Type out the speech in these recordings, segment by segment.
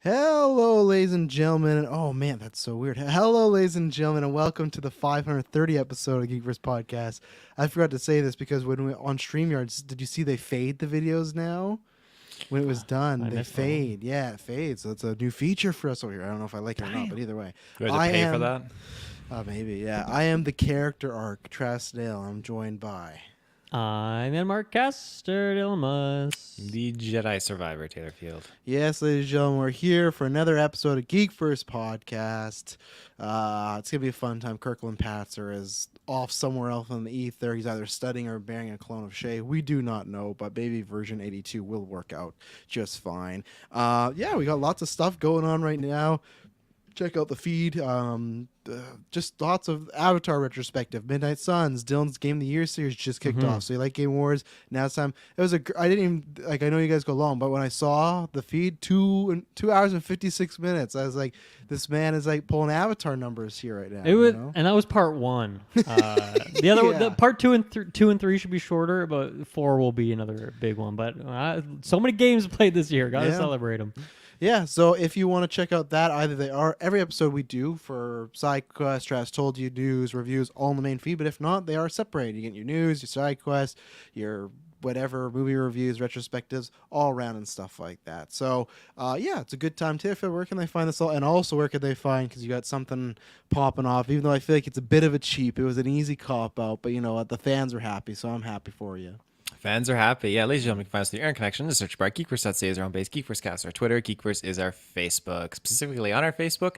Hello, ladies and gentlemen. Oh man, that's so weird. Hello, ladies and gentlemen, and welcome to the 530 episode of GeekVerse Podcast. I forgot to say this because when we on StreamYards, did you see they fade the videos now? When it was done, they fade. Yeah, it fades. So it's a new feature for us over here. I don't know if I like it or not, but either way, Do I have to pay for that? Maybe. Yeah, I am the character arc Trasdale. I'm joined by. I'm Mark Caster Dilemas. The Jedi Survivor, Taylor Field. Yes, ladies and gentlemen, we're here for another episode of GeekVerse Podcast. It's going to be a fun time. Kirklin Patzer is off somewhere else on the ether. He's either studying or bearing a clone of Shay. We do not know, but maybe version 82 will work out just fine. We got lots of stuff going on right now. Check out the feed. Just lots of Avatar retrospective. Midnight Suns. Dylan's Game of the Year series just kicked off. So you like Game Wars? Now it's time. I didn't even like. I know you guys go long, but when I saw the feed, 2 hours and 56 minutes, I was like, this man is like pulling Avatar numbers here right now. It was, and that was part one. The other, the part two and three should be shorter, but 4 will be another big one. But so many games played this year. Got to celebrate them. Yeah, so if you want to check out that, either they are every episode we do for side quest, Trash Told You, news, reviews, all in the main feed. But if not, they are separated. You get your news, your side quest, your whatever, movie reviews, retrospectives, all around and stuff like that. So, it's a good time too. Where can they find this all? And also, where could they find, because you got something popping off, even though I feel like it's a bit of a cheap. It was an easy cop-out, but you know what? The fans are happy, so I'm happy for you. Fans are happy. Yeah, ladies and gentlemen, you can find us on the Aaron Connection. The search bar. GeekVerse.ca is our home base. GeekVerse our Twitter. GeekVerse is our Facebook. Specifically on our Facebook,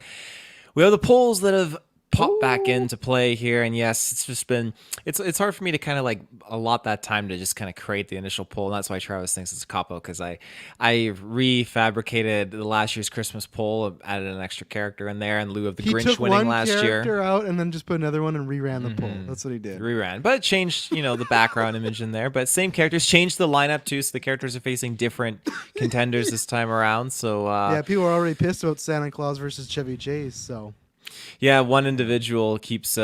we have the polls that have popped back into play here. And yes, it's just been, it's hard for me to kind of like allot that time to just kind of create the initial poll. And that's why Travis thinks it's a cop-out, because I refabricated the last year's Christmas poll, added an extra character in there in lieu of the Grinch winning last year. He took one character out and then just put another one and reran the poll. That's what he did. Reran. But it changed, the background image in there. But same characters. Changed the lineup too, so the characters are facing different contenders this time around. So people are already pissed about Santa Claus versus Chevy Chase, so... Yeah, one individual keeps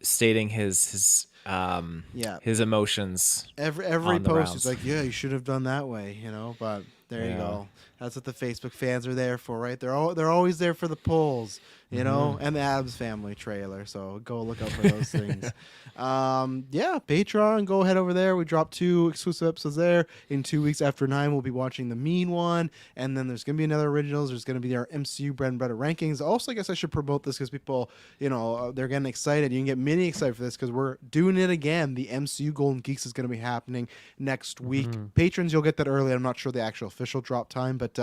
stating his emotions. Every post is like, yeah, you should have done that way, But there you go. That's what the Facebook fans are there for, right? They're always there for the polls, and the Addams Family trailer. So go look out for those things. Patreon, go head over there. We dropped 2 exclusive episodes there. In 2 weeks after 9, we'll be watching the Mean one, and then there's gonna be another originals. There's gonna be our MCU bread and butter rankings. Also, I guess I should promote this because people, they're getting excited. You can get mini excited for this because we're doing it again. The MCU Golden Geeks is gonna be happening next week. Patrons, you'll get that early. I'm not sure the actual official drop time, but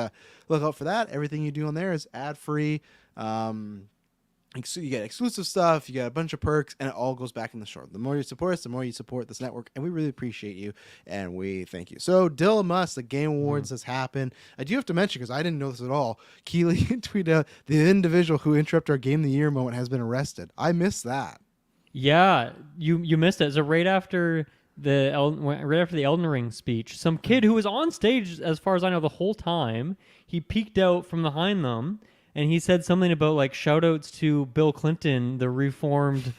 look out for that. Everything you do on there is ad free. You get exclusive stuff, you get a bunch of perks, and it all goes back in the short. The more you support us, the more you support this network, and we really appreciate you, and we thank you. So, Dilemas, the Game Awards has happened. I do have to mention, because I didn't know this at all, Keely tweeted out, the individual who interrupted our Game of the Year moment has been arrested. I missed that. Yeah, you missed it. So right after the Elden Ring speech, some kid who was on stage, as far as I know, the whole time, he peeked out from behind them, and he said something about like shout outs to Bill Clinton, the reformed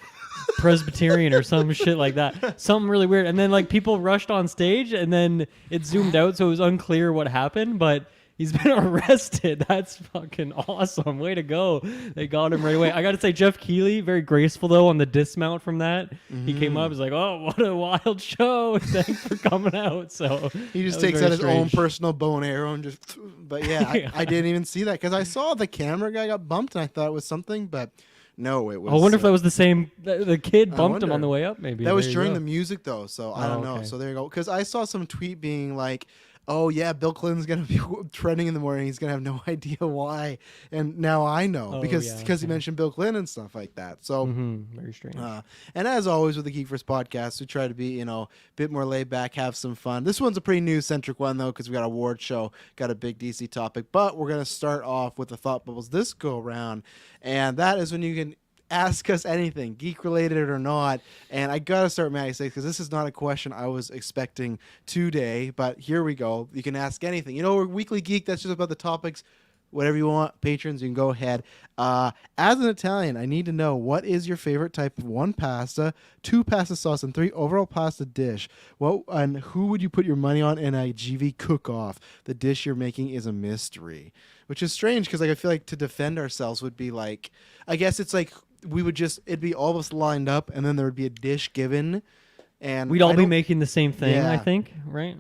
Presbyterian or some shit like that. Something really weird. And then like people rushed on stage and then it zoomed out, so it was unclear what happened, but he's been arrested. That's fucking awesome. Way to go. They got him right away. I got to say, Jeff Keighley, very graceful, though, on the dismount from that. He came up, was like, oh, what a wild show. Thanks for coming out. So he just takes out his own personal bow and arrow and just... But yeah, I didn't even see that because I saw the camera guy got bumped and I thought it was something, but... No, it was... I wonder if that was the same... The kid bumped him on the way up, maybe. That was during the music, though, so I don't know. So there you go. Because I saw some tweet being like... Oh, yeah, Bill Clinton's going to be trending in the morning. He's going to have no idea why. And now I know because he mentioned Bill Clinton and stuff like that. So very strange. And as always with the GeekVerse Podcast, we try to be, a bit more laid back, have some fun. This one's a pretty news-centric one, though, because we got a award show, got a big DC topic. But we're going to start off with the Thought Bubbles this go-around. And that is when you can ask us anything, geek-related or not. And I got to start with Maddie 6 because this is not a question I was expecting today. But here we go. You can ask anything. We're Weekly Geek. That's just about the topics whatever you want. Patrons, you can go ahead. As an Italian, I need to know, what is your favorite type of 1, pasta, 2, pasta sauce, and 3, overall pasta dish? What and who would you put your money on in a GV cook-off? The dish you're making is a mystery, which is strange because like I feel like to defend ourselves would be like, I guess it's like it'd be all of us lined up, and then there would be a dish given, and We'd all be making the same thing, Yeah. I think, right?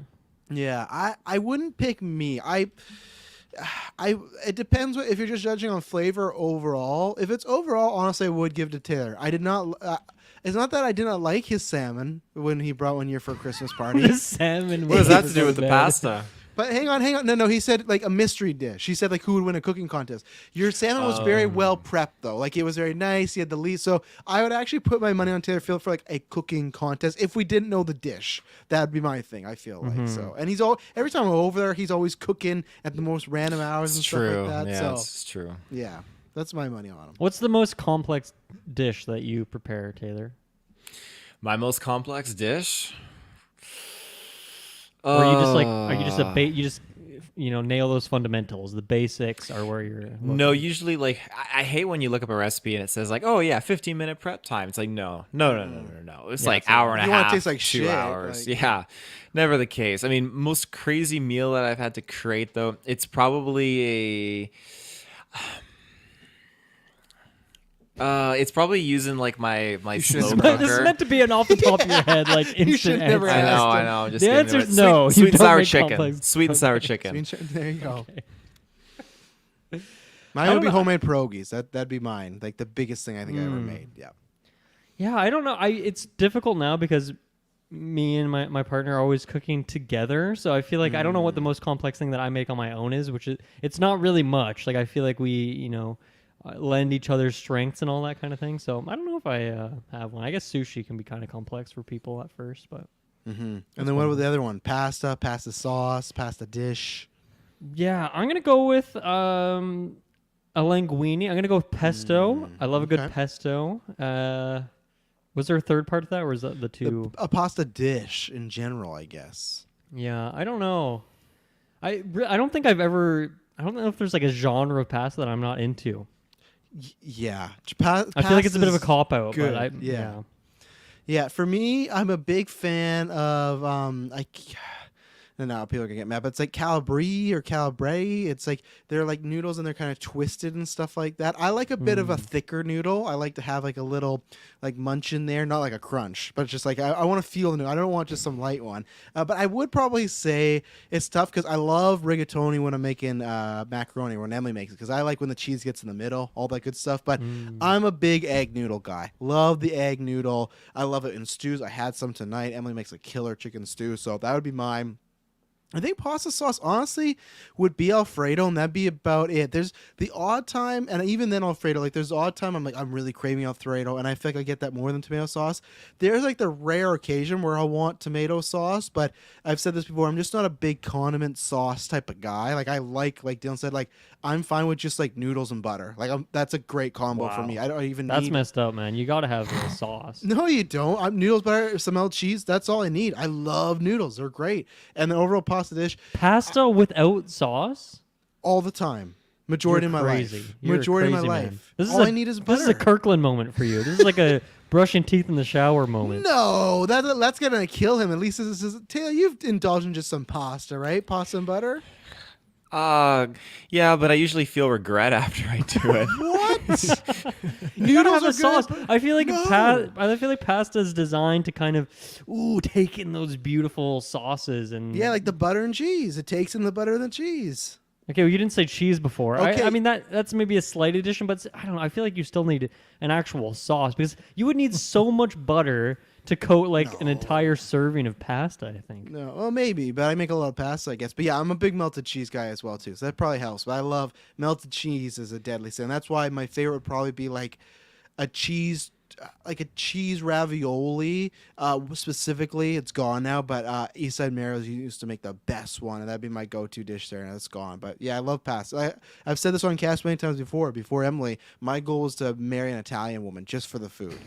Yeah, I wouldn't pick me. It depends if you're just judging on flavor overall. If it's overall, honestly, I would give to Taylor. I did not. It's not that I did not like his salmon when he brought one year for a Christmas party. The salmon. What does made that it to do so with the bad. pasta? But hang on. No, he said like a mystery dish. He said like who would win a cooking contest. Your salmon was very well prepped though. Like it was very nice. He had the lead. So I would actually put my money on Taylor Field for like a cooking contest. If we didn't know the dish, that'd be my thing. I feel like so. And every time I'm over there, he's always cooking at the most random hours and It's stuff true. like that. Yeah, so it's true. yeah, that's my money on him. What's the most complex dish that you prepare, Taylor? My most complex dish? Or you just like, are you just you just nail those fundamentals. The basics are where you're looking. No, usually like I hate when you look up a recipe and it says like, oh yeah, 15-minute prep time. It's like no. It's like hour and a You want it half, to taste like 2 shit, hours. like- Yeah, never the case. I mean, most crazy meal that I've had to create though, it's probably it's probably using like my slow shouldn't- This is cooker. meant to be an off the top of your head, like instant You should never answer. ask. I know. Just The giving answer it. is no. Sweet You and don't sour make chicken. complex- Sweet and sour chicken. There you go. Okay. Mine I would don't be know. homemade pierogies. That'd be mine. Like the biggest thing I think I ever made. Yeah. Yeah, I don't know. It's difficult now because me and my partner are always cooking together. So I feel like I don't know what the most complex thing that I make on my own is, which is it's not really much. Like I feel like we, lend each other's strengths and all that kind of thing. So I don't know if I have one. I guess sushi can be kind of complex for people at first, but And then what about the other one? Pasta sauce, pasta dish. yeah, I'm gonna go with a linguine. I'm gonna go with pesto. I love a good okay. pesto. Was there a third part of that, or was that the two? A pasta dish in general, I guess. Yeah, I don't know. I don't think I've ever. I don't know if there's like a genre of pasta that I'm not into. Yeah. I feel like it's a bit of a Pasta's cop out, good, but I yeah. Yeah, for me, I'm a big fan of no, people are gonna get mad, but it's like calabrese or calabre. It's like they're like noodles and they're kind of twisted and stuff like that. I like a bit of a thicker noodle. I like to have like a little like munch in there, not like a crunch, but it's just like I want to feel the noodle. I don't want just some light one. But I would probably say it's tough because I love rigatoni when I'm making macaroni, when Emily makes it, because I like when the cheese gets in the middle, all that good stuff. But I'm a big egg noodle guy. Love the egg noodle. I love it in stews. I had some tonight. Emily makes a killer chicken stew, so that would be mine. I think pasta sauce, honestly, would be Alfredo, and that'd be about it. There's the odd time, and even then Alfredo, like there's the odd time I'm really craving Alfredo, and I feel like I get that more than tomato sauce. There's like the rare occasion where I want tomato sauce, but I've said this before, I'm just not a big condiment sauce type of guy. Like I like Dylan said, like I'm fine with just like noodles and butter. Like that's a great combo for me. I don't even That's need... messed up, man. You got to have the sauce. No, you don't. Noodles, butter, some melted cheese. That's all I need. I love noodles. They're great. And the overall pasta dish, Pasta without sauce? all the time. Majority You're of my crazy. life. You're Majority of crazy, my man. life. This is All a- I need is butter. This is a Kirklin moment for you. This is like a brushing teeth in the shower moment. No, that's gonna kill him. At least this is Taylor. You've indulged in just some pasta, right? Pasta and butter. Yeah, but I usually feel regret after I do it. What? You gotta have Noodles a are sauce. good. I feel like No. I feel like pasta is designed to kind of take in those beautiful sauces and Yeah, like the butter and cheese. It takes in the butter and the cheese. Okay, well, you didn't say cheese before. Okay. I mean that's maybe a slight addition, but I don't know. I feel like you still need an actual sauce because you would need so much butter to coat like an entire serving of pasta. I think. No, well, maybe, but I make a lot of pasta, I guess. But yeah, I'm a big melted cheese guy as well too, so that probably helps. But I love melted cheese as a deadly sin. That's why my favorite would probably be like a cheese like a cheese ravioli. Specifically, it's gone now. But Eastside Mario's used to make the best one, and that'd be my go-to dish there. And it's gone. But yeah, I love pasta. I've said this on cast many times before. Before Emily, my goal was to marry an Italian woman just for the food.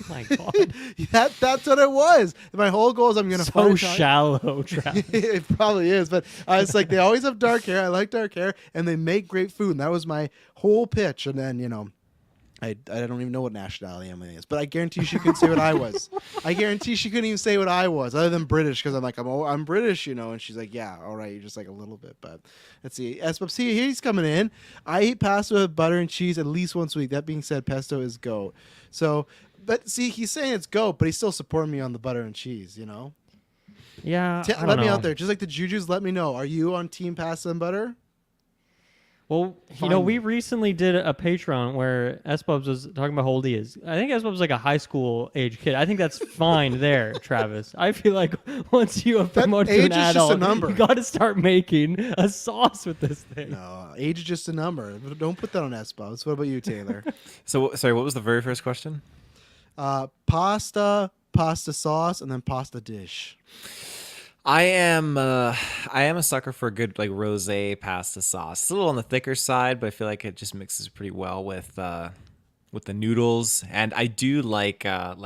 My God. That's what it was. My whole goal is I'm gonna So find shallow, Travis. It probably is, but it's like they always have dark hair. I like dark hair, and they make great food. And that was my whole pitch. And then I don't even know what nationality Emily is, but I guarantee she couldn't say what I was. I guarantee she couldn't even say what I was, other than British, because I'm like I'm British, And she's like, yeah, all right, you're just like a little bit. But let's see. See, he's coming in. I eat pasta with butter and cheese at least once a week. That being said, pesto is goat. So, but see, he's saying it's goat, but he's still supporting me on the butter and cheese. Yeah, Let me out there, just like the Jujus. Let me know. Are you on team pasta and butter? Well, we recently did a Patreon where S-Bubs was talking about how old he is. I think S-Bubs is like a high school age kid. I think that's fine there, Travis. I feel like once you have promoted to an age is just a adult, number. you got to start making a sauce with this thing. No, age is just a number. Don't put that on S-Bubs. What about you, Taylor? So, sorry, what was the very first question? Pasta sauce, and then pasta dish. I am a sucker for a good like rosé pasta sauce. It's a little on the thicker side, but I feel like it just mixes pretty well with the noodles. And I do like a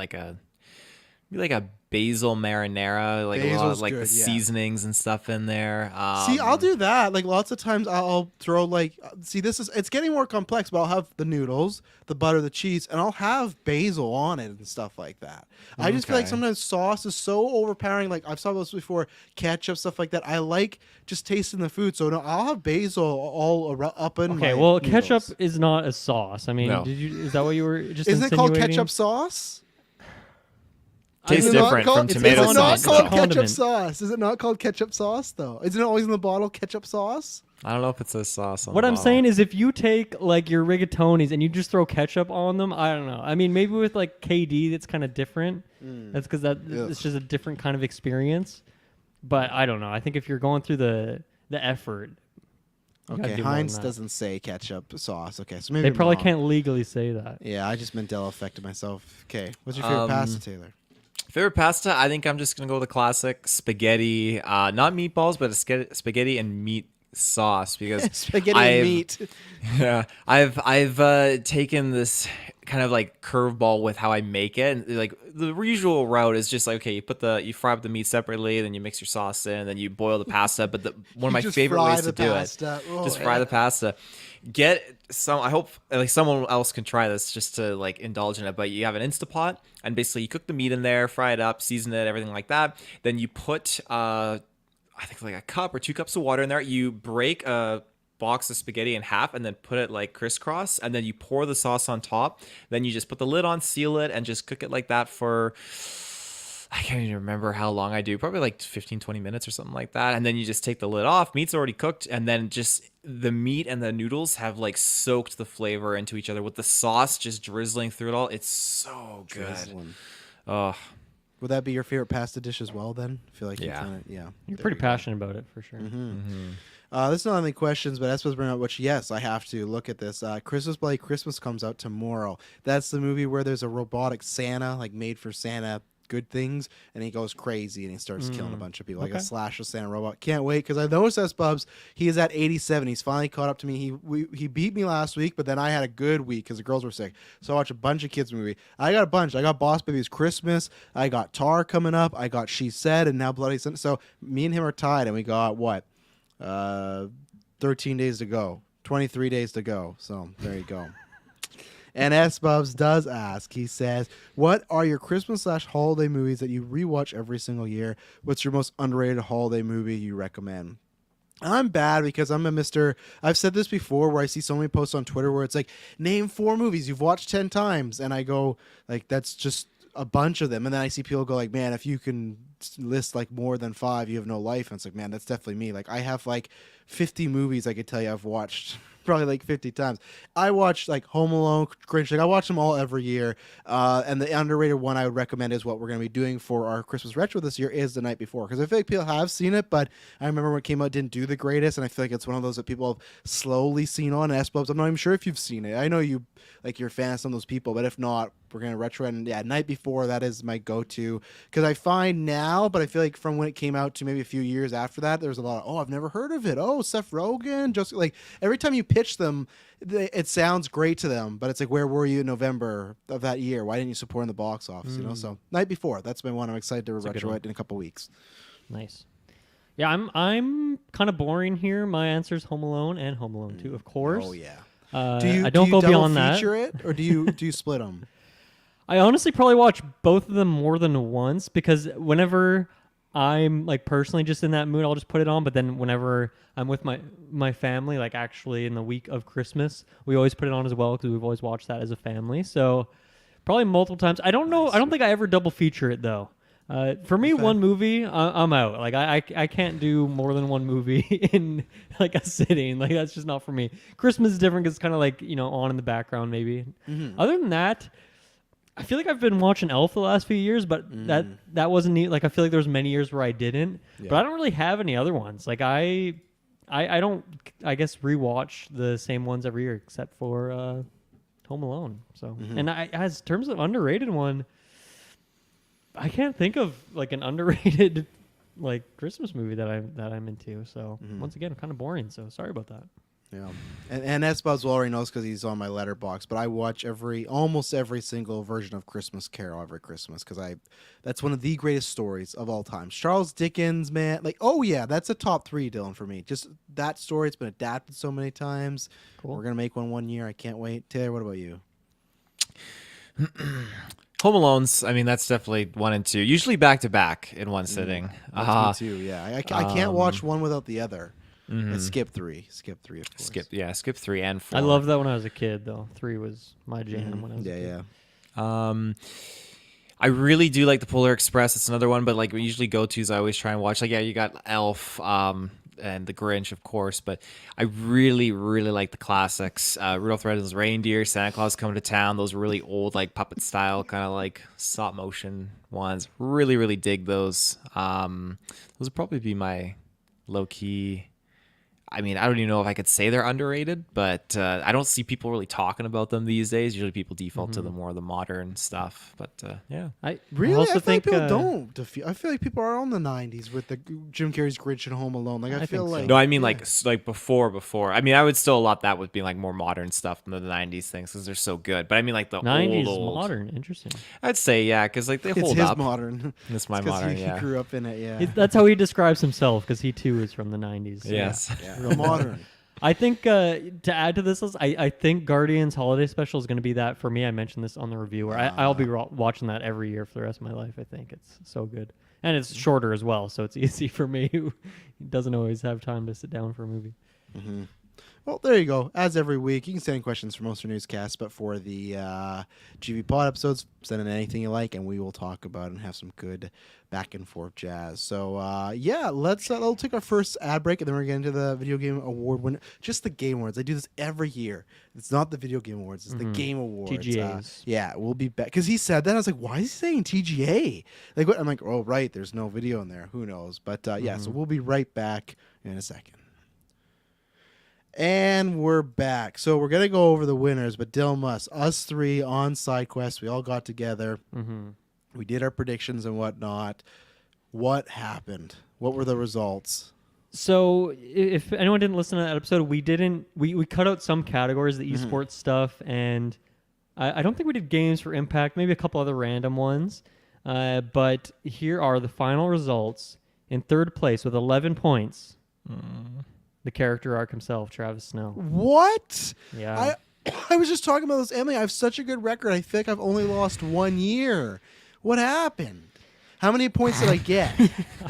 basil marinara, like a lot of like good, the seasonings and stuff in there. See, I'll do that. Like lots of times I'll throw it's getting more complex, but I'll have the noodles, the butter, the cheese, and I'll have basil on it and stuff like that. I just feel like sometimes sauce is so overpowering. Like I've saw this before, ketchup, stuff like that. I like just tasting the food. So no, I'll have basil all up in my noodles. Ketchup is not a sauce. I mean, No. Is that what you were just Isn't it called insinuating? ketchup sauce? Tastes Is it not different called- from it's tomato not sauce. called It's a ketchup condiment. sauce. Is it not called ketchup sauce though? Isn't it always in the bottle ketchup sauce? I don't know if it's a sauce. On What the I'm bottle. saying is if you take like your rigatonis and you just throw ketchup on them, I don't know. I mean, maybe with like KD, that's kind of different. That's because it's just a different kind of experience. But I don't know. I think if you're going through the effort, you gotta Okay, do more than Heinz that. doesn't say ketchup sauce. Okay, so maybe They probably wrong. can't legally say that. Yeah, I just Mandela affected myself. Okay, what's your favorite pasta, Taylor? Favorite pasta? I think I'm just gonna go with the classic spaghetti. Not meatballs, but a spaghetti and meat sauce because Spaghetti and meat. Yeah, I've taken this kind of like curveball with how I make it. And like the usual route is just like, okay, you fry up the meat separately, then you mix your sauce in, then you boil the pasta. But one of my just favorite fry ways the to do pasta. it, Oh, just fry the pasta. I hope like someone else can try this just to like indulge in it. But you have an Instapot, and basically you cook the meat in there, fry it up, season it, everything like that. Then you put I think like a cup or 2 cups of water in there. You break a box of spaghetti in half and then put it like crisscross, and then you pour the sauce on top. Then you just put the lid on, seal it, and just cook it like that for I can't even remember how long I do, probably like 15-20 minutes or something like that. And then you just take the lid off, meat's already cooked, and then just the meat and the noodles have like soaked the flavor into each other with the sauce just drizzling through it all. It's so good. Drizzling. Oh, Would that be your favorite pasta dish as well? Then I feel like Yeah. yeah. You're There pretty you go. passionate about it for sure. This is not only questions, but that's supposed to bring up. Which yes, I have to look at this. Christmas Bloody Christmas comes out tomorrow. That's the movie where there's a robotic Santa, like made for Santa good things, and he goes crazy and he starts killing a bunch of people, like a slasher Santa robot. Can't wait because I noticed us Bubs. He is at 87. He's finally caught up to me. He beat me last week, but then I had a good week because the girls were sick. So I watched a bunch of kids movie. I got a bunch. I got Boss Baby's Christmas. I got Tar coming up. I got She Said, and now Bloody Santa. So me and him are tied, and we got what? 13 days to go. 23 days to go. So there you go. And S. Bubs does ask, he says, what are your Christmas/holiday movies that you rewatch every single year? What's your most underrated holiday movie you recommend? I'm bad because I'm a Mr. I've said this before where I see so many posts on Twitter where it's like, name 4 movies you've watched 10 times. And I go, like, that's just a bunch of them. And then I see people go like, man, if you can list like more than 5, you have no life. And it's like, man, that's definitely me. Like I have like 50 movies I could tell you I've watched probably like 50 times. I watch like Home Alone, Grinch. Like I watch them all every year. And the underrated one I would recommend is what we're going to be doing for our Christmas retro this year is The Night Before. Because I feel like people have seen it, but I remember when it came out, it didn't do the greatest. And I feel like it's one of those that people have slowly seen on S-Bubs. I'm not even sure if you've seen it. I know you like you're a fan of some of those people, but if not, we're going to retro. And yeah, Night Before, that is my go-to. Because I find now, but I feel like from when it came out to maybe a few years after that, there's a lot of, oh, I've never heard of it. Oh, Seth Rogen. Just like every time you pitch them, it sounds great to them, but it's like, where were you in November of that year? Why didn't you support in the box office? You know, so Night Before, that's my one. I'm excited to retro it in a couple weeks. Nice. Yeah, I'm kind of boring here. My answer is Home Alone and Home Alone 2, of course. Oh yeah. I don't go double beyond that. feature it, or do you split them? I honestly probably watch both of them more than once because whenever I'm like personally just in that mood, I'll just put it on. But then whenever I'm with my family, like actually in the week of Christmas, we always put it on as well because we've always watched that as a family. So probably multiple times. I don't know. I don't think I ever double feature it though. For me, one movie, I'm out. Like I can't do more than one movie in like a sitting. Like that's just not for me. Christmas is different because it's kind of like on in the background maybe. Mm-hmm. Other than that, I feel like I've been watching Elf the last few years, but that wasn't neat. Like I feel like there was many years where I didn't, but I don't really have any other ones. Like I don't, I guess, rewatch the same ones every year except for Home Alone. So and as terms of underrated one, I can't think of like an underrated like Christmas movie that I'm into. So once again, kind of boring. So sorry about that. Yeah, and S-Bubs already knows because he's on my letterbox. But I watch almost every single version of Christmas Carol every Christmas because that's one of the greatest stories of all time. Charles Dickens, man, like that's a top 3, Dylan, for me. Just that story, it's been adapted so many times. Cool. We're gonna make one year. I can't wait. Taylor, what about you? Home Alone's, I mean, that's definitely 1 and 2. Usually back to back in one sitting. That's me too. Yeah, I can't watch one without the other. And skip 3, of course. Skip 3 and 4. I loved that when I was a kid, though. 3 was my jam when I was a kid. Yeah. I really do like the Polar Express. It's another one, but like we usually go-tos, I always try and watch. Like, you got Elf and The Grinch, of course, but I really, really like the classics. Rudolph the Red-Nosed Reindeer, Santa Claus Coming to Town, those really old, like puppet style, kind of like stop motion ones. Really, really dig those. Those would probably be my low-key. I mean, I don't even know if I could say they're underrated, but I don't see people really talking about them these days. Usually people default to the modern stuff. But yeah. I feel like people don't. I feel like people are on the 90s with the Jim Carrey's Grinch and Home Alone. Like I feel like... No, I mean like before. I mean, I would still allot that with being like more modern stuff than the 90s things because they're so good. But I mean like the 90s old... modern. Interesting. I'd say, yeah, because like they hold up. It's his modern. It's my modern, he grew up in it, yeah. That's how he describes himself because he too is from the 90s. So. Yes. Yeah. Real modern. I think to add to this list, I think Guardians Holiday Special is going to be that for me. I mentioned this on the review where I'll be watching that every year for the rest of my life. I think it's so good. And it's shorter as well, so it's easy for me who doesn't always have time to sit down for a movie. Mm-hmm. Well, there you go. As every week, you can send in questions for most of newscasts, but for the GVPOD episodes, send in anything you like, and we will talk about it and have some good back and forth jazz. So, we'll take our first ad break, and then we're going to get into the video game award winner. Just the game awards. I do this every year. It's not the video game awards. It's the game awards. TGAs. We'll be back. Because he said that. I was like, why is he saying TGA? Like, what? I'm like, oh, right. There's no video in there. Who knows? But, so we'll be right back in a second. And we're back. So we're going to go over the winners, but Dylan us 3 on SideQuest, we all got together. Mm-hmm. We did our predictions and whatnot. What happened? What were the results? So if anyone didn't listen to that episode, we cut out some categories, the esports stuff, and I don't think we did games for Impact, maybe a couple other random ones. But here are the final results. In third place with 11 points. The character arc himself, Travis Snow. What? Yeah. I was just talking about this, Emily. I have such a good record. I think I've only lost 1 year. What happened? How many points did I get?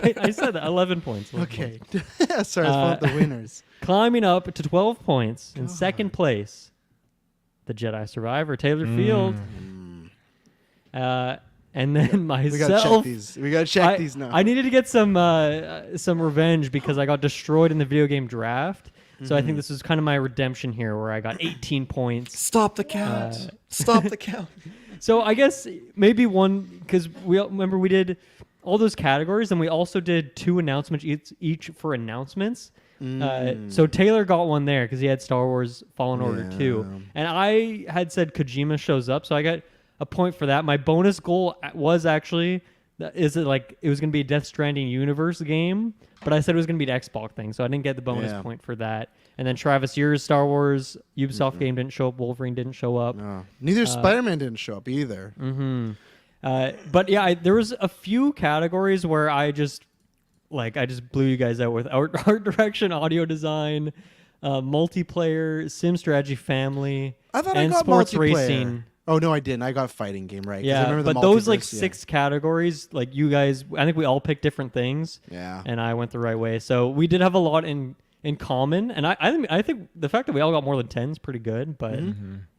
I said 11 points. 11 okay. points. Sorry, I was the winners. Climbing up to 12 points in second place, the Jedi Survivor, Taylor Field. and then We myself. gotta check these. We gotta check these now. I needed to get some revenge because I got destroyed in the video game draft. So I think this is kind of my redemption here, where I got 18 points. Stop the count. Stop the count. So I guess maybe one, because remember we did all those categories, and we also did 2 announcements each for announcements. So Taylor got one there because he had Star Wars Fallen Order 2. And I had said Kojima shows up, so I got a point for that. My bonus goal was actually, it was going to be a Death Stranding universe game, but I said it was going to be an Xbox thing, so I didn't get the bonus point for that. And then Travis, your Star Wars Ubisoft game didn't show up. Wolverine didn't show up. No. Neither Spider-Man didn't show up either. But yeah, there was a few categories where I just blew you guys out with art direction, audio design, multiplayer, sim strategy, family, I thought and I got sports multiplayer. racing. Oh no, I didn't. I got fighting game right. 'Cause I Yeah, remember the but those multiverse, 6 categories, you guys, I think we all picked different things. Yeah. And I went the right way, so we did have a lot in common. And I think the fact that we all got more than 10 is pretty good. But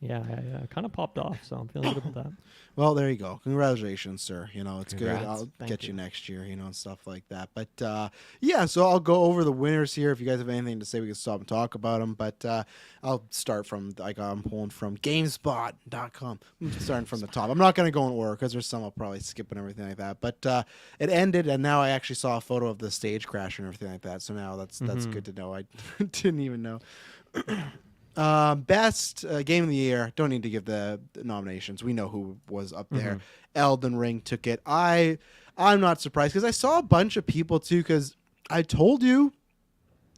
yeah, I kind of popped off, so I'm feeling good about that. Well, there you go. Congratulations, sir. It's Congrats. good. I'll Thank get you. you next year, and stuff like that. But yeah, so I'll go over the winners here. If you guys have anything to say, we can stop and talk about them. But I'll start from, I'm pulling from GameSpot.com. I'm starting from the top. I'm not going to go in order because there's some I'll probably skip and everything like that. But it ended, and now I actually saw a photo of the stage crash and everything like that. So now that's good to know. I didn't even know. Best game of the year. Don't need to give the nominations. We know who was up there. Elden Ring took it. I'm not surprised because I saw a bunch of people too, because I told you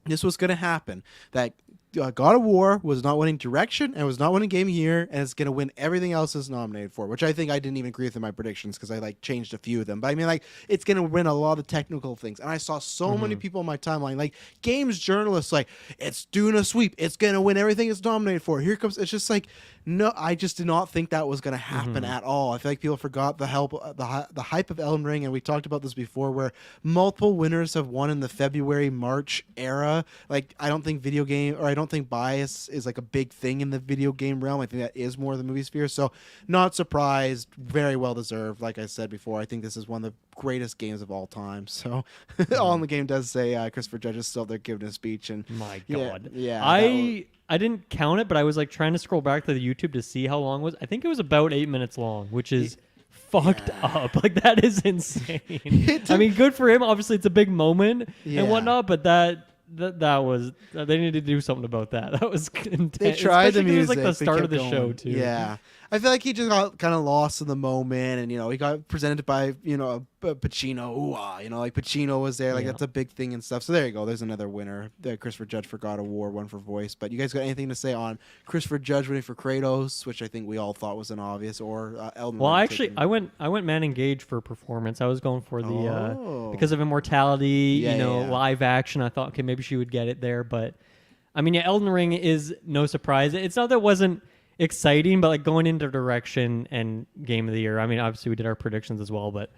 this was going to happen, that God of War was not winning direction and was not winning game of the year, and it's going to win everything else it's nominated for, which I think I didn't even agree with in my predictions because I changed a few of them. But I mean, it's going to win a lot of the technical things. And I saw so many people on my timeline, games journalists, it's doing a sweep. It's going to win everything it's nominated for. Here comes, it's just no, I just did not think that was going to happen at all. I feel like people forgot the hype of Elden Ring, and we talked about this before, where multiple winners have won in the February, March era. I don't think I don't think bias is a big thing in the video game realm. I think that is more the movie sphere. So not surprised, very well deserved. Like I said before, I think this is one of the greatest games of all time. So all in the game does say Christopher Judge is still there giving a speech, and My God. yeah I didn't count it, but I was trying to scroll back to the YouTube to see how long it was. I think it was about 8 minutes long, which is fucked up. That is insane. I mean, good for him. Obviously, it's a big moment and whatnot, but that was, they needed to do something about that. That was intense. They tried the Especially 'cause music. it was the they start kept of the going. show too. Yeah, I feel like he just got kind of lost in the moment, and he got presented by Pacino. Ooh, Pacino was there. That's a big thing and stuff. So there you go. There's another winner. Christopher Judge for God of War, one for voice. But you guys got anything to say on Christopher Judge winning for Kratos, which I think we all thought was an obvious, or Elden Well, Ring actually, taking- I went man engaged for performance. I was going for the Oh. because of immortality, Yeah. live action. I thought, okay, maybe she would get it there, but I mean, Elden Ring is no surprise. It's not that it wasn't exciting, but going into direction and game of the year. I mean, obviously we did our predictions as well, but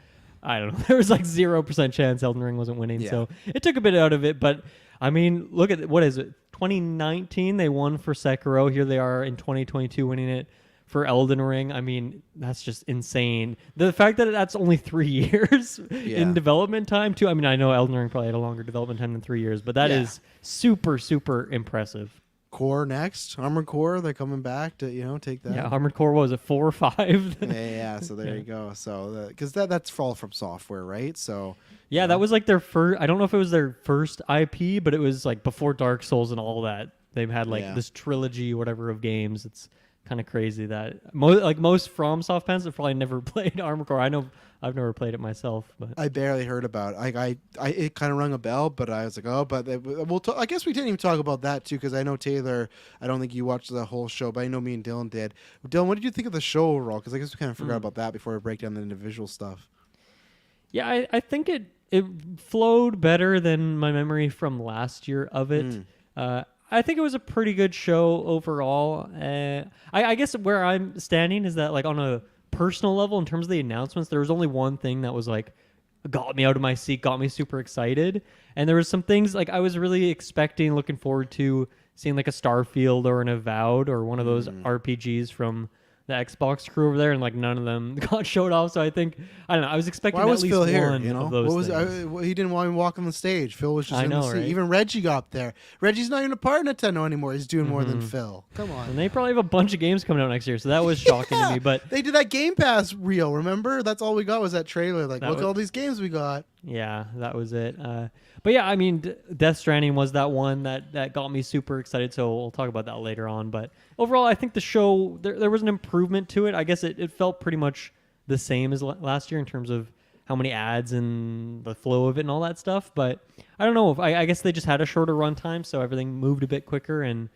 I don't know. There was 0% chance Elden Ring wasn't winning, so it took a bit out of it. But I mean, look at what is it? 2019 they won for Sekiro. Here they are in 2022 winning it for Elden Ring. I mean, that's just insane. The fact that that's only 3 years in development time too. I mean, I know Elden Ring probably had a longer development time than 3 years, but that is super, super impressive. Core next, Armored Core. They're coming back to take that. Yeah, Armored Core, what was it, 4 or 5? yeah. So there you go. So because that's all from software, right? So yeah, that was their first. I don't know if it was their first IP, but it was before Dark Souls and all that. They've had this trilogy, whatever, of games. It's kind of crazy that most FromSoft fans have probably never played Armored Core. I know I've never played it myself, but I barely heard about it. It kind of rung a bell, but I was I guess we didn't even talk about that too, because I know Taylor, I don't think you watched the whole show, but I know me and Dylan did. Dylan, what did you think of the show overall? Because I guess we kind of forgot about that before we break down the individual stuff. Yeah, I think it flowed better than my memory from last year of it. I think it was a pretty good show overall. I guess where I'm standing is that on a personal level, in terms of the announcements, there was only one thing that was got me out of my seat, got me super excited, and there was some things I was really expecting, looking forward to seeing a Starfield or an Avowed or one of those RPGs from the Xbox crew over there, and like none of them got showed off. So I don't know. I was expecting Why at was least Phil one here? You know, of those things. He didn't want to walk on the stage. Phil was just I in know, the seat. right? Even Reggie got up there. Reggie's not even a part of Nintendo anymore. He's doing more than Phil. Come on. And they probably have a bunch of games coming out next year, so that was shocking to me. But they did that Game Pass reel. Remember? That's all we got was that trailer. Like, look at all these games we got. yeah, that was it. But yeah, I mean, Death Stranding was that one that got me super excited. So we'll talk about that later on. But overall, I think the show there was an improvement to it. I guess it felt pretty much the same as last year in terms of how many ads and the flow of it and all that stuff. But I don't know if I guess they just had a shorter runtime, so everything moved a bit quicker. And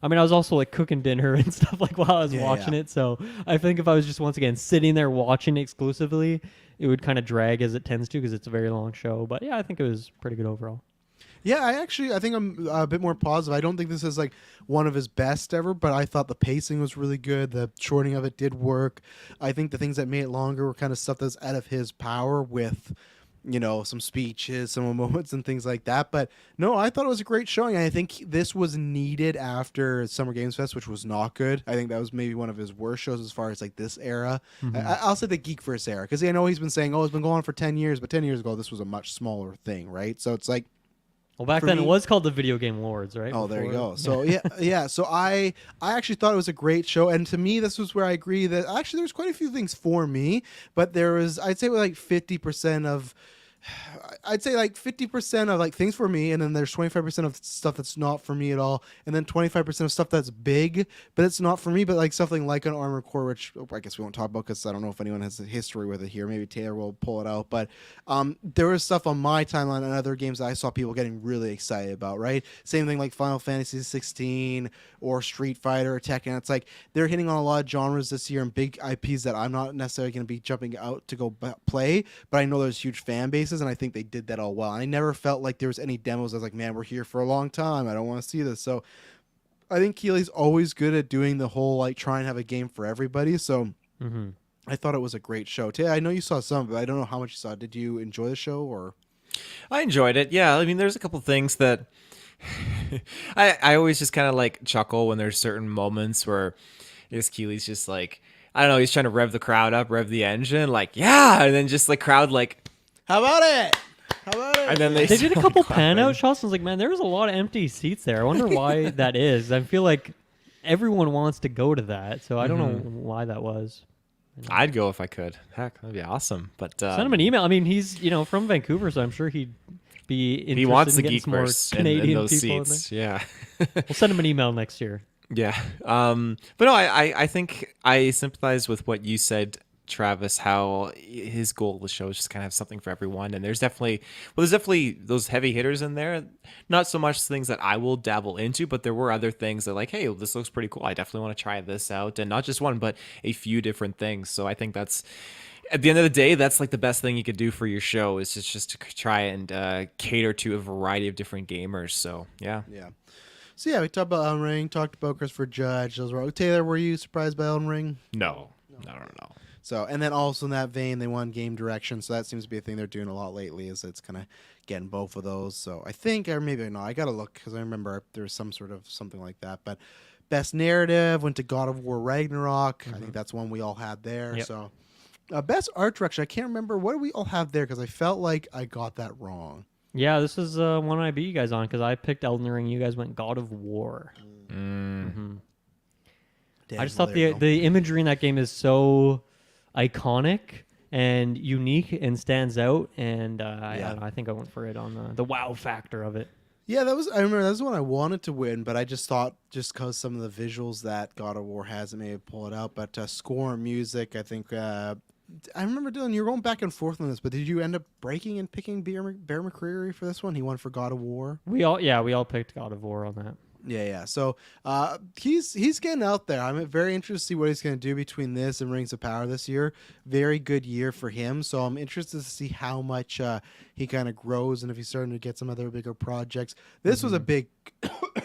I mean, I was also like cooking dinner and stuff like while I was watching it. So I think if I was just once again sitting there watching exclusively, it would kind of drag as it tends to because it's a very long show. But yeah, I think it was pretty good overall. Yeah, I think I'm a bit more positive. I don't think this is like one of his best ever, but I thought the pacing was really good. The shortening of it did work. I think the things that made it longer were kind of stuff that's out of his power with, you know, some speeches, some moments and things like that. But no, I thought it was a great showing. I think this was needed after Summer Games Fest, which was not good. I think that was maybe one of his worst shows as far as like this era. I'll say the GeekVerse era, because I know he's been saying, oh, it's been going on for 10 years, but 10 years ago, this was a much smaller thing, right? So it's like, well, back then it was called the Video Game Lords, right? Oh, there you go. So yeah. So I actually thought it was a great show, and to me, this was where I agree that actually there's quite a few things for me, but there was, I'd say, like 50% of. I'd say like 50% of like things for me, and then there's 25% of stuff that's not for me at all, and then 25% of stuff that's big but it's not for me, but like something like an Armored Core, which I guess we won't talk about because I don't know if anyone has a history with it here. Maybe Taylor will pull it out, but there was stuff on my timeline and other games that I saw people getting really excited about, right? Same thing like Final Fantasy 16 or Street Fighter or Tekken. It's like they're hitting on a lot of genres this year and big IPs that I'm not necessarily going to be jumping out to go play, but I know there's huge fan bases, and I think they did that all well. I never felt like there was any demos I was like, man, we're here for a long time, I don't want to see this. So I think Keeley's always good at doing the whole like try and have a game for everybody. So I thought it was a great show. Tay, I know you saw some, but I don't know how much you saw. Did you enjoy the show? Or I enjoyed it. Yeah, I mean, there's a couple things that I always just kind of like chuckle when there's certain moments where Keely's just like, I don't know, he's trying to rev the crowd up, rev the engine, like, yeah, and then just like crowd like, how about it? How about it? And then they did a couple pan out shots. I was like, man, there was a lot of empty seats there. I wonder why that is. I feel like everyone wants to go to that, so I don't know why that was. I'd go if I could. Heck, that'd be awesome. But send him an email. I mean, he's from Vancouver, so I'm sure he'd be interested he wants in the getting some more GeekVerse Canadian in those people seats. in there. Yeah. We'll send him an email next year. Yeah. But no, I think I sympathize with what you said, Travis, how his goal of the show is just kind of have something for everyone. And there's definitely those heavy hitters in there. Not so much things that I will dabble into, but there were other things that like, hey, this looks pretty cool. I definitely want to try this out. And not just one, but a few different things. So I think that's, at the end of the day, that's like the best thing you could do for your show is just to try and cater to a variety of different gamers. So yeah. Yeah. So yeah, we talked about Elden Ring, talked about Christopher Judge. Those were Taylor. Were you surprised by Elden Ring? No. So, and then also in that vein, they won game direction. So that seems to be a thing they're doing a lot lately. Is it's kind of getting both of those. So I think, or maybe not. I gotta look because I remember there was some sort of something like that. But best narrative went to God of War Ragnarok. I think that's one we all had there. Yep. So best art direction. I can't remember what do we all have there because I felt like I got that wrong. Yeah, this is one I beat you guys on because I picked Elden Ring. You guys went God of War. Damn, I just well, thought there you go. the imagery in that game is so iconic and unique and stands out. And I don't know, I think I went for it on the wow factor of it. Yeah, I remember that was the one I wanted to win, but I just thought just because some of the visuals that God of War has, it may pull it out. But score and music, I think. I remember, Dylan, you were going back and forth on this, but did you end up breaking and picking Bear McCreary for this one? He won for God of War. We all picked God of War on that. Yeah. So he's getting out there. I'm very interested to see what he's going to do between this and Rings of Power this year. Very good year for him. So I'm interested to see how much he kind of grows and if he's starting to get some other bigger projects. This was a big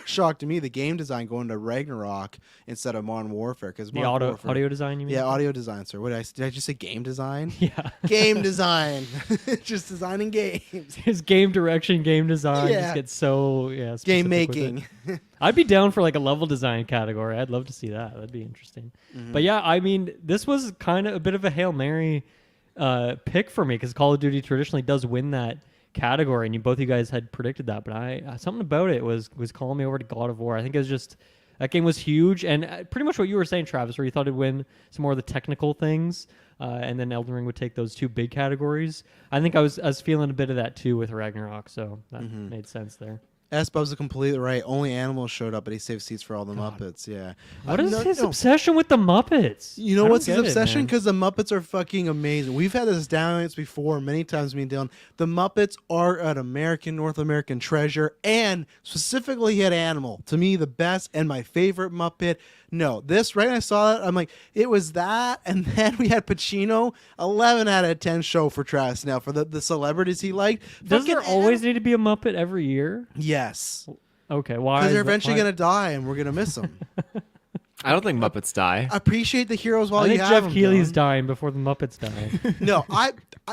shock to me, the game design going to Ragnarok instead of Modern Warfare, because The audio design, you mean? Yeah, audio design, sir. Did I just say game design? Yeah. Game design. Just designing games. His game direction, game design just gets so Game specific with making. it. I'd be down for like a level design category. I'd love to see that. That'd be interesting. But yeah, I mean, this was kind of a bit of a Hail Mary pick for me, because Call of Duty traditionally does win that category, and both you guys had predicted that, but something about it was calling me over to God of War. I think it was just, that game was huge, and pretty much what you were saying, Travis, where you thought it'd win some more of the technical things, and then Elden Ring would take those two big categories. I think I was feeling a bit of that too with Ragnarok, so that made sense there. S-Bub's completely right. Only animals showed up, but he saved seats for all the Muppets. Yeah. What is his obsession with the Muppets? You know what's his obsession? Because the Muppets are fucking amazing. We've had this down before many times, me and Dylan. The Muppets are an North American treasure, and specifically hit animal. To me, the best and my favorite Muppet. No, this, right when I saw that, I'm like, it was that, and then we had Pacino, 11 out of 10 show for Travis. Now, for the celebrities he liked. Does there always need to be a Muppet every year? Yes. Okay, why? Because they're eventually going to die, and we're going to miss them. I don't think Muppets die. Appreciate the heroes while I think you have Jeff them. Keighley's Dylan. dying before the Muppets die. No,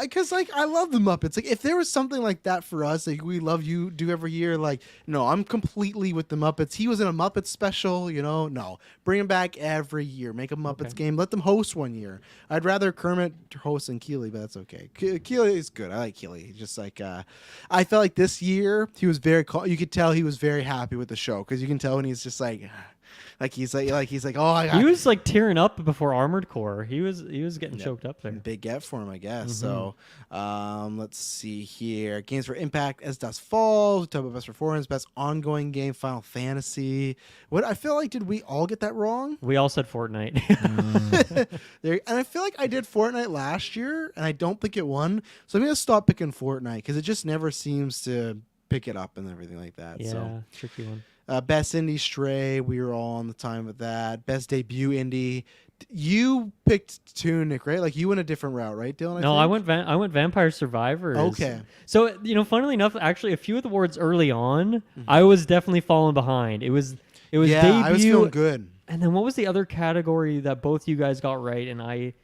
because like I love the Muppets. Like if there was something like that for us, like we love you do every year. Like no, I'm completely with the Muppets. He was in a Muppet special, no, bring him back every year. Make a Muppets game. Let them host one year. I'd rather Kermit host than Keighley, but that's okay. Keighley is good. I like Keighley. He's just like I felt like this year he was very. You could tell he was very happy with the show, because you can tell when he's just like. He's like oh he was like tearing up before Armored Core. He was getting choked up there. Big get for him, I guess. So let's see here. Games for Impact, As Dusk Falls, talk about best performance, best ongoing game, Final Fantasy. What I feel like, did we all get that wrong? We all said Fortnite. And I feel like I did Fortnite last year, and I don't think it won. So I'm gonna stop picking Fortnite, because it just never seems to pick it up and everything like that. Yeah, so. tricky one. Best indie, Stray. We were all on the time with that. Best debut indie. You picked Tunic, right? Like you went a different route, right, Dylan? No, I went Vampire Survivors. Okay. So funnily enough, actually, a few of the awards early on, I was definitely falling behind. It was debut. I was feeling good. And then what was the other category that both you guys got right and I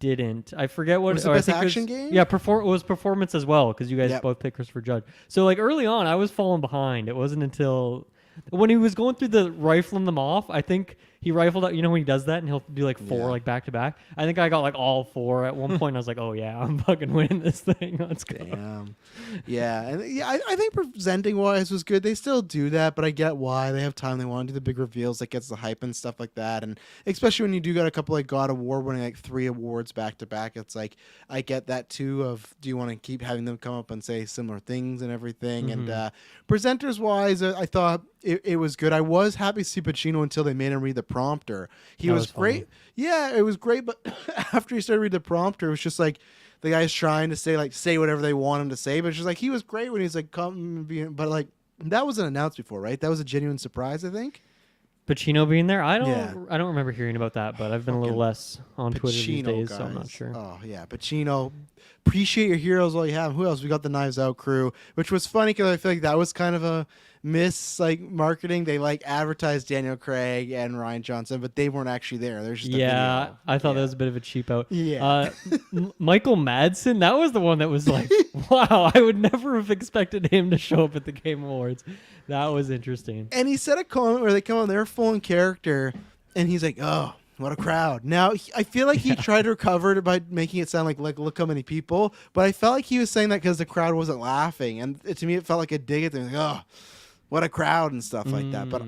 didn't? I forget what. Was it best action game? Yeah, it was performance as well, because you guys both picked Christopher Judge. So like early on, I was falling behind. It wasn't until when he was going through the rifling them off, I think he rifled out. You know when he does that and he'll do like four like back to back. I think I got like all four at one point. I was like, oh yeah, I'm fucking winning this thing. Let's go. Damn. Yeah, and I think presenting wise was good. They still do that, but I get why. They have time. They want to do the big reveals that gets the hype and stuff like that. And especially when you do got a couple like God of War winning like 3 awards back to back, it's like I get that too. Of do you want to keep having them come up and say similar things and everything? And presenters wise, I thought it was good. I was happy to see Pacino until they made him read the prompter. He was great. Yeah, it was great. But after he started reading the prompter, it was just like the guy's trying to say whatever they want him to say. But it's just like he was great when he's like, come, but like that wasn't announced before, right? That was a genuine surprise, I think. Pacino being there, I don't remember hearing about that, but I've been a little less on Twitter these days, so I'm not sure. Oh yeah, Pacino. Appreciate your heroes while you have them. Who else? We got the Knives Out crew, which was funny because I feel like that was kind of a miss marketing. They advertised Daniel Craig and Rian Johnson, but they weren't actually there. There's just a video. I thought that was a bit of a cheap out. Yeah. Michael Madsen, that was the one that was like, wow, I would never have expected him to show up at the Game Awards. That was interesting. And he said a comment where they come on, they're full in character, and he's like, oh, what a crowd. Now, I feel like he tried to recover it by making it sound like look how many people, but I felt like he was saying that because the crowd wasn't laughing, and to me it felt like a dig at them, like, oh, what a crowd and stuff like that. But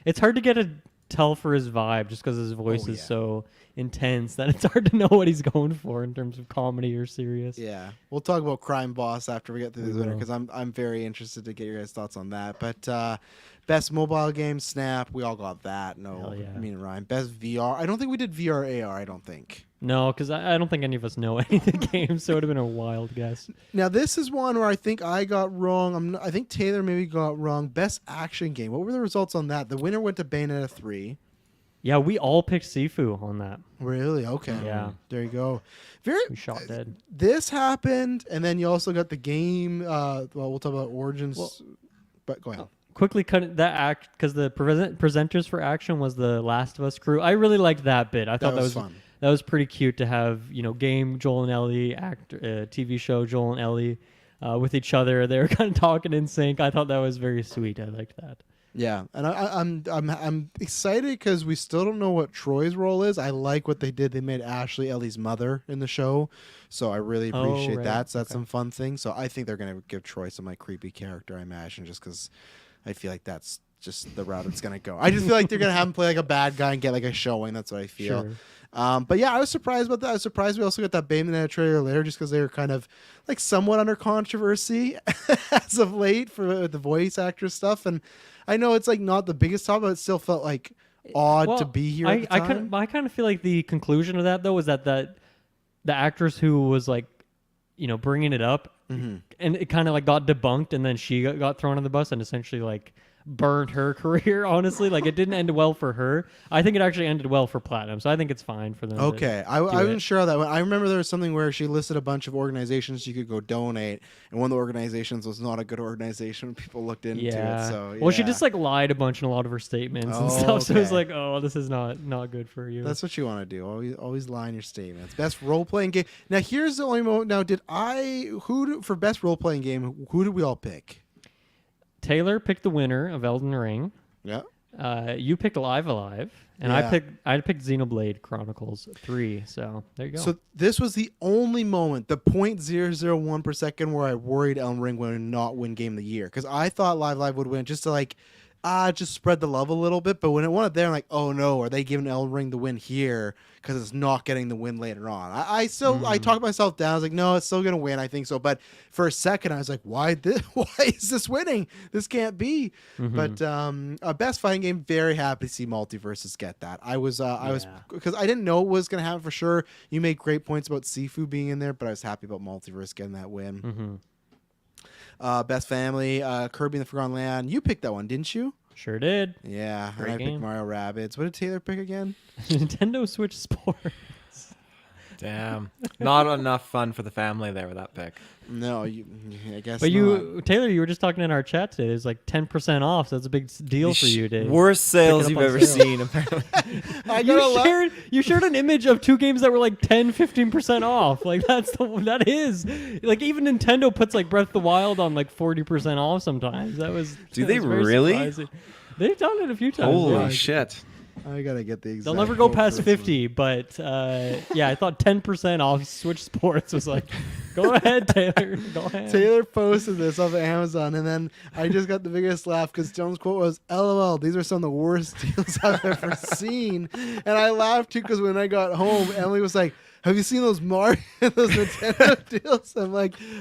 it's hard to get a tell for his vibe just because his voice is so intense that it's hard to know what he's going for in terms of comedy or serious. Yeah, we'll talk about Crime Boss after we get through this winner, because I'm very interested to get your guys' thoughts on that. But best mobile game, Snap, we all got that. No, me and Ryan. Best VR, I don't think we did VR AR. I don't think. No, because I don't think any of us know any of the games, so it would have been a wild guess. Now, this is one where I think I got wrong. I think Taylor maybe got wrong. Best action game. What were the results on that? The winner went to Bayonetta 3. Yeah, we all picked Sifu on that. Really? Okay. Yeah. There you go. We shot dead. This happened, and then you also got the game. Well, we'll talk about Origins. But go ahead. quickly cut that act because the presenters for action was the Last of Us crew. I really liked that bit. I thought that was fun. That was pretty cute to have, game Joel and Ellie, TV show Joel and Ellie with each other. They were kind of talking in sync. I thought that was very sweet. I liked that. Yeah, and I'm excited because we still don't know what Troy's role is. I like what they did. They made Ashley Ellie's mother in the show, so I really appreciate right. that. So that's some fun things. So I think they're gonna give Troy some creepy character. I imagine just because I feel like that's just the route it's gonna go. I just feel like they're gonna have him play a bad guy and get a showing. That's what I feel. Sure. But yeah, I was surprised about that. I was surprised we also got that Bayonetta trailer later just because they were kind of somewhat under controversy as of late for the voice actor stuff. And I know it's not the biggest topic, but it still felt odd to be here at the time. I kind of feel like the conclusion of that though was that the actress who was bringing it up and it kind of got debunked, and then she got thrown on the bus and essentially burned her career. Honestly, it didn't end well for her. I think it actually ended well for Platinum, so I think it's fine for them. Okay, I wasn't sure of that. I remember there was something where she listed a bunch of organizations you could go donate, and one of the organizations was not a good organization. People looked into it. So well, she just lied a bunch in a lot of her statements and stuff. So it was oh, this is not good for you. That's what you want to do. Always lie in your statements. Best role playing game. Now here's the only moment. Now for best role playing game? Who did we all pick? Taylor picked the winner of Elden Ring. Yeah. You picked Live Alive, and I picked Xenoblade Chronicles 3. So there you go. So this was the only moment, the 0.001 per second, where I worried Elden Ring would not win Game of the Year, because I thought Live Alive would win just to just spread the love a little bit. But when it won it there, I'm oh no, are they giving Elden Ring the win here because it's not getting the win later on? I talked myself down. I was no, it's still gonna win. I think so. But for a second, I was why is this winning? This can't be. But best fighting game, very happy to see Multiverses get that. I was because I didn't know it was gonna happen for sure. You made great points about Sifu being in there, but I was happy about Multiverse getting that win. Best family, Kirby and the Forgotten Land. You picked that one, didn't you? Sure did. Yeah, Great and I game. picked Mario Rabbids. What did Taylor pick again? Nintendo Switch Sports. Damn. Not enough fun for the family there with that pick. No, I guess But not. Taylor, you were just talking in our chat today. It's 10% off, so that's a big deal for you, Dave. Worst sales you've on ever sale. seen, apparently. You shared an image of 2 games that were 10, 15% off. That is. Even Nintendo puts Breath of the Wild on 40% off sometimes. Do they very really? surprising. They've done it a few times. Holy yeah. shit. I gotta get the exact. They'll never go quote past for this 50, but I thought 10% off Switch Sports was go ahead, Taylor. Go ahead. Taylor posted this off of Amazon, and then I just got the biggest laugh because Jones' quote was, "LOL, these are some of the worst deals I've ever seen." And I laughed too because when I got home, Emily was like, "Have you seen those those Nintendo deals?" I'm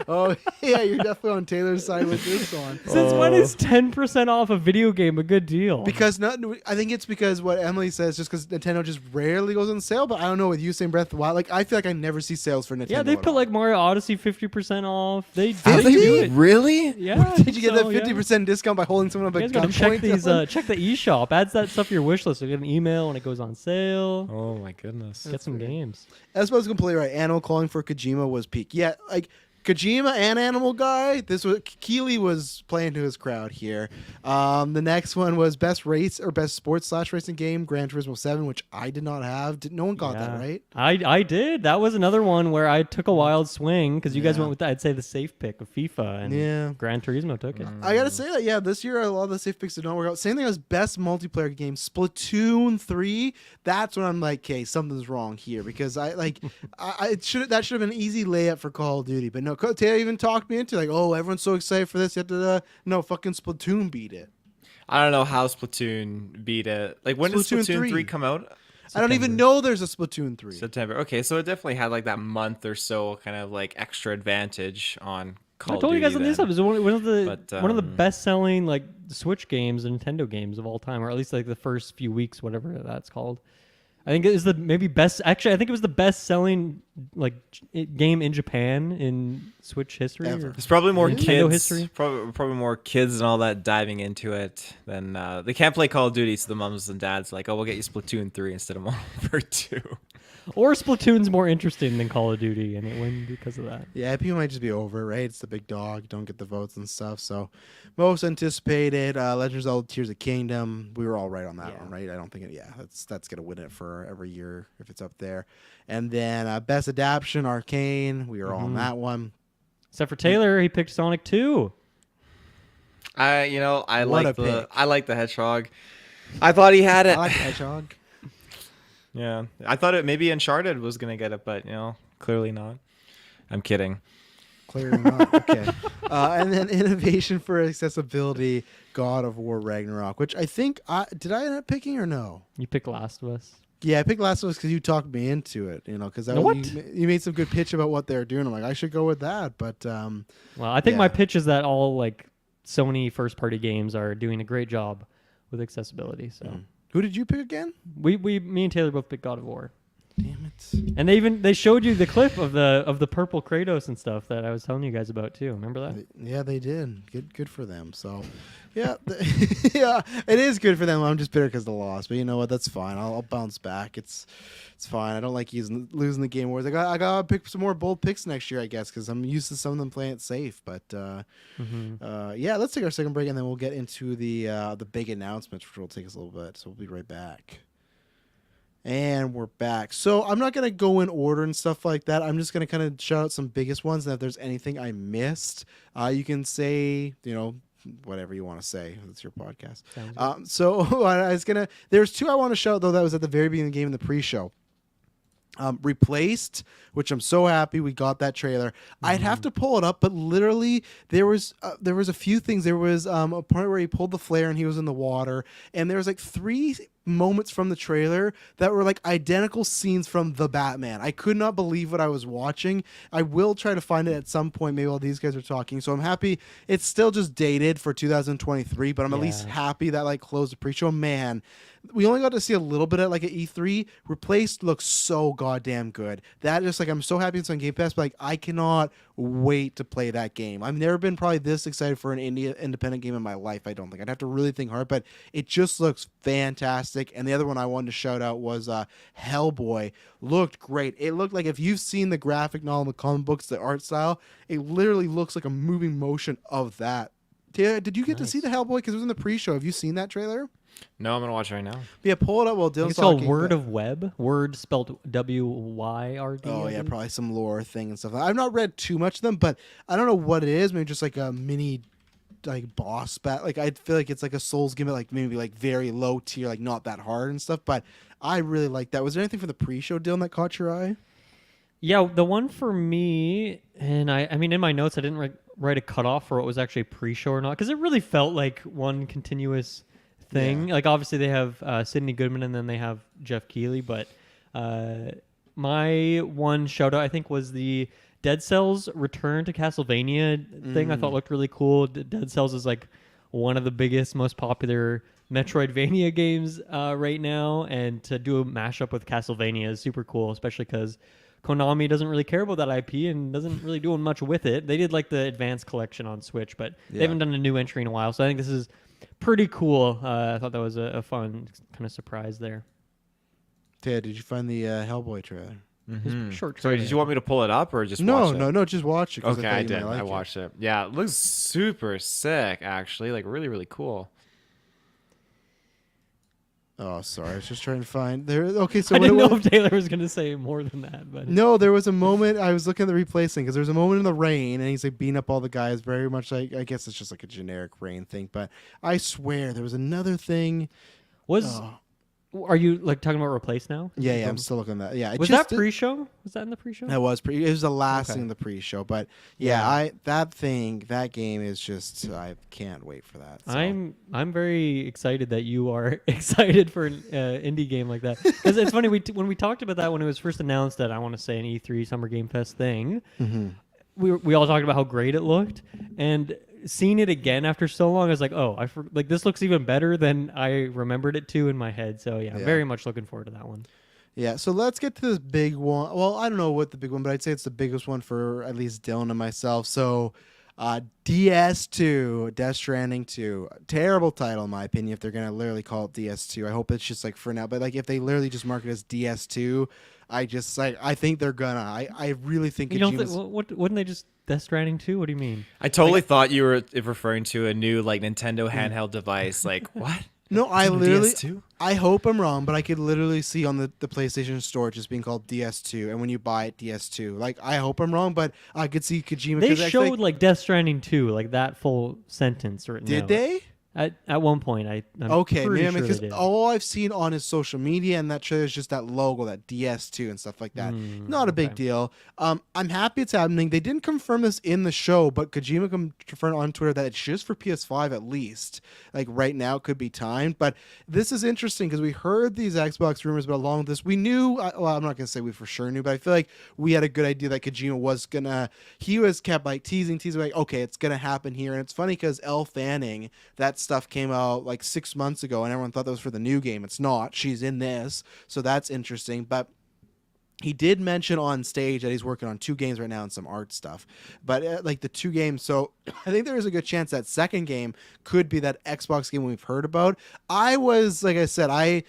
"Oh yeah, you're definitely on Taylor's side with this one." Since when is 10% off a video game a good deal? Because I think it's because what Emily says, just because Nintendo just rarely goes on sale. But I don't know with you saying Breath of the Wild, I feel like I never see sales for Nintendo. Yeah, they put Mario Odyssey 50% off. They Have do they it. really? Yeah. Did you get that 50% discount by holding someone up You at guys gotta gunpoint? check the eShop. Adds that stuff to your wish list. You get an email when it goes on sale. Oh my goodness. Get some games. That's what's completely right. Animal calling for Kojima was peak. Yeah, Kojima and Animal Guy. Keeley was playing to his crowd here. The next one was best race or best sports / racing game, Gran Turismo 7, which I did not have. No one got that, right? I did. That was another one where I took a wild swing because you guys went with I'd say the safe pick of FIFA, and Gran Turismo took it. I gotta say that this year a lot of the safe picks did not work out. Same thing as best multiplayer game, Splatoon 3. That's when I'm okay, something's wrong here because that should have been an easy layup for Call of Duty, but no. Taylor even talked me into everyone's so excited for this. You have to no, fucking Splatoon beat it. I don't know how Splatoon beat it. When did Splatoon 3 come out? I don't even know there's a Splatoon 3. September. Okay, so it definitely had that month or so kind of extra advantage on Call of Duty. I told you guys on this episode, one of the best-selling Switch games, Nintendo games of all time, or at least the first few weeks, whatever that's called. I think it is best. Actually, I think it was the best-selling game in Japan in Switch history. Ever. There's probably more Nintendo kids. history. Probably more kids and all that diving into it than they can't play Call of Duty. So the mums and dads we'll get you Splatoon 3 instead of Modern Warfare 2. Or Splatoon's more interesting than Call of Duty, and it win because of that. Yeah, people might just be over it, right? It's the big dog. Don't get the votes and stuff. So, most anticipated, Legend of Zelda Tears of Kingdom. We were all right on that one, right? I don't think that's gonna win it for every year if it's up there. And then best adaptation, Arcane. We were all on that one. Except for Taylor, he picked Sonic 2. I What like a pick. I like the Hedgehog. I thought he had it. I like Hedgehog. Yeah, I thought it maybe Uncharted was gonna get it, but clearly not. I'm kidding. Clearly not. Okay. And then innovation for accessibility, God of War Ragnarok, which I think did I end up picking or no? You picked Last of Us. Yeah, I picked Last of Us because you talked me into it. Because you made some good pitch about what they're doing. I'm like, I should go with that. But well, I think my pitch is that all like Sony first-party games are doing a great job with accessibility. So. Who did you pick again? Me and Taylor both picked God of War. Damn it! And they showed you the clip of the purple Kratos and stuff that I was telling you guys about too. Remember that? Yeah, they did. Good for them. So, yeah, yeah, it is good for them. I'm just bitter because of the loss, but you know what? That's fine. I'll bounce back. It's fine. I don't like losing the game wars. I gotta pick some more bold picks next year, I guess, because I'm used to some of them playing it safe. But yeah, let's take our second break and then we'll get into the big announcements, which will take us a little bit. So we'll be right back. And we're back. So I'm not going to go in order and stuff like that. I'm just going to kind of shout out some biggest ones. And if there's anything I missed, you can say, whatever you want to say. It's your podcast. So I was going to, there's two I want to shout out, though, that was at the very beginning of the game in the pre-show. Replaced, which I'm so happy we got that trailer. I'd have to pull it up, but literally there was a few things. There was a point where he pulled the flare and he was in the water, and there was like 3 moments from the trailer that were like identical scenes from The Batman. I could not believe what I was watching. I will try to find it at some point, maybe while these guys are talking. So I'm happy. It's still just dated for 2023, but I'm at least happy that like closed the pre-show. Man, we only got to see a little bit at like an E3. Replaced looks so goddamn good. That just like I'm so happy it's on Game Pass, but like I cannot wait to play that game. I've never been probably this excited for an independent game in my life. I don't think I'd have to really think hard, but it just looks fantastic. And the other one I wanted to shout out was Hellboy. Looked great. It looked like if you've seen the graphic novel, the comic books, the art style, it literally looks like a moving motion of that. Did you get to see the Hellboy? Because it was in the pre-show. Have you seen that trailer? No, I'm gonna watch it right now. Yeah, pull it up while Dylan's It's called talking. Word of Web. Word spelled WYRD. Oh yeah, probably some lore thing and stuff. I've not read too much of them, but I don't know what it is. Maybe just like a mini like boss bat. Like I feel like it's like a Souls game, like maybe like very low tier, like not that hard and stuff. But I really like that. Was there anything for the pre-show, Dylan, that caught your eye? Yeah, the one for me, and I mean, in my notes, I didn't write a cutoff for what was actually pre-show or not, because it really felt like one continuous thing. Yeah. Like, obviously, they have Sidney Goodman, and then they have Jeff Keighley, but my one shout-out, I think, was the Dead Cells return to Castlevania thing. I thought looked really cool. Dead Cells is, like, one of the biggest, most popular Metroidvania games right now, and to do a mashup with Castlevania is super cool, especially because Konami doesn't really care about that IP and doesn't really do much with it. They did like the Advanced Collection on Switch, but they haven't done a new entry in a while. So I think this is pretty cool. I thought that was a fun kind of surprise there. Ted, did you find the Hellboy trailer? Short. Sorry, did you want me to pull it up or just No, watch it? no, just watch it. 'Cause Okay, I I thought you did. might like I it. watched it. Yeah, it looks super sick, actually. Like really, really cool. Oh, sorry. I was just trying to find there. Okay, so I what didn't it know was, if Taylor was going to say more than that, but no, there was a moment I was looking at the replay thing because there was a moment in the rain and he's like beating up all the guys. Very much like I guess it's just like a generic rain thing, but I swear there was another thing. are you like talking about Replace now? Yeah, I'm still looking at that. Yeah, Was that pre-show? Was that in the pre-show? That was it was the last Okay. thing in the pre-show, but yeah, that game is just I can't wait for that. So. I'm very excited that you are excited for an indie game like that, because it's funny when we talked about that when it was first announced at I want to say an E3 Summer Game Fest thing. We all talked about how great it looked, and seeing it again after so long, I was like, oh, like this looks even better than I remembered it to in my head. So yeah, very much looking forward to that one. Yeah, so let's get to this big one. Well, I don't know what the big one, but I'd say it's the biggest one for at least Dylan and myself. So DS2, Death Stranding 2. Terrible title in my opinion if they're going to literally call it DS2. I hope it's just like for now, but like if they literally just market it as DS2, I think they're gonna. I really think You don't Kojima's... wouldn't they just Death Stranding 2? What do you mean? I totally thought you were referring to a new like Nintendo handheld device. Like what? No, I It's on literally... DS2? I hope I'm wrong, but I could literally see on the PlayStation Store just being called DS2, and when you buy it, DS2. Like, I hope I'm wrong, but I could see Kojima... They 'cause I showed think- like Death Stranding 2, like that full sentence written Did out. they? At one point, I'm Okay, pretty man, sure because they did. all I've seen on his social media and that trailer is just that logo, that DS2 and stuff like that. Not a big okay. deal. I'm happy it's happening. They didn't confirm this in the show, but Kojima confirmed on Twitter that it's just for PS5 at least. Like right now, it could be timed. But this is interesting because we heard these Xbox rumors, but along with this, we knew. Well, I'm not gonna say we for sure knew, but I feel like we had a good idea that Kojima was gonna. He was kept like teasing, like, okay, it's gonna happen here. And it's funny because Elle Fanning, that stuff came out like 6 months ago, and everyone thought that was for the new game. It's not. She's in this, so that's interesting. But he did mention on stage that he's working on 2 games right now and some art stuff. But like the 2 games, so I think there is a good chance that second game could be that Xbox game we've heard about. I was, like I said, I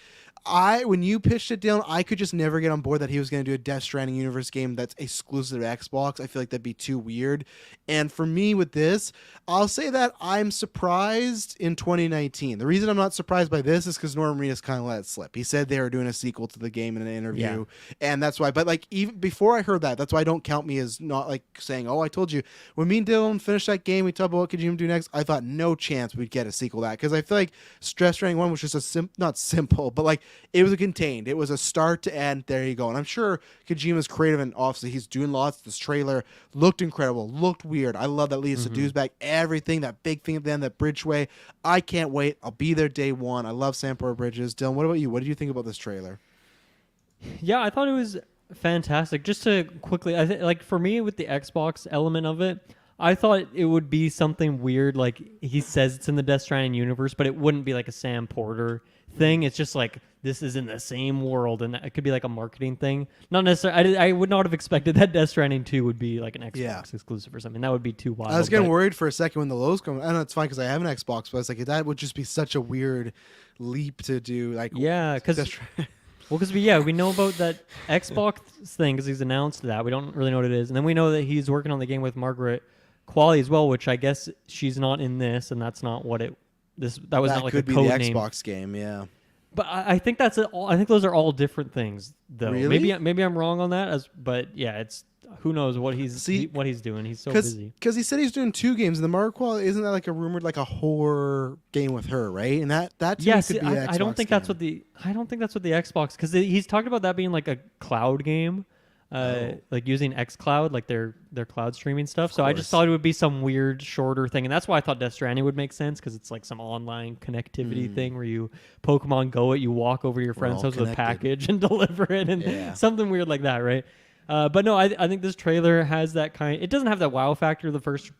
when you pitched it, Dylan, I could just never get on board that he was going to do a Death Stranding universe game that's exclusive to Xbox. I feel like that'd be too weird. And for me with this, I'll say that I'm surprised in 2019. The reason I'm not surprised by this is because Norman Reedus kind of let it slip. He said they were doing a sequel to the game in an interview, and that's why. But like even before I heard that, that's why I don't count me as not like saying, "Oh, I told you." When me and Dylan finished that game, we talked about what Kojima do next. I thought no chance we'd get a sequel to that because I feel like Death Stranding 1 was just not simple, but like it was contained. It was a start to end. There you go. And I'm sure Kojima's creative, and obviously he's doing lots. This trailer looked incredible, looked weird. I love that leads to Douchebag, everything, that big thing at the end, that bridgeway. I can't wait. I'll be there day one. I love Sandport Bridges. Dylan, what about you? What did you think about this trailer? Yeah, I thought it was fantastic. Just to quickly, like for me with the Xbox element of it, I thought it would be something weird. Like he says it's in the Death Stranding universe, but it wouldn't be like a Sam Porter thing. It's just like this is in the same world, and it could be like a marketing thing. Not necessarily. I would not have expected that Death Stranding 2 would be like an Xbox exclusive or something. That would be too wild. I was getting worried for a second when the lows come. I know it's fine because I have an Xbox, but I was like, that would just be such a weird leap to do. Like, yeah, because we know about that Xbox thing because he's announced that. We don't really know what it is, and then we know that he's working on the game with Margaret Qualley as well, which I guess she's not in this, and that's not what it. That was not like a could be code the name. Xbox game, yeah. But I think that's it. I think those are all different things, though. Really? Maybe I'm wrong on that. But yeah, it's who knows what he's doing. He's so busy. Because he said he's doing 2 games. And the Margaret Qualley, isn't that like a rumored like a horror game with her, right? And that to me could be an Xbox I don't think game. that's what the Xbox, because he's talked about that being like a cloud game. Like using xCloud, like their cloud streaming stuff. So I just thought it would be some weird shorter thing, and that's why I thought Death Stranding would make sense because it's like some online connectivity thing where you Pokemon Go it, you walk over to your friend's house with a package and deliver it, and something weird like that, right? But no, I think this trailer has that kind. It doesn't have that wow factor the first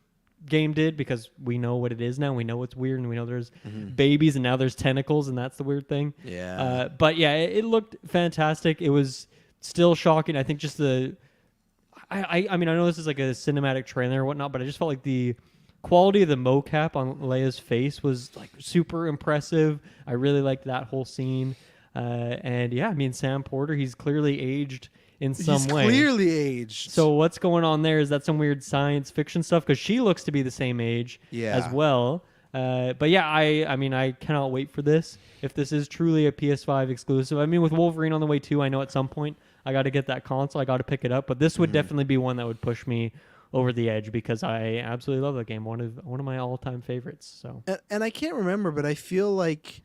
game did because we know what it is now. We know it's weird, and we know there's babies, and now there's tentacles, and that's the weird thing. Yeah. But yeah, it looked fantastic. It was still shocking. I think just I mean, I know this is like a cinematic trailer or whatnot, but I just felt like the quality of the mocap on Leia's face was like super impressive. I really liked that whole scene. And yeah, I mean, Sam Porter, he's clearly aged in some way. He's clearly aged. So what's going on there? Is that some weird science fiction stuff? Because she looks to be the same age as well. But yeah, I mean, I cannot wait for this. If this is truly a PS5 exclusive, I mean, with Wolverine on the way too, I know at some point I got to get that console. I got to pick it up. But this would definitely be one that would push me over the edge because I absolutely love that game. One of my all-time favorites. So and I can't remember, but I feel like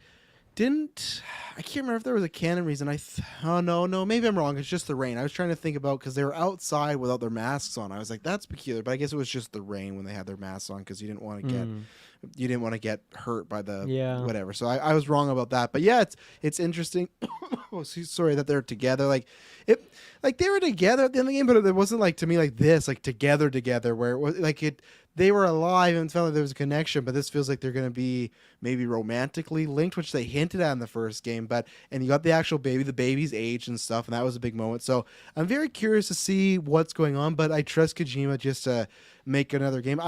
I can't remember if there was a canon reason. No, maybe I'm wrong. It's just the rain. I was trying to think about because they were outside without their masks on. I was like, that's peculiar, but I guess it was just the rain when they had their masks on because you didn't want to get hurt by the whatever. So I was wrong about that. But yeah, it's interesting. sorry, that they're together. Like they were together at the end of the game, but it wasn't like to me like this, like together, where it was like they were alive and it felt like there was a connection. But this feels like they're going to be maybe romantically linked, which they hinted at in the first game. And you got the actual baby, the baby's age and stuff, and that was a big moment. So I'm very curious to see what's going on. But I trust Kojima just to make another game.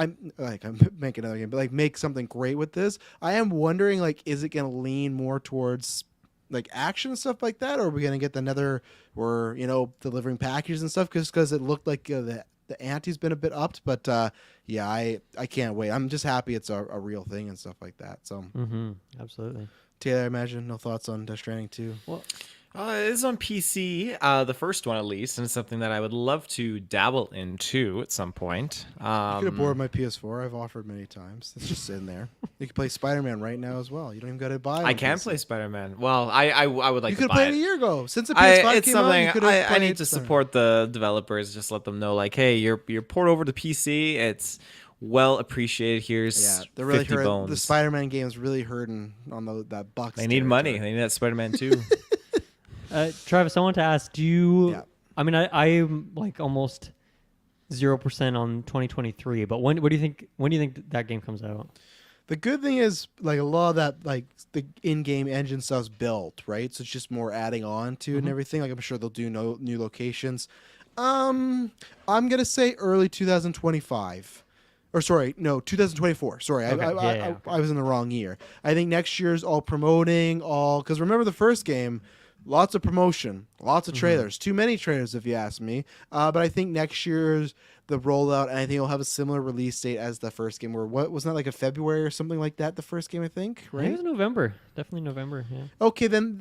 Make another game, but like make something great with this. I am wondering, like, is it going to lean more towards like action and stuff like that, or are we going to get another, or delivering packages and stuff? Because it looked like the ante's been a bit upped, but yeah, I can't wait. I'm just happy it's a real thing and stuff like that. So absolutely. Taylor, I imagine no thoughts on Death Stranding 2. Well, it is on PC, the first one at least, and it's something that I would love to dabble into at some point. You could have borrowed my PS4. I've offered many times. It's just sitting there. You can play Spider-Man right now as well. You don't even got to buy it. I can play Spider-Man. Well, I would like you to could buy play it it a year ago. Since the PS5 it's came something out, you could have I need to support the developers. Just let them know, like, hey, you're port over to PC. It's well appreciated. Here's they're really 50 bones. The Spider-Man game is really hurting on that Bucks. They need money. They need that Spider-Man 2. Travis, I want to ask, do you? Yeah. I mean, I'm like almost 0% on 2023, but when do you think that game comes out? The good thing is, like, a lot of that, like, the in-game engine stuff's built, right? So it's just more adding on to and everything. Like, I'm sure they'll do new locations. I'm gonna say early 2025. Or sorry, no, 2024. Sorry, okay. I was in the wrong year. I think next year's all promoting, because remember the first game, lots of promotion, lots of trailers, too many trailers if you ask me. But I think next year's the rollout, and I think it'll have a similar release date as the first game. Or what wasn't that, like a February or something like that? The first game, I think, right? I think it was November, definitely November. Yeah. Okay, then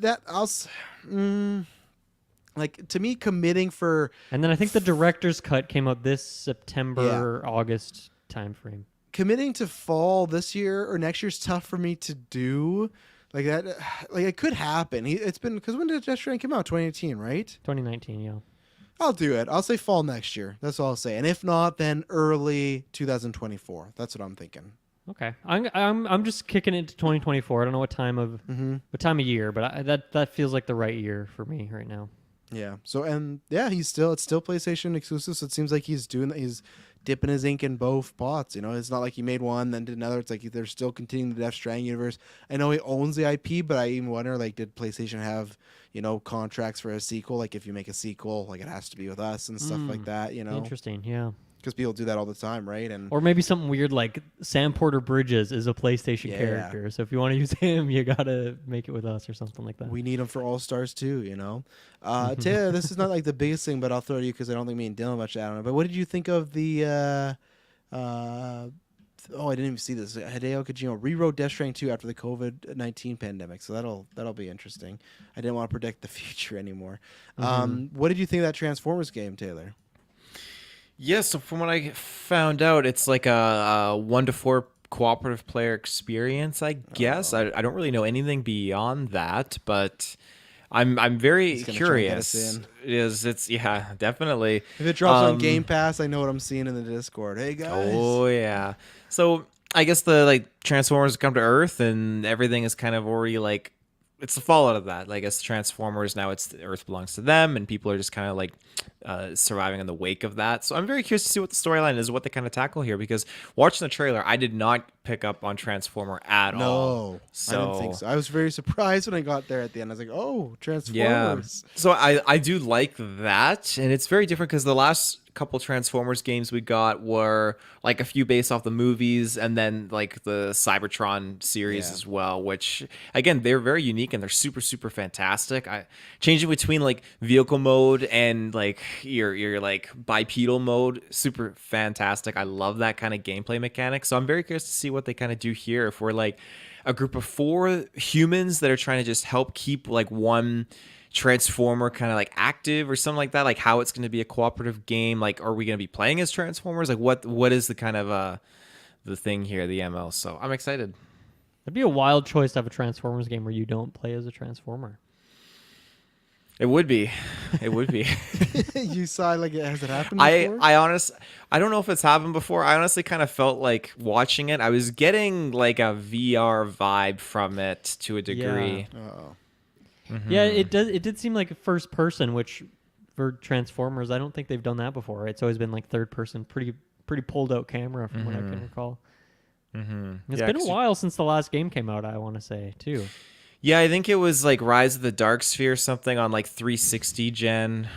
like, to me, committing for, and then I think the director's cut came out this September, August timeframe. Committing to fall this year or next year's tough for me to do. Like that, like it could happen. It's been, because when did Death Stranding come out? 2018, right? 2019, yeah. I'll do it. I'll say fall next year. That's all I'll say. And if not, then early 2024. That's what I'm thinking. Okay. I'm just kicking it to 2024. I don't know what time of year, but that feels like the right year for me right now. Yeah. So it's still PlayStation exclusive. So it seems like he's doing that. He's dipping his ink in both pots. It's not like he made one then did another. It's like they're still continuing the Death Stranding universe. I know he owns the IP, but I even wonder, like, did PlayStation have contracts for a sequel? Like, if you make a sequel, like, it has to be with us and stuff like that. Interesting. Yeah. Because people do that all the time, right? Or maybe something weird like Sam Porter Bridges is a PlayStation character. So if you want to use him, you got to make it with us or something like that. We need him for All-Stars too, Taylor, this is not like the biggest thing, but I'll throw it to you because I don't think me and Dylan much out on it. But what did you think of the... I didn't even see this. Hideo Kojima rewrote Death Stranding 2 after the COVID-19 pandemic. So that'll be interesting. I didn't want to predict the future anymore. What did you think of that Transformers game, Taylor? Yeah, so from what I found out, it's like a 1 to 4 cooperative player experience, I guess. I don't really know anything beyond that, but I'm very curious. It's definitely. If it drops on Game Pass, I know what I'm seeing in the Discord. Hey guys. Oh yeah. So I guess the Transformers come to Earth and everything is kind of already like, it's the fallout of that. Like, I guess Transformers now, the Earth belongs to them, and people are just kind of like surviving in the wake of that. So I'm very curious to see what the storyline is, what they kind of tackle here, because watching the trailer, I did not pick up on Transformer at all. No, I didn't think so. I was very surprised when I got there at the end. I was like, oh, Transformers. Yeah. So I do like that, and it's very different because the last couple Transformers games we got were like a few based off the movies and then like the Cybertron series as well, which again, they're very unique and they're super, super fantastic. Changing between like vehicle mode and like your like bipedal mode, super fantastic. I love that kind of gameplay mechanic. So I'm very curious to see what they kind of do here. If we're like a group of 4 humans that are trying to just help keep like one Transformer kind of like active or something like that, like how it's going to be a cooperative game. Like, are we going to be playing as Transformers? Like, what is the kind of the thing here, the ML? So I'm excited. That'd be a wild choice to have a Transformers game where you don't play as a Transformer. It would be. It would be. You saw, like, has it happened before? I don't know if it's happened before. I honestly kind of felt like watching it, I was getting like a VR vibe from it to a degree. Yeah. Yeah, it does. It did seem like first person, which for Transformers, I don't think they've done that before. It's always been like third person, pretty pulled out camera from what I can recall. It's been a while since the last game came out, I want to say, too. Yeah, I think it was like Rise of the Dark Sphere or something on like 360 gen.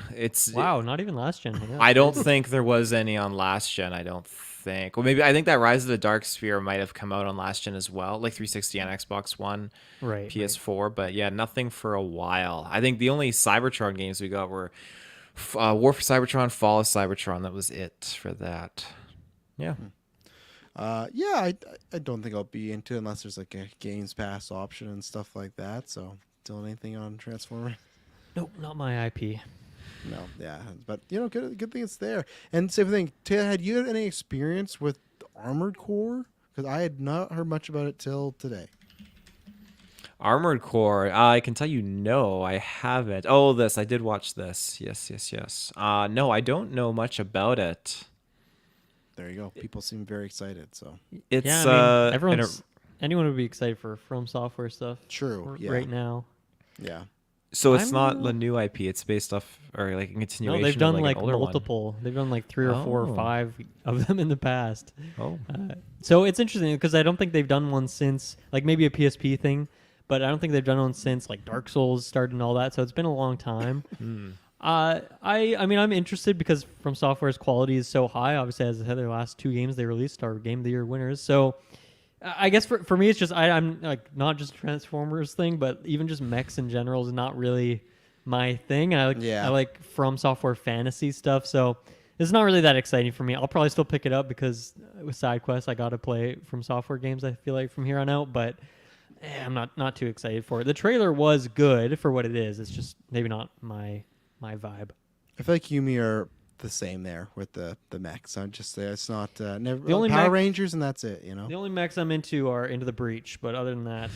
Wow, not even last gen. Yeah. I don't think there was any on last gen. I don't think. Well, maybe I think that Rise of the Dark Sphere might have come out on last gen as well, like 360 and Xbox One, right, PS4. But yeah, nothing for a while. I think the only Cybertron games we got were War for Cybertron, Fall of Cybertron. That was it for that. Yeah. Yeah, I don't think I'll be into it unless there's like a Games Pass option and stuff like that. So, still anything on Transformer? Nope, not my IP. No, yeah, but good thing it's there. And same thing, Taylor, had you had any experience with Armored Core? Because I had not heard much about it till today. Armored Core, I can tell you no, I haven't. Oh, I did watch this. Yes. No, I don't know much about it. There you go. People seem very excited. So it's I mean, anyone would be excited for From Software stuff. True. Yeah. Right now. Yeah. So it's not the new IP. It's based off or like a continuation. No, they've done of like an older multiple. They've done like 3 or 4 or 5 of them in the past. Oh. So it's interesting because I don't think they've done one since like maybe a PSP thing, but I don't think they've done one since like Dark Souls started and all that. So it's been a long time. I mean, I'm interested because From Software's quality is so high. Obviously, as I said, their last 2 games they released are Game of the Year winners. So I guess for me, it's just I'm like not just a Transformers thing, but even just mechs in general is not really my thing. I like From Software fantasy stuff. So it's not really that exciting for me. I'll probably still pick it up because with side quests, I got to play From Software games. I feel like from here on out, but I'm not too excited for it. The trailer was good for what it is. It's just maybe not my vibe. I feel like Yumi are the same there with the mechs. I'm just say it's not never The only Power Rangers and that's it. The only mechs I'm into are Into the Breach, but other than that,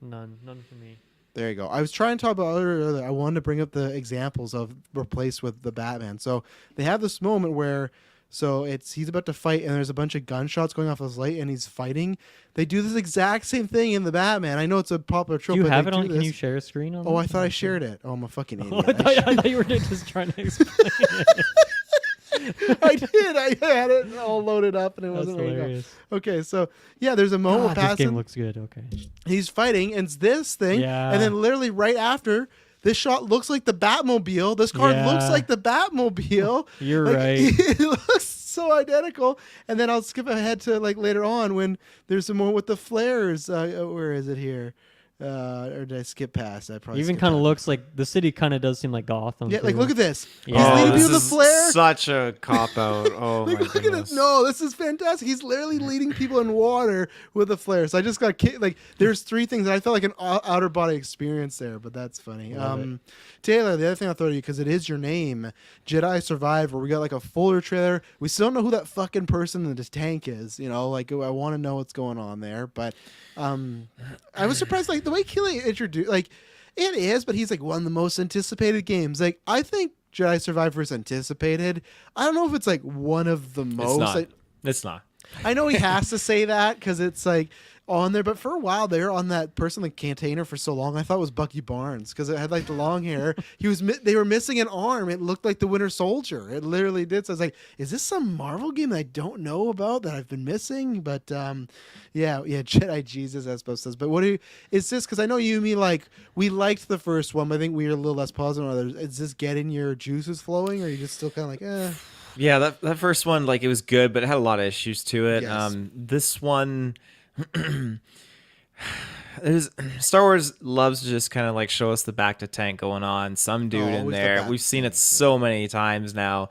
none for me. There you go. I was trying to talk about other. I wanted to bring up the examples of replaced with the Batman. So they have this moment where. So he's about to fight, and there's a bunch of gunshots going off his light, and he's fighting. They do this exact same thing in the Batman. I know it's a popular trope. Do you but have they it on? do Can this. you share a screen on? Oh, I thought I shared it. Oh, I'm a fucking idiot. I thought you were just trying to explain it. I did. I had it all loaded up, and it wasn't ready to go. Okay, so yeah, there's a moment This game passing. looks good. Okay. He's fighting, and it's this thing, Yeah. and then literally right after. This shot looks like the Batmobile. This car looks like the Batmobile. You're like, right. It looks so identical. And then I'll skip ahead to like later on when there's some more with the flares. Where is it here? Or did I skip past? I probably Even kind of looks like the city kind of does seem like Gotham. Yeah, too. like look at this. Yeah. He's leading this people with is a flare. such a cop out. Oh my Look at goodness. it. No, this is fantastic. He's literally leading people in water with a flare. So I just got like there's 3 things that I felt like an outer body experience there, but that's funny. Taylor, the other thing I'll throw to you because it is your name, Jedi Survivor. We got like a fuller trailer. We still don't know who that fucking person in the tank is. Like I want to know what's going on there, but I was surprised like the way Keely introduced like it is, but he's like one of the most anticipated games. Like I think Jedi Survivor is anticipated. I don't know if it's like one of the most. It's not. I know he has to say that because it's like on there, but for a while there on that person, the container for so long, I thought it was Bucky Barnes because it had like the long hair. They were missing an arm. It looked like the Winter Soldier. It literally did. So I was like, is this some Marvel game that I don't know about that I've been missing? But yeah, Jedi Jesus, as Bo says. But is this because I know you mean like we liked the first one, but I think we were a little less positive on others. Is this getting your juices flowing, or are you just still kind of like, eh? Yeah, that first one, like it was good, but it had a lot of issues to it. Yes. This one, Star Wars loves to just kind of like show us the back to tank going on. Some dude in always the there. back We've to seen tank, it so many times now,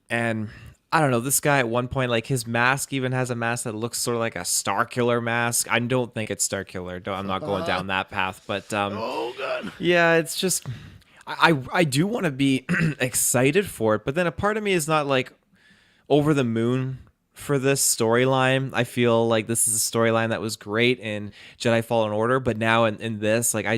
and I don't know. This guy at one point, like his mask even has a mask that looks sort of like a Starkiller mask. I don't think it's Starkiller. I'm not going down that path, but Oh god. yeah, it's just. I do want to be excited for it, but then a part of me is not like over the moon for this storyline. I feel like this is a storyline that was great in Jedi Fallen Order, but now in this, like I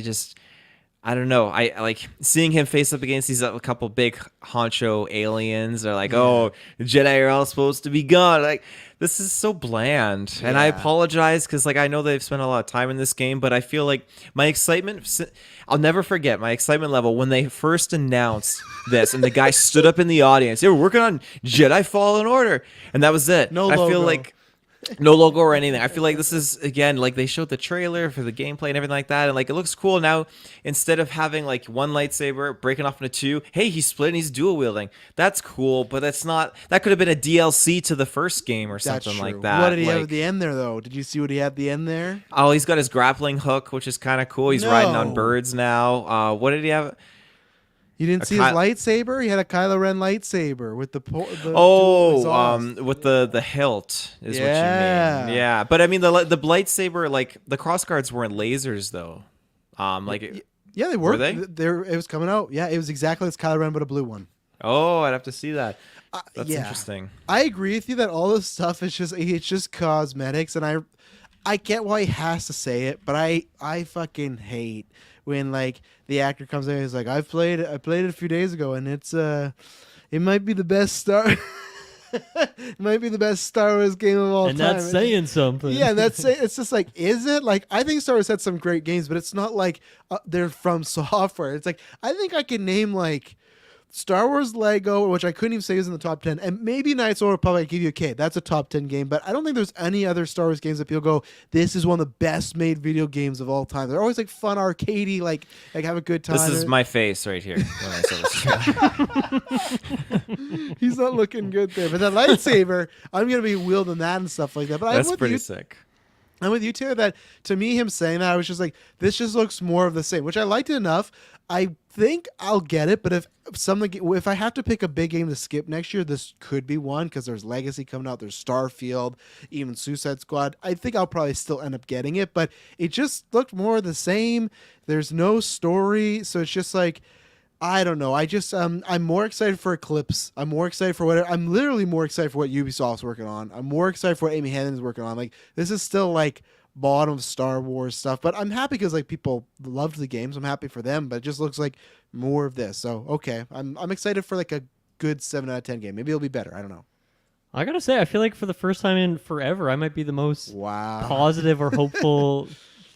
I don't know. I like seeing him face up against these a couple big honcho aliens. They're like, oh, the Jedi are all supposed to be gone. Like, this is so bland. And I Yeah. apologize because, like, I know they've spent a lot of time in this game, but I feel like my excitement, I'll never forget my excitement level when they first announced this and the guy stood up in the audience. They were working on Jedi Fallen Order. And that was it. No I feel logo. like no logo or anything. I feel like this is, again, like they showed the trailer for the gameplay and everything like that, and like it looks cool. Now, instead of having like one lightsaber breaking off into two, hey, he's split and he's dual wielding. That's cool, but that's not, that could have been a DLC to the first game or That's something true. like that. What did he have Like, at the end there, though? Did you see what he had at the end there? oh, he's got his grappling hook, which is kind of cool. He's riding on No. birds now. What did he have? You didn't A see his Ky- lightsaber? He had a Kylo Ren lightsaber with the exhaust. With the hilt is what Yeah. you mean. Yeah, but I mean the lightsaber, like the crossguards weren't lasers though. Yeah, they were. Were they? It was coming out. Yeah, it was exactly as Kylo Ren, but a blue one. Oh, I'd have to see that. That's yeah. interesting. I agree with you that all this stuff is just cosmetics, and I get why he has to say it, but I fucking hate when like the actor comes in and he's like, I played it a few days ago, and it's it might be the best it might be the best Star Wars game of all And time. that's saying something. Yeah, it's just like, is it? Like, I think Star Wars had some great games, but it's not like they're from software. It's like, I think I can name like Star Wars Lego, which I couldn't even say is in the top 10, and maybe Knights of the Old Republic. I give you okay, that's a top 10 game, but I don't think there's any other Star Wars games that people go, this is one of the best made video games of all time. They're always like fun, arcadey, like have a good time. This is my face right here when I saw this. He's not looking good there, but that lightsaber, I'm gonna be wielding that and stuff like that. But That's I'm with pretty you. sick. I'm with you too. That to me, him saying that, I was just like, this just looks more of the same, which I liked it enough. I think I'll get it, but if I have to pick a big game to skip next year, this could be one because there's Legacy coming out, there's Starfield, even Suicide Squad. I think I'll probably still end up getting it, but it just looked more of the same. There's no story, so it's just like, I don't know. I just I'm more excited for Eclipse. I'm more excited for whatever. I'm literally more excited for what Ubisoft's working on. I'm more excited for what Amy Hennon's working on. Like, this is still like bottom of Star Wars stuff, but I'm happy because like people loved the games. I'm happy for them, but it just looks like more of this. So okay, I'm excited for like a good 7 out of 10 game. Maybe it'll be better. I don't know. I gotta say, I feel like for the first time in forever, I might be the most Wow. positive or hopeful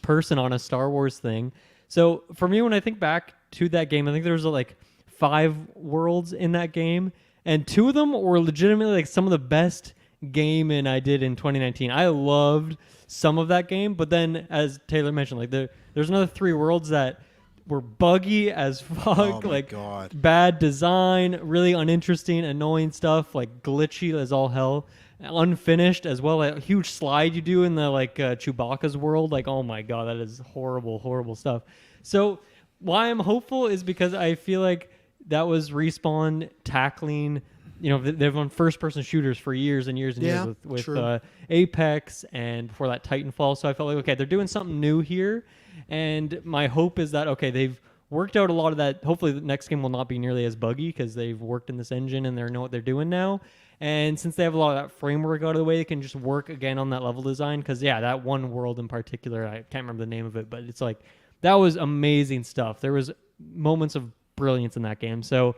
person on a Star Wars thing. So for me, when I think back to that game, I think there was like 5 worlds in that game, and 2 of them were legitimately like some of the best gaming I did in 2019. I loved some of that game, but then as Taylor mentioned, like there's another 3 worlds that were buggy as fuck, Oh my like God. bad design, really uninteresting, annoying stuff, like glitchy as all hell, unfinished as well. A huge slide you do in the like Chewbacca's world, like oh my God, that is horrible stuff. So why I'm hopeful is because I feel like that was Respawn tackling. You know, they've on first-person shooters for years and years and Yeah, years with true. Apex and before that Titanfall. So I felt like, okay, they're doing something new here. And my hope is that, okay, they've worked out a lot of that. Hopefully the next game will not be nearly as buggy because they've worked in this engine and they know what they're doing now. And since they have a lot of that framework out of the way, they can just work again on that level design. Because, yeah, that one world in particular, I can't remember the name of it, but it's like, that was amazing stuff. There was moments of brilliance in that game. So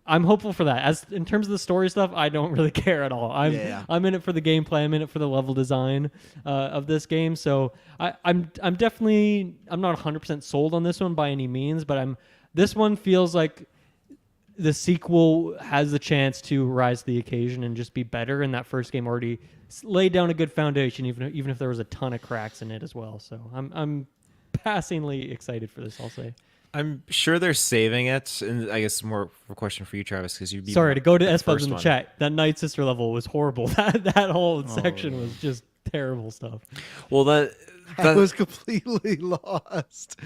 I'm hopeful for that. As in terms of the story stuff, I don't really care at all. I'm in it for the gameplay. I'm in it for the level design of this game. So I'm definitely I'm not 100% sold on this one by any means, but this one feels like the sequel has the chance to rise to the occasion and just be better. And that first game already laid down a good foundation, even if there was a ton of cracks in it as well. So I'm passingly excited for this, I'll say. I'm sure they're saving it, and I guess more of a question for you, Travis, because you'd be sorry to go to the S-Bubs first in the one. chat. That Night Sister level was horrible. That whole section was just terrible stuff. Well, I was completely lost.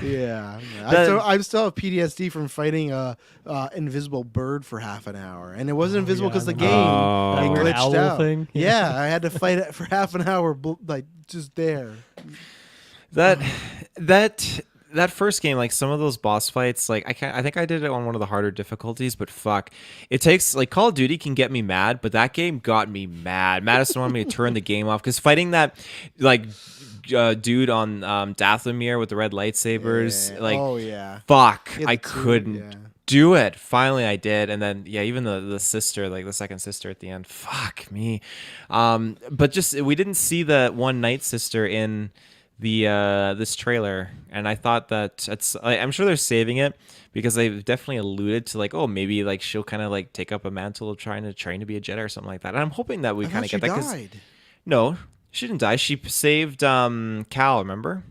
Yeah. I still have PTSD from fighting a invisible bird for half an hour, and it wasn't invisible because the game that it weird glitched owl out. thing. Yeah, I had to fight it for half an hour, like just there. that that first game, like some of those boss fights, like I think I did it on one of the harder difficulties, but fuck, it takes like Call of Duty can get me mad, but that game got me mad. Madison wanted me to turn the game off because fighting that like dude on Dathomir with the red lightsabers, like oh yeah, fuck, Yeah, I the two, couldn't yeah. do it. Finally I did, and then yeah, even the sister, like the second sister at the end, fuck me. But just we didn't see the one night sister in the this trailer, and I thought that I'm sure they're saving it because they've definitely alluded to like, oh, maybe like she'll kind of like take up a mantle of trying to train to be a Jedi or something like that. And I'm hoping that we I kind thought of get she that. 'Cause died. no, she didn't die. She saved Cal. Remember?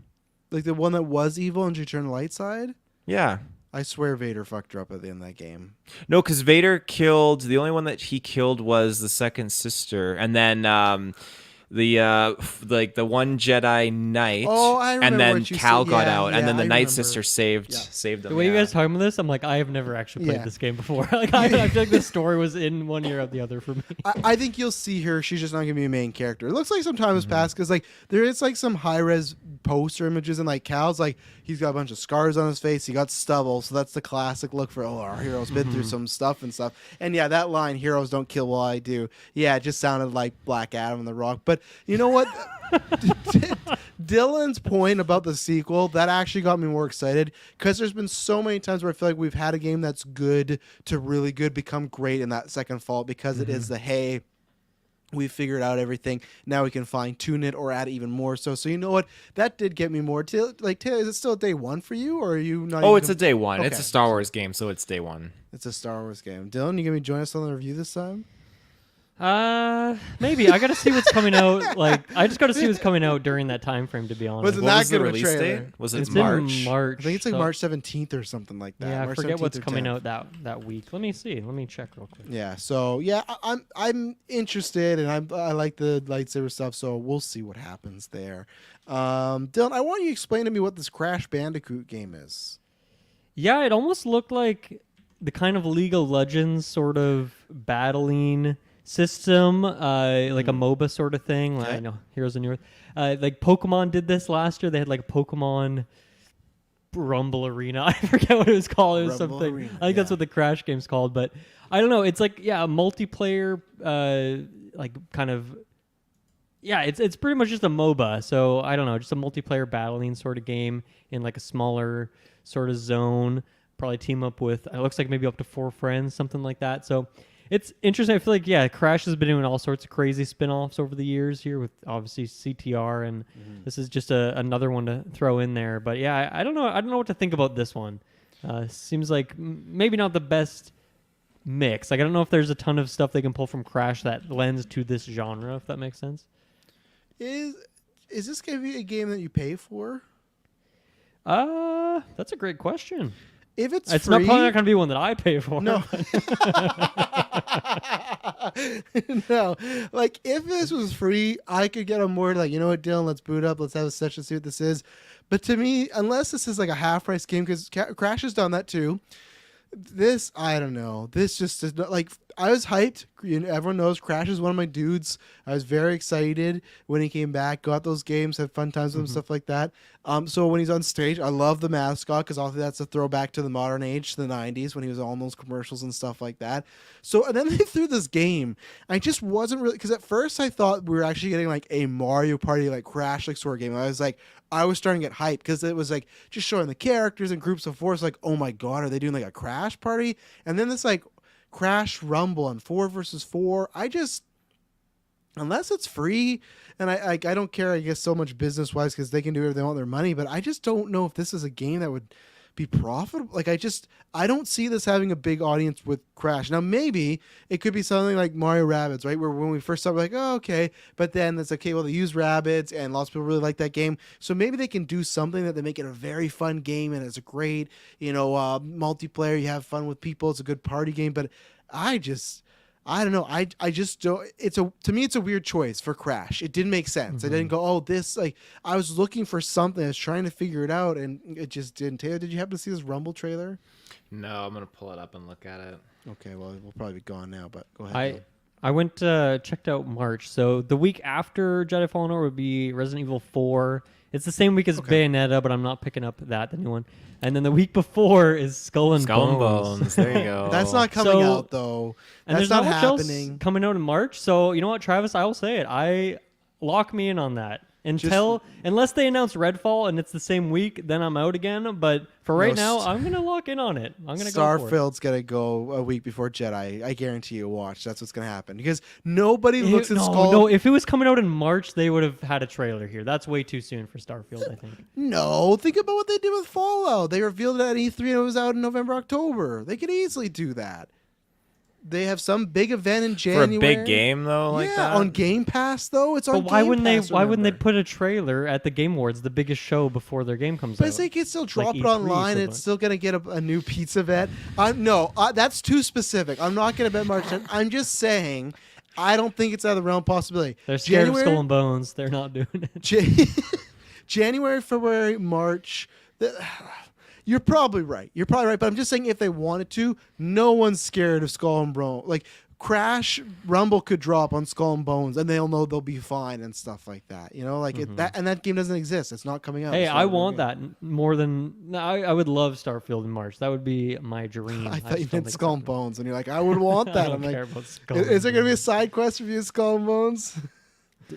Like the one that was evil and she turned the light side. Yeah. I swear Vader fucked her up at the end of that game. No, because Vader killed the only one that he killed was the second sister, and then like the one Jedi Knight. Oh, I remember and then what you Cal said. got Yeah, out, and then the I Night remember. Sister saved Yeah. saved them. The way you yeah. guys talking about this, I'm like, I have never actually played Yeah. this game before. Like, I feel like the story was in one ear out the other for me. I think you'll see her. She's just not gonna be a main character. It looks like some time has Mm-hmm. passed because like there is like some high res poster images and like Cal's like he's got a bunch of scars on his face. He got stubble, so that's the classic look for our hero's been Mm-hmm. through some stuff and stuff. And yeah, that line "Heroes don't kill while I do." Yeah, it just sounded like Black Adam and The Rock. But you know what? Dylan's point about the sequel that actually got me more excited because there's been so many times where I feel like we've had a game that's good to really good become great in that second Fallout because it is the hey, we figured out everything, now we can fine tune it or add even more. So you know what, that did get me more. Taylor, is it still day one for you or are you not? Oh, even it's a day one. It's Okay. a Star Wars game, so it's day one. It's a Star Wars game. Dylan, you gonna join us on the review this time? Maybe I gotta see what's coming out. Like, I just gotta see what's coming out during that time frame. To be honest, Wasn't What that was the good of a release trailer? date? Was it it's March? in March. I think it's like so- March 17th or something like that. Yeah, I March forget 17th what's or coming 10th. out that week. Let me see. Let me check real quick. Yeah, so yeah, I'm interested and I like the lightsaber stuff, so we'll see what happens there. Dylan, I want you to explain to me what this Crash Bandicoot game is. Yeah, it almost looked like the kind of League of Legends sort of battling system, like a MOBA sort of thing. Like, Okay. I know Heroes of New Earth. Like Pokemon did this last year. They had like a Pokemon Rumble Arena. I forget what it was called. It was Rumble something. Arena, I think that's yeah. what the Crash game's called. But I don't know. It's like a multiplayer, like kind of. Yeah, it's pretty much just a MOBA. So I don't know, just a multiplayer battling sort of game in like a smaller sort of zone. Probably team up with. It looks like maybe up to 4 friends, something like that. So it's interesting. I feel like Crash has been doing all sorts of crazy spin-offs over the years here with obviously CTR, and this is just another one to throw in there. But yeah, I don't know. I don't know what to think about this one. Seems like maybe not the best mix. Like I don't know if there's a ton of stuff they can pull from Crash that lends to this genre, if that makes sense. Is this going to be a game that you pay for? That's a great question. If it's It's free, probably not going to be one that I pay for. no. No, like if this was free, I could get on board. Like, you know what, Dylan, let's boot up. Let's have a session, see what this is. But to me, unless this is like a half price game, because Crash has done that too. This, I don't know. This just is not like I was hyped. Everyone knows Crash is one of my dudes. I was very excited when he came back. Got those games, had fun times with him, stuff like that. So when he's on stage, I love the mascot because obviously that's a throwback to the modern age, to the '90s when he was on those commercials and stuff like that. So and then they threw this game. I just wasn't really because at first I thought we were actually getting like a Mario Party like Crash like sort of game. I was starting to get hyped because it was like just showing the characters in groups of 4. It's like, oh my god, are they doing like a Crash Party? And then this like Crash Rumble and 4 versus 4. I just, unless it's free, and I don't care, I guess, so much business wise because they can do whatever they want with their money. But I just don't know if this is a game that would be profitable. Like I don't see this having a big audience with Crash. Now maybe it could be something like Mario Rabbids, right? Where when we first started, we're like, oh, okay, but then it's okay. Well, they use Rabbids, and lots of people really like that game. So maybe they can do something that they make it a very fun game, and it's a great, multiplayer. You have fun with people. It's a good party game. But I don't know. I just don't. To me, it's a weird choice for Crash. It didn't make sense. I didn't go, oh, this like. I was looking for something. I was trying to figure it out, and it just didn't. Taylor, did you happen to see this Rumble trailer? No, I'm gonna pull it up and look at it. Okay, well, we'll probably be gone now. But go ahead. I went checked out March. So the week after Jedi Fallen Order would be Resident Evil 4. It's the same week as Bayonetta, but I'm not picking up the new one. And then the week before is Skull and Bones. There you go. That's not coming out though. And That's there's not much else happening. coming out in March. So you know what, Travis? I will say it. I lock me in on that. Unless they announce Redfall and it's the same week, then I'm out again. But for right now, I'm gonna lock in on it. I'm gonna go for it. Starfield's gonna go a week before Jedi. I guarantee you. Watch. That's what's gonna happen because nobody looks at Skull. No, if it was coming out in March, they would have had a trailer here. That's way too soon for Starfield, I think. No, think about what they did with Fallout. They revealed it at E3 and it was out in November, October. They could easily do that. They have some big event in January For a big game though, like that. on Game Pass though. It's on. But why Game wouldn't Pass, they? Why wouldn't they remember. put a trailer at the Game Awards, the biggest show before their game comes But out? it's like it's still drop like it E3 online. And equivalent. it's still gonna get a new pizza vet. That's too specific. I'm not gonna bet March 10th. I'm just saying. I don't think it's out of the realm of possibility. They're scared January, of Skull and Bones. They're not doing it. January, February, March. You're probably right. But I'm just saying, if they wanted to, no one's scared of Skull and Bones. Like Crash Rumble could drop on Skull and Bones, and they'll know they'll be fine and stuff like that. You know, like that game doesn't exist. It's not coming out. Hey, It's I not a want game. that more than I would love Starfield in March. That would be my dream. I thought you just don't meant think Skull it's and Bones, and you're like, I would want happening. that. I don't I'm care like, about Skull. is there and gonna be a Bones. side quest review of Skull and Bones?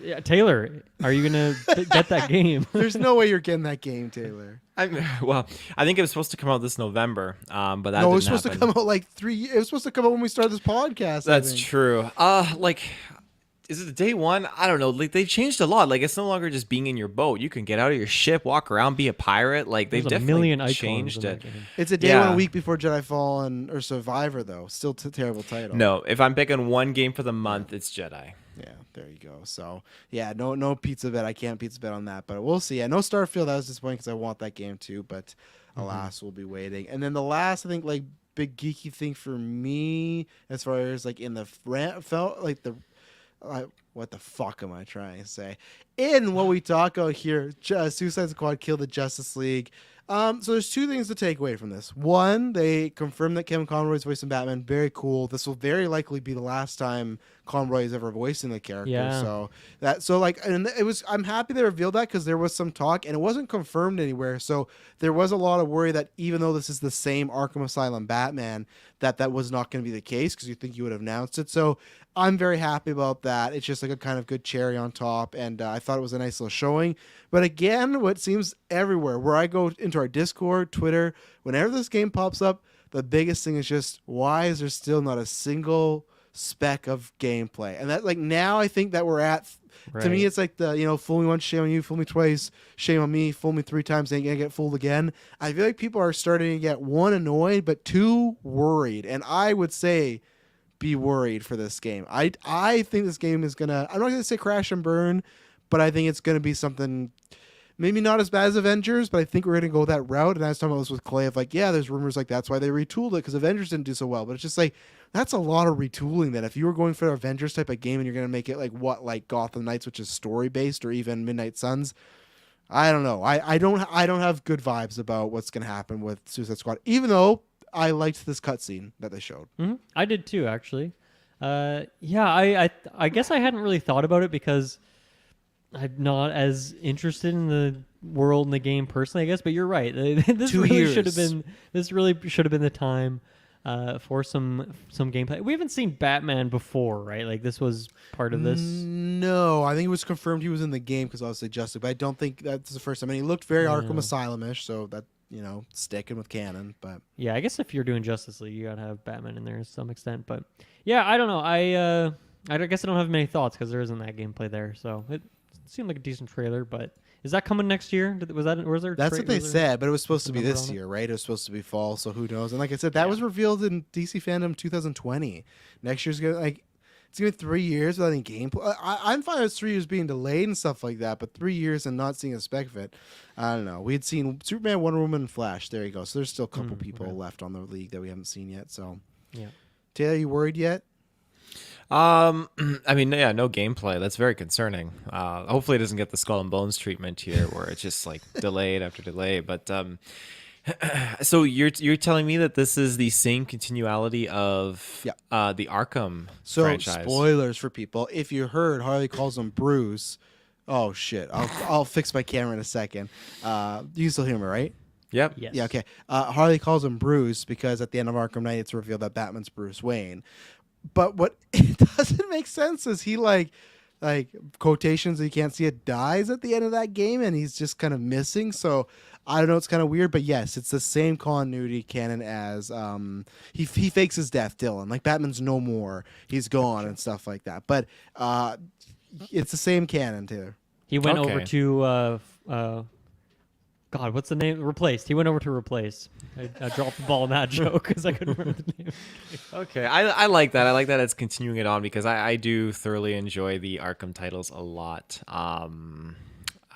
Yeah, Taylor, are you gonna get that game? There's no way you're getting that game, Taylor. I think it was supposed to come out this November, but that No, it didn't was supposed happen. to come out like 3 years. It was supposed to come out when we started this podcast. I That's think. true. Is it day one? I don't know. Like they've changed a lot. Like it's no longer just being in your boat. You can get out of your ship, walk around, be a pirate. Like they've There's a definitely million icons changed in that it. game. It's a day Yeah. 1 week before Jedi Fallen or Survivor, though. Still a terrible title. No, if I'm picking one game for the month, it's Jedi. Yeah, there you go. So, yeah, no pizza bet. I can't pizza bet on that, but we'll see. Yeah, no Starfield. That was disappointing because I want that game too, but alas, we'll be waiting. And then the last, I think, like, big geeky thing for me, as far as, like, in the felt like the... what the fuck am I trying to say? In what we talk about here, Suicide Squad killed the Justice League. So there's two things to take away from this. One, they confirmed that Kevin Conroy's voicing Batman. Very cool. This will very likely be the last time Conroy is ever voicing the character. Yeah. I'm happy they revealed that because there was some talk and it wasn't confirmed anywhere. So there was a lot of worry that even though this is the same Arkham Asylum Batman, that was not going to be the case because you think you would have announced it. So I'm very happy about that. It's just like a kind of good cherry on top, and I thought it was a nice little showing. But again, what seems everywhere, where I go into our Discord, Twitter, whenever this game pops up, the biggest thing is just, why is there still not a single speck of gameplay? And that, like, now I think that we're at, to me, Right. it's like the, fool me once, shame on you, fool me twice, shame on me, fool me 3 times, ain't gonna get fooled again. I feel like people are starting to get, 1, annoyed, but 2, worried. And I would say, be worried for this game. I think this game is gonna, I'm not gonna say crash and burn, but I think it's gonna be something maybe not as bad as Avengers, but I think we're gonna go that route. And I was talking about this with Clay of like, yeah, there's rumors like that's why they retooled it because Avengers didn't do so well. But it's just like that's a lot of retooling. That if you were going for an Avengers type of game and you're gonna make it like Gotham Knights, which is story based, or even Midnight Suns, I don't know. I don't have good vibes about what's gonna happen with Suicide Squad, even though I liked this cutscene that they showed. Mm-hmm. I did too, actually. I guess I hadn't really thought about it because I'm not as interested in the world and the game personally, I guess. But you're right. This 2 really years. should have been. This really should have been the time for some gameplay. We haven't seen Batman before, right? Like this was part of this. No, I think it was confirmed he was in the game because obviously Justice, but I don't think that's the first time. I mean, he looked very Arkham Asylum-ish, so that sticking with canon. But Yeah, I guess if you're doing Justice League, you gotta have Batman in there to some extent. But yeah, I don't know. I guess I don't have many thoughts because there isn't that gameplay there. So it seemed like a decent trailer. But is that coming next year? Was there? that's what they said. But it was supposed to be number this on it? year, right? It was supposed to be fall, so who knows? And like I said, that was revealed in DC Fandom 2020. Next year's gonna it's gonna be 3 years without any gameplay. I'm fine with 3 years being delayed and stuff like that, but 3 years and not seeing a spec of it, I don't know. We had seen Superman, Wonder Woman, and Flash. There you go. So there's still a couple people left on the league that we haven't seen yet. So Yeah. Taylor, you worried yet? I mean, yeah, no gameplay. That's very concerning. Hopefully, it doesn't get the Skull and Bones treatment here, where it's just like delayed after delay. But So you're telling me that this is the same continuality of the Arkham So franchise? spoilers for people. If you heard Harley calls him Bruce, oh shit! I'll fix my camera in a second. You can still hear me, right? Yep. Yes. Yeah. Okay. Harley calls him Bruce because at the end of Arkham Knight, it's revealed that Batman's Bruce Wayne. But what it doesn't make sense is he like quotations you can't see it dies at the end of that game, and he's just kind of missing. So I don't know, it's kind of weird, but yes, it's the same continuity canon as he fakes his death, Dylan. Like Batman's no more, he's gone and stuff like that. But it's the same canon too. He went Okay. over to God, what's the name? Replaced. He went over to Replace. I dropped the ball on that joke because I couldn't remember the name. Okay, I like that. I like that it's continuing it on because I do thoroughly enjoy the Arkham titles a lot.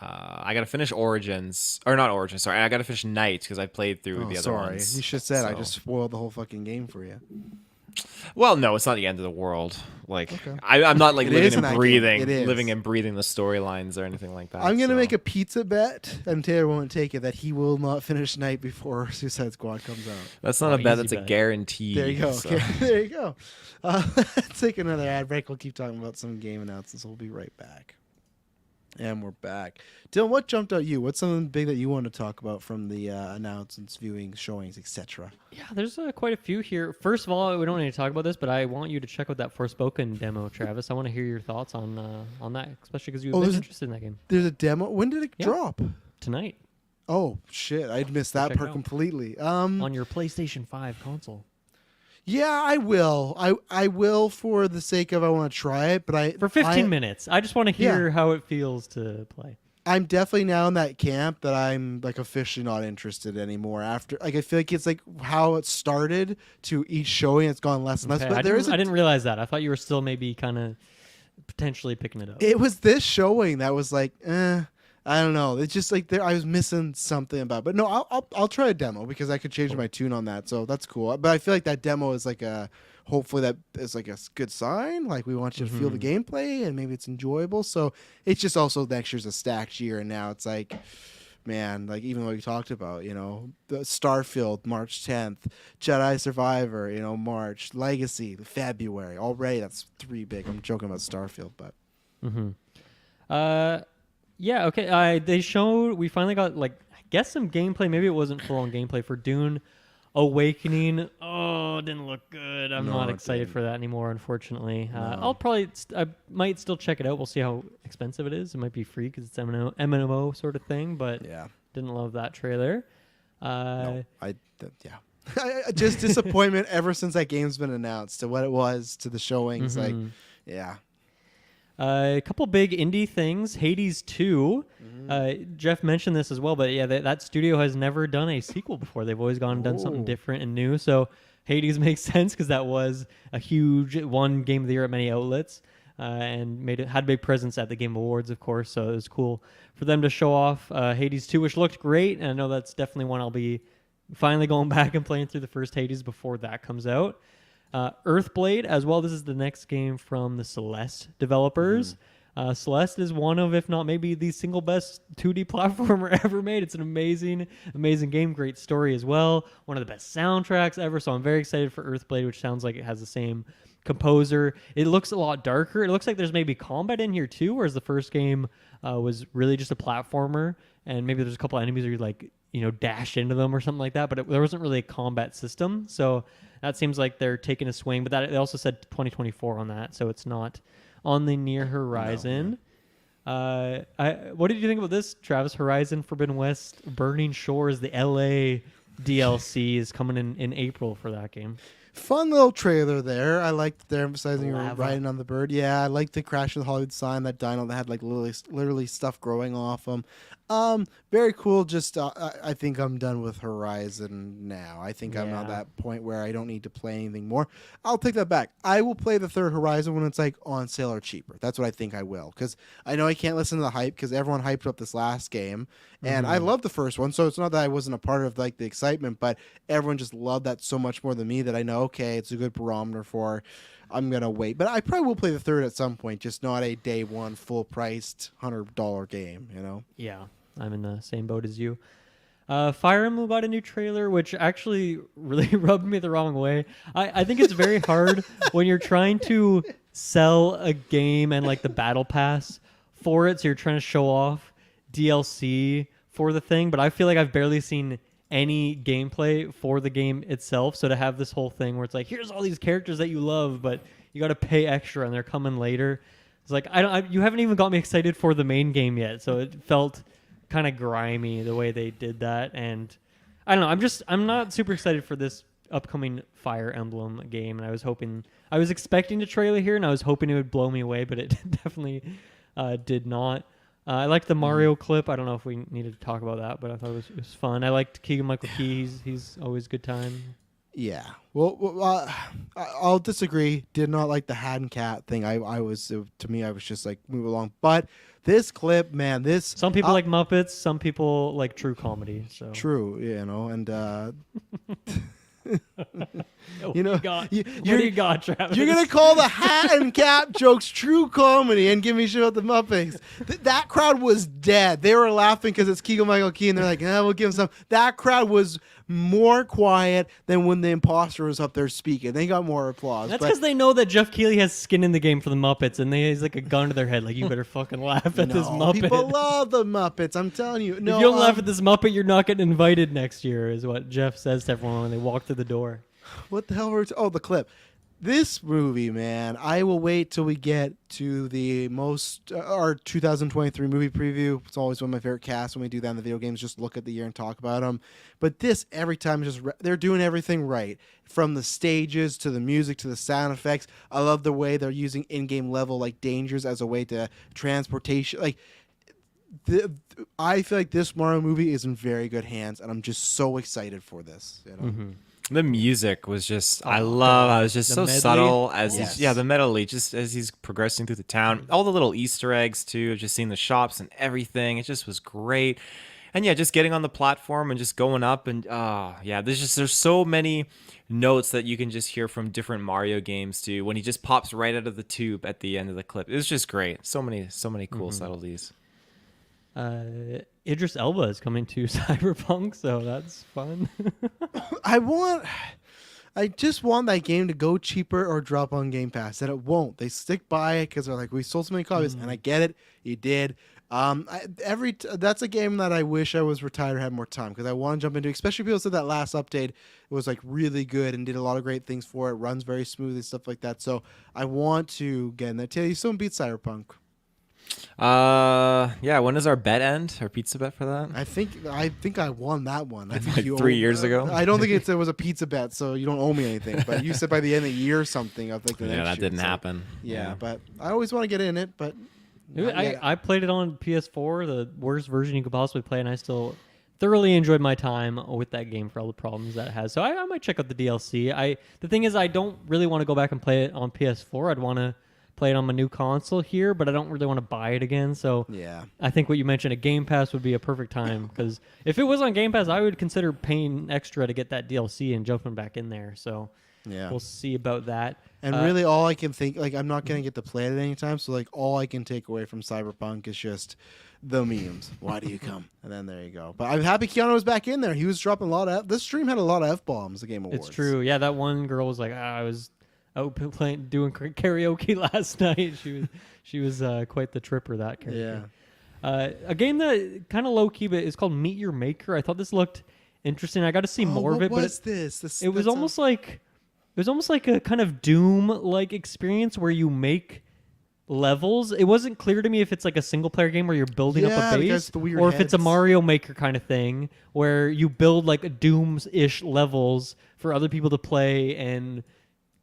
I gotta finish Origins, or not Origins. Sorry, I gotta finish Night because I played through the other Sorry, ones. you should have said I so- just spoiled the whole fucking game for you. Well, no, it's not the end of the world. Like Okay. I'm not like It living is in and that game. breathing, It is. living and breathing the storylines or anything like that. I'm gonna so. make a pizza bet, and Taylor won't take it, that he will not finish Night before Suicide Squad comes out. That's not Oh, a bet. easy That's a bet. guarantee. There you go. so. Okay, there you go. Let's take another ad break. We'll keep talking about some game announcements. We'll be right back. And we're back. Dylan, what jumped out you? What's something big that you want to talk about from the announcements, viewings, showings, etc.? Yeah, there's quite a few here. First of all, we don't need to talk about this, but I want you to check out that Forspoken demo, Travis. I want to hear your thoughts on that, especially because you've been interested in that game. There's a demo. When did it Yeah. drop? Tonight Oh shit! I'd missed that Check it part out. completely. on your PlayStation 5 console. Yeah, I will. I will for the sake of I want to try it, but For 15 minutes. I just want to hear how it feels to play. I'm definitely now in that camp that I'm like officially not interested anymore. After like I feel like it's like how it started to each showing, it's gone less and less. Okay, But I there is didn't realize that. I thought you were still maybe kind of potentially picking it up. it was this showing that was like, I don't know. It's just like I was missing something about. But no, I'll try a demo because I could change my tune on that. So that's cool. But I feel like that demo is like hopefully that is like a good sign. Like we want you to feel the gameplay and maybe it's enjoyable. So it's just also next year's a stacked year, and now it's like, man, like even what we talked about, the Starfield March 10th, Jedi Survivor, March, Legacy February. Already that's 3 big. I'm joking about Starfield, but Yeah, okay. We finally got I guess some gameplay. Maybe it wasn't full on gameplay for Dune Awakening. Oh, it didn't look good. I'm No, not it excited didn't. for that anymore, unfortunately. No. I might still check it out. We'll see how expensive it is. It might be free because it's MMO sort of thing, but yeah. didn't love that trailer. No, just disappointment ever since that game's been announced to what it was to the showings. Like, yeah. A couple big indie things. Hades 2. Jeff mentioned this as well, but yeah, that studio has never done a sequel before. They've always gone and done something Ooh. different and new. So Hades makes sense because that was a huge one game of the year at many outlets, and had a big presence at the Game Awards, of course. So it was cool for them to show off Hades 2, which looked great. And I know that's definitely one I'll be finally going back and playing through the first Hades before that comes out. Earthblade as well. This is the next game from the Celeste developers. Celeste is one of, if not maybe the single best 2D platformer ever made. It's an amazing game. Great story as well. One of the best soundtracks ever. So I'm very excited for Earthblade, which sounds like it has the same composer. It looks a lot darker. It looks like there's maybe combat in here too, whereas the first game was really just a platformer, and maybe there's a couple enemies where you dash into them or something like that, but there wasn't really a combat system. So that seems like they're taking a swing, but they also said 2024 on that, so it's not on the near horizon. What did you think about this, Travis? Horizon Forbidden West Burning Shores, the LA DLC is coming in April for that game. Fun little trailer there. I liked that they're emphasizing you're Lava. riding on the bird. Yeah, I liked the Crash of the Hollywood sign, that dino that had like literally stuff growing off them. Very cool. Just I think I'm done with Horizon now. I think I'm at Yeah. that point where I don't need to play anything more. I'll take that back. I will play the third Horizon when it's like on sale or cheaper. That's what I think I will, because I know I can't listen to the hype because everyone hyped up this last game, and I love the first one. So it's not that I wasn't a part of like the excitement, but everyone just loved that so much more than me that I know, okay, it's a good barometer for. I'm gonna wait, but I probably will play the third at some point. Just not a day one full priced $100 game. Yeah, I'm in the same boat as you. Fire Emblem got a new trailer, which actually really rubbed me the wrong way. I think it's very hard when you're trying to sell a game and like the battle pass for it, so you're trying to show off DLC for the thing, but I feel like I've barely seen any gameplay for the game itself. So to have this whole thing where it's like, here's all these characters that you love, but you got to pay extra and they're coming later. It's like, you haven't even got me excited for the main game yet. So it felt kind of grimy the way they did that. And I don't know. I'm not super excited for this upcoming Fire Emblem game. And I was expecting a trailer here and I was hoping it would blow me away, but it definitely did not. I liked the Mario clip. I don't know if we needed to talk about that, but I thought it was fun. I liked Keegan-Michael Key. He's always a good time. Yeah. Well, I'll disagree. Did not like the hat and cat thing. To me, I was just like, move along. But this clip, man, Some people like Muppets. Some people like true comedy. So true, and what you know, do you got, Travis? you're gonna call the hat and cap jokes true comedy and give me shit about the Muppets. That crowd was dead. They were laughing because it's Keegan-Michael Key, and they're like, we'll give him some. That crowd was more quiet than when the imposter was up there speaking. They got more applause. That's because they know that Jeff Keighley has skin in the game for the Muppets, and he's like a gun to their head. Like, you better fucking laugh at this Muppet. People love the Muppets. I'm telling you. No, if you don't laugh at this Muppet, you're not getting invited next year, is what Jeff says to everyone when they walk through the door. What the hell were the clip. This movie, man, I will wait till we get to the our 2023 movie preview. It's always one of my favorite casts when we do that in the video games, just look at the year and talk about them. But this, every time, they're doing everything right. From the stages to the music to the sound effects. I love the way they're using in-game level like dangers as a way to transportation. Like, I feel like this Mario movie is in very good hands, and I'm just so excited for this. You know? Mm-hmm. The music was just, I love how it's just so medley. subtle Yes. the medley, just as he's progressing through the town. All the little Easter eggs too, just seeing the shops and everything. It just was great. And yeah, just getting on the platform and just going up and there's so many notes that you can just hear from different Mario games too when he just pops right out of the tube at the end of the clip. It was just great. So many cool subtleties. Idris Elba is coming to Cyberpunk, so that's fun. I just want that game to go cheaper or drop on Game Pass. And it won't. They stick by it because they're like, we sold so many copies, and I get it. You did. That's a game that I wish I was retired or had more time because I want to jump into. Especially people said that last update was like really good and did a lot of great things for it. Runs very smooth and stuff like that. So I want to get in there. Taylor, you still beat Cyberpunk. When does our bet end? Our pizza bet for that? I think I won that one. I think like you 3 years ago. I don't think it was a pizza bet, so you don't owe me anything. But you said by the end of the year or something. Of like the next that year, didn't happen. Yeah, but I always want to get in it. But I played it on PS4, the worst version you could possibly play, and I still thoroughly enjoyed my time with that game for all the problems that it has. So I might check out the DLC. The thing is, I don't really want to go back and play it on PS4. I'd want to play it on my new console here, but I don't really want to buy it again. So yeah, I think what you mentioned, a Game Pass would be a perfect time because if it was on Game Pass, I would consider paying extra to get that DLC and jumping back in there. So yeah, we'll see about that. And really, all I can think, like, I'm not gonna get to play it at any time, so like, all I can take away from Cyberpunk is just the memes. Why do you come? And then there you go. But I'm happy Keanu was back in there. He was dropping a lot of. This stream had a lot of F-bombs. The Game Awards. It's true. Yeah, that one girl was like, I was out doing karaoke last night. She was quite the tripper, that character. Yeah. A game that kind of low key, but it's called Meet Your Maker. I thought this looked interesting. I got to see more of it, but it was almost like a kind of Doom like experience where you make levels. It wasn't clear to me if it's like a single player game where you're building up a base or if it's a Mario Maker kind of thing where you build like a Dooms-ish levels for other people to play, and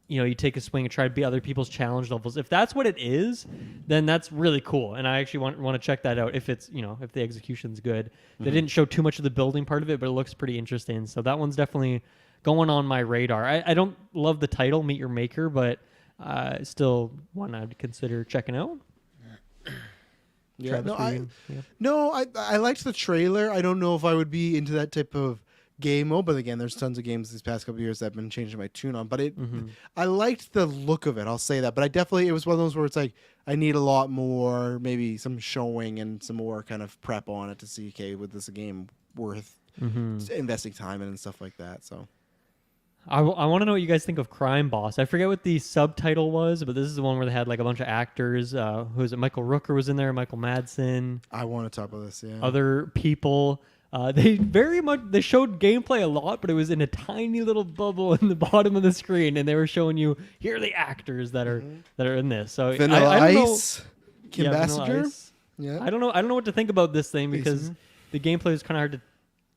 you take a swing and try to beat other people's challenge levels. If that's what it is, then that's really cool, and I actually want to check that out if it's if the execution's good. They didn't show too much of the building part of it, but it looks pretty interesting. So that one's definitely going on my radar. I don't love the title, Meet Your Maker, but still one I'd consider checking out. Yeah, Travis, I liked the trailer. I don't know if I would be into that type of game mode, but again, there's tons of games these past couple of years that I've been changing my tune on. But I liked the look of it. I'll say that. But it was one of those where it's like I need a lot more, maybe some showing and some more kind of prep on it to see, okay, was this a game worth investing time in and stuff like that. So I want to know what you guys think of Crime Boss. I forget what the subtitle was, but this is the one where they had like a bunch of actors. Who was it? Michael Rooker was in there, Michael Madsen, I want to talk about this. Yeah, other people. They showed gameplay a lot, but it was in a tiny little bubble in the bottom of the screen, and they were showing you here are the actors that are in this. So Vanilla I don't Ice, know, Kim yeah, Vanilla Basinger. Ice. Yeah, I don't know what to think about this thing because Basinger. the gameplay is kind of hard to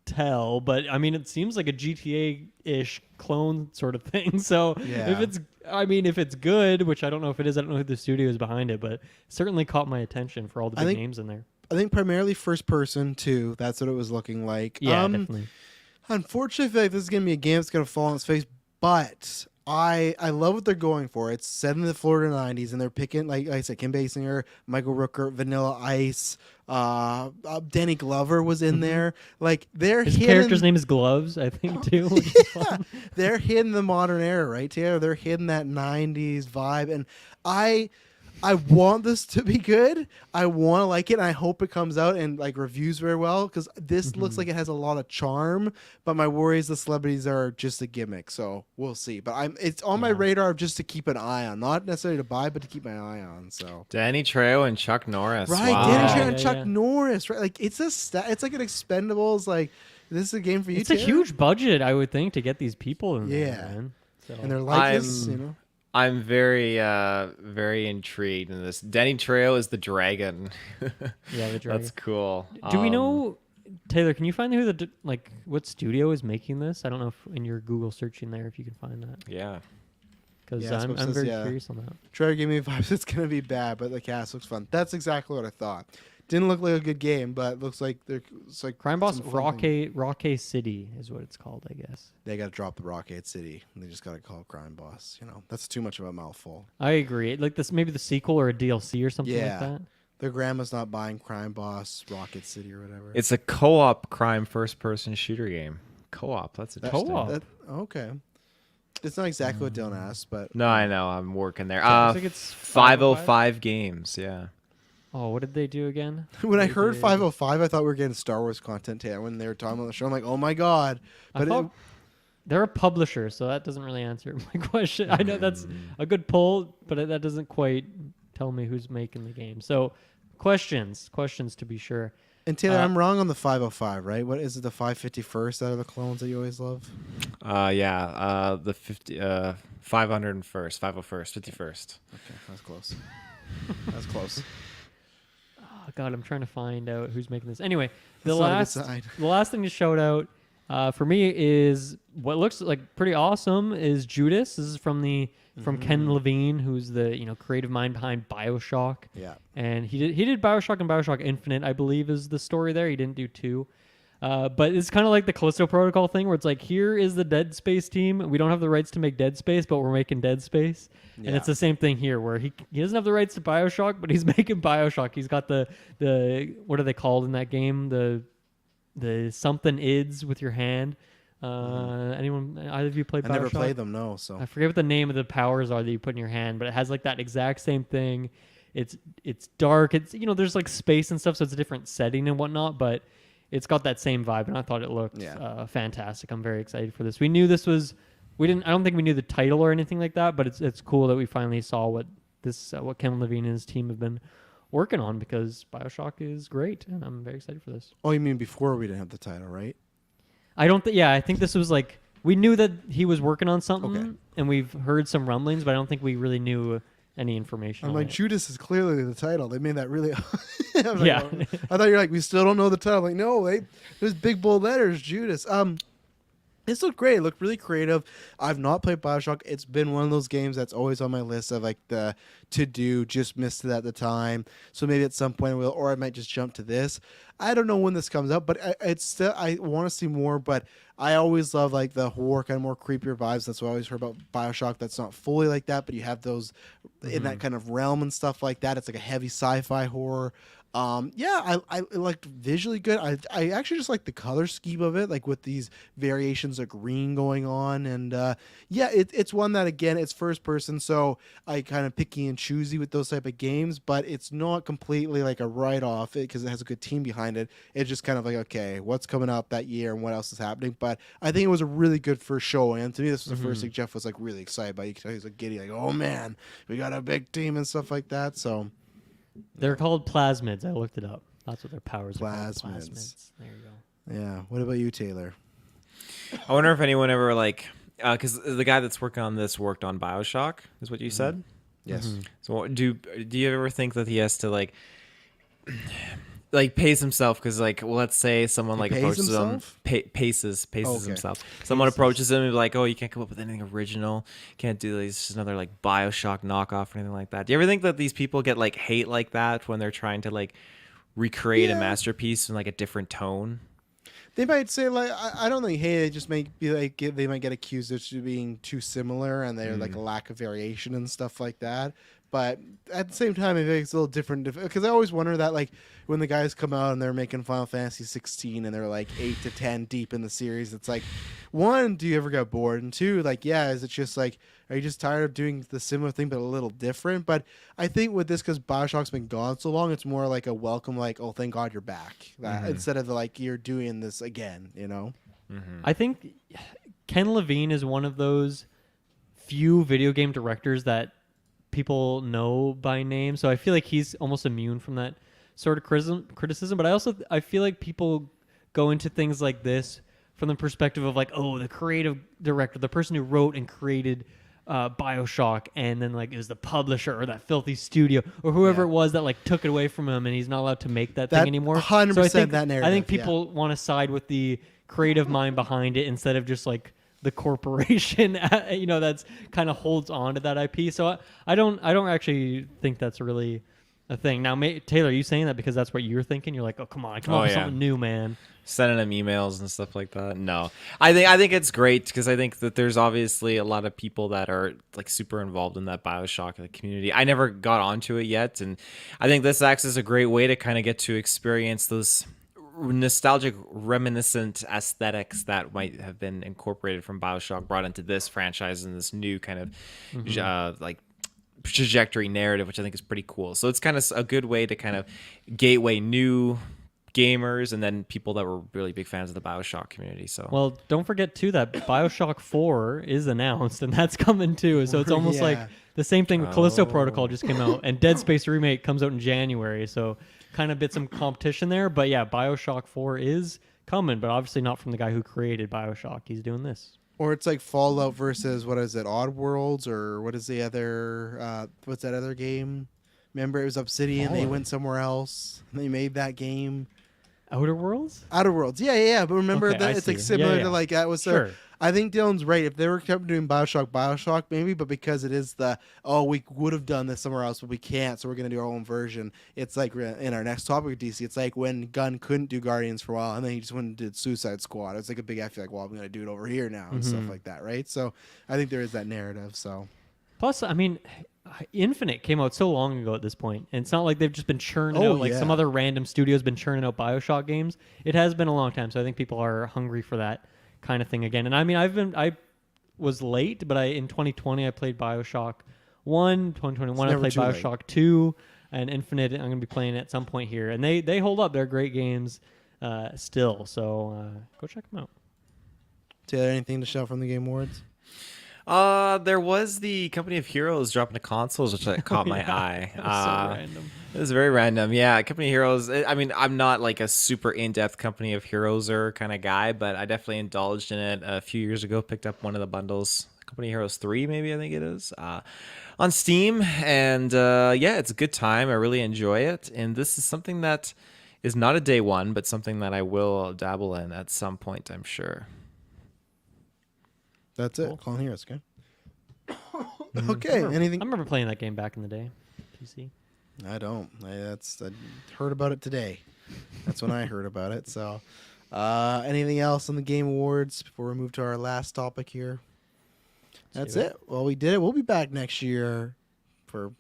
tell, but I mean it seems like a GTA-ish clone sort of thing. So Yeah. if it's good, which I don't know if it is, I don't know who the studio is behind it, but it certainly caught my attention for all the big names in there. I think primarily first person too. That's what it was looking like. Yeah, definitely. Unfortunately, I feel like this is gonna be a game that's gonna fall on its face. But I love what they're going for. It's set in the Florida '90s, and they're picking like I said, Kim Basinger, Michael Rooker, Vanilla Ice, Danny Glover was in there. Like His character's name is Gloves, I think too. Which is fun. They're hitting the modern era, right, Taylor? They're hitting that '90s vibe, and I want this to be good. I want to like it, and I hope it comes out and like reviews very well because this looks like it has a lot of charm. But my worry is the celebrities are just a gimmick, so we'll see. But it's on my radar just to keep an eye on, not necessarily to buy, but to keep my eye on. So Danny Trejo and Chuck Norris. right, Wow. Danny Trejo Yeah, and Chuck yeah. Norris, right? Like it's it's like an Expendables. Like this is a game for you. It's a Taylor? huge budget, I would think, to get these people in there, Yeah. man. So. and they're like this, I'm- I'm very, very intrigued in this. Danny Trejo is the dragon. Yeah, the dragon. That's cool. Do we know, Taylor? Can you find who what studio is making this? I don't know if in your Google searching there if you can find that Yeah. because Yeah, I'm says, very yeah. curious on that. Trevor gave me vibes it's gonna be bad, but the cast looks fun. That's exactly what I thought. Didn't look like a good game, but it looks like it's like Crime Boss some fun thing. Rockay City is what it's called, I guess. They got to drop the Rockade City. They just got to call it Crime Boss. You know, that's too much of a mouthful. I agree. Like this, maybe the sequel or a DLC or something Yeah. like that. Their grandma's not buying Crime Boss, Rocket City, or whatever. It's a co-op crime first-person shooter game. Co-op. That's interesting. Co-op? Okay. It's not exactly what Dylan asked, but No, I know. I'm working there. Looks like it's 505 games. Yeah. Oh, what did they do again? when I They heard did- 505, I thought we were getting Star Wars content. When they were talking about the show, I'm like, oh my god! I But thought they're a publisher, so that doesn't really answer my question. I know that's a good pull, but that doesn't quite tell me who's making the game. So, questions to be sure. and Taylor, I'm wrong on the 505, right? What is it? The 551st out of the clones that you always love? Yeah. The 501st, 501st, 51st. Okay, that's close. That's close. Oh God, I'm trying to find out who's making this. Anyway, the That's not a good sign. last thing to shout out for me is what looks like pretty awesome is Judas. This is from Ken Levine, who's the creative mind behind BioShock. Yeah. And he did BioShock and BioShock Infinite, I believe, is the story there. He didn't do 2. But it's kind of like the Callisto Protocol thing where it's like, here is the Dead Space team. We don't have the rights to make Dead Space, but we're making Dead Space. Yeah. And it's the same thing here where he doesn't have the rights to BioShock, but he's making BioShock. He's got the what are they called in that game? The something ids with your hand. Either of you played BioShock? I never played them, no. So I forget what the name of the powers are that you put in your hand, but it has like that exact same thing. It's dark. It's there's like space and stuff, so it's a different setting and whatnot, but it's got that same vibe, and I thought it looked fantastic. I'm very excited for this. We knew this was. I don't think we knew the title or anything like that, but it's cool that we finally saw what Ken Levine and his team have been working on because BioShock is great, and I'm very excited for this. Oh, you mean before we didn't have the title, right? I think this was like we knew that he was working on something, Okay. and we've heard some rumblings, but I don't think we really knew any information. I'm on like, it. Judas is clearly the title. They made that really. I'm like, Yeah. oh. I thought you're like, we still don't know the title. I'm like, no, there's big bold letters, Judas. This looked great. It looked really creative. I've not played BioShock. It's been one of those games that's always on my list of like the to do. Just missed it at the time, so maybe at some point or I might just jump to this. I don't know when this comes out, but it's still I want to see more. But I always love like the horror kind of more creepier vibes. That's what I always heard about BioShock. That's not fully like that, but you have those in that kind of realm and stuff like that. It's like a heavy sci-fi horror. I liked visually good. I actually just like the color scheme of it, like with these variations of green going on, and it's one that again it's first person, so I kind of picky and choosy with those type of games, but it's not completely like a write off because it has a good team behind it. It's just kind of like, okay, what's coming out that year and what else is happening. But I think it was a really good first show, and to me this was the first thing Jeff was like really excited about. You could tell he was like giddy, like, oh man, we got a big team and stuff like that. So. They're called plasmids. I looked it up. That's what their powers are called. Plasmids. Plasmids. There you go. Yeah. What about you, Taylor? I wonder if anyone ever because the guy that's working on this worked on BioShock, is what you said. Yes. So do you ever think that he has to like pays himself? Because let's say someone He pays approaches himself? him, paces Okay. himself. Someone approaches him and be like, oh, you can't come up with anything original. Can't do this. It's just another BioShock knockoff or anything like that. Do you ever think that these people get hate like that when they're trying to recreate a masterpiece in a different tone? They might say I don't think hey, they just might be they might get accused of being too similar and they're a lack of variation and stuff like that. But at the same time, I think it's a little different because I always wonder that when the guys come out and they're making Final Fantasy 16 and they're 8 to 10 deep in the series, it's one, do you ever get bored? And two, is it just are you just tired of doing the similar thing but a little different? But I think with this, because BioShock's been gone so long, it's more like a welcome, oh, thank God you're back, instead of you're doing this again, I think Ken Levine is one of those few video game directors that people know by name, so I feel like he's almost immune from that sort of criticism. But I feel like people go into things like this from the perspective of the creative director, the person who wrote and created BioShock, and then it was the publisher or that filthy studio or whoever it was that took it away from him, and he's not allowed to make that thing anymore. 100% so I think, that narrative. I think people want to side with the creative mind behind it instead of just the corporation, that's kind of holds on to that IP. So I don't actually think that's really a thing. Now, Taylor, are you saying that because that's what you're thinking? You're like, oh, come on with something new, man. Sending him emails and stuff like that. No, I think it's great because I think that there's obviously a lot of people that are super involved in that BioShock community. I never got onto it yet, and I think this acts as a great way to kind of get to experience those nostalgic, reminiscent aesthetics that might have been incorporated from BioShock, brought into this franchise and this new kind of trajectory narrative, which I think is pretty cool. So it's kind of a good way to kind of gateway new gamers and then people that were really big fans of the BioShock community. So well, don't forget too that BioShock 4 is announced, and that's coming too. So it's almost like the same thing with Callisto Protocol just came out, and Dead Space Remake comes out in January. So kind of bit some competition there, but yeah, BioShock 4 is coming, but obviously not from the guy who created BioShock. He's doing this. Or it's Fallout versus what is it, Odd Worlds, or what is the other? What's that other game? Remember, it was Obsidian. They went somewhere else. And they made that game. Outer Worlds. Outer Worlds. Yeah. But remember that it's see. similar to that was. Sure. I think Dylan's right. If they were kept doing BioShock maybe, but because it is we would have done this somewhere else, but we can't, so we're gonna do our own version. It's in our next topic with DC. It's when Gunn couldn't do Guardians for a while, and then he just went and did Suicide Squad. It's a big. I feel well, I'm gonna do it over here now and stuff like that, right? So I think there is that narrative. So plus, I mean, Infinite came out so long ago at this point, and it's not like they've just been churning out some other random studio's been churning out BioShock games. It has been a long time, so I think people are hungry for that kind of thing again. And I mean, I was late, but in 2020 I played BioShock 1, 2021 I played BioShock 2, and Infinite I'm going to be playing at some point here. And they hold up. They're great games still. So go check them out. Taylor, anything to shout from the Game Awards? There was the Company of Heroes dropping to consoles, which caught my eye. That was so random. It was very random. Yeah, Company of Heroes. I mean, I'm not a super in-depth Company of Heroes kind of guy, but I definitely indulged in it a few years ago. Picked up one of the bundles, Company of Heroes 3, maybe I think it is, on Steam, and it's a good time. I really enjoy it, and this is something that is not a day one, but something that I will dabble in at some point, I'm sure. That's it. Colin Heroes, okay. Okay. Anything? I remember playing that game back in the day. PC. I don't. I heard about it today. That's when I heard about it. So, anything else on the Game Awards before we move to our last topic here? That's it. Well, we did it. We'll be back next year for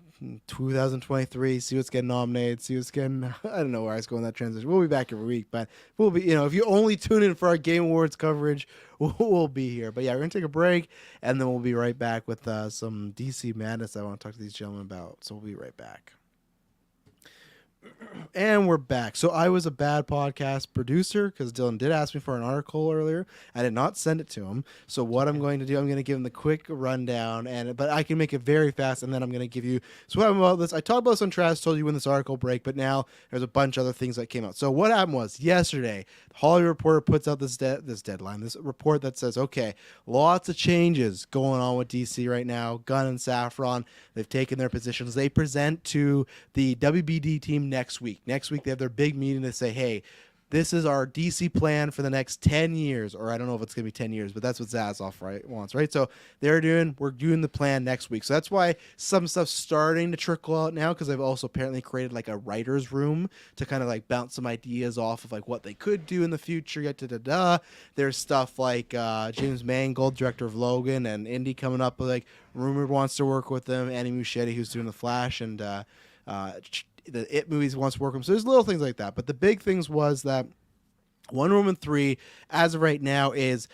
2023, see what's getting nominated, see what's getting, I don't know where I was going with that transition. We'll be back every week, but we'll be, if you only tune in for our Game Awards coverage, we'll be here. But yeah, we're going to take a break, and then we'll be right back with some DC madness I want to talk to these gentlemen about. So we'll be right back. And we're back. So I was a bad podcast producer because Dylan did ask me for an article earlier. I did not send it to him. So what I'm going to do, I'm going to give him the quick rundown, but I can make it very fast, and then I'm going to give you. So what happened about this? I talked about this on Trash, told you when this article break, but now there's a bunch of other things that came out. So what happened was yesterday, the Hollywood Reporter puts out this report that says, okay, lots of changes going on with DC right now. Gunn and Saffron, they've taken their positions. They present to the WBD team next week. Next week, they have their big meeting to say, hey, this is our DC plan for the next 10 years. Or I don't know if it's going to be 10 years, but that's what Zazoff wants, right? So we're doing the plan next week. So that's why some stuff's starting to trickle out now, because they've also apparently created like a writer's room to kind of like bounce some ideas off of like what they could do in the future. There's stuff like James Mangold, director of Logan and Indy, coming up with like rumored wants to work with them. Annie Muschietti, who's doing The Flash, and the It movies wants to work with them. So there's little things like that. But the big things was that Wonder Woman 3, as of right now, it's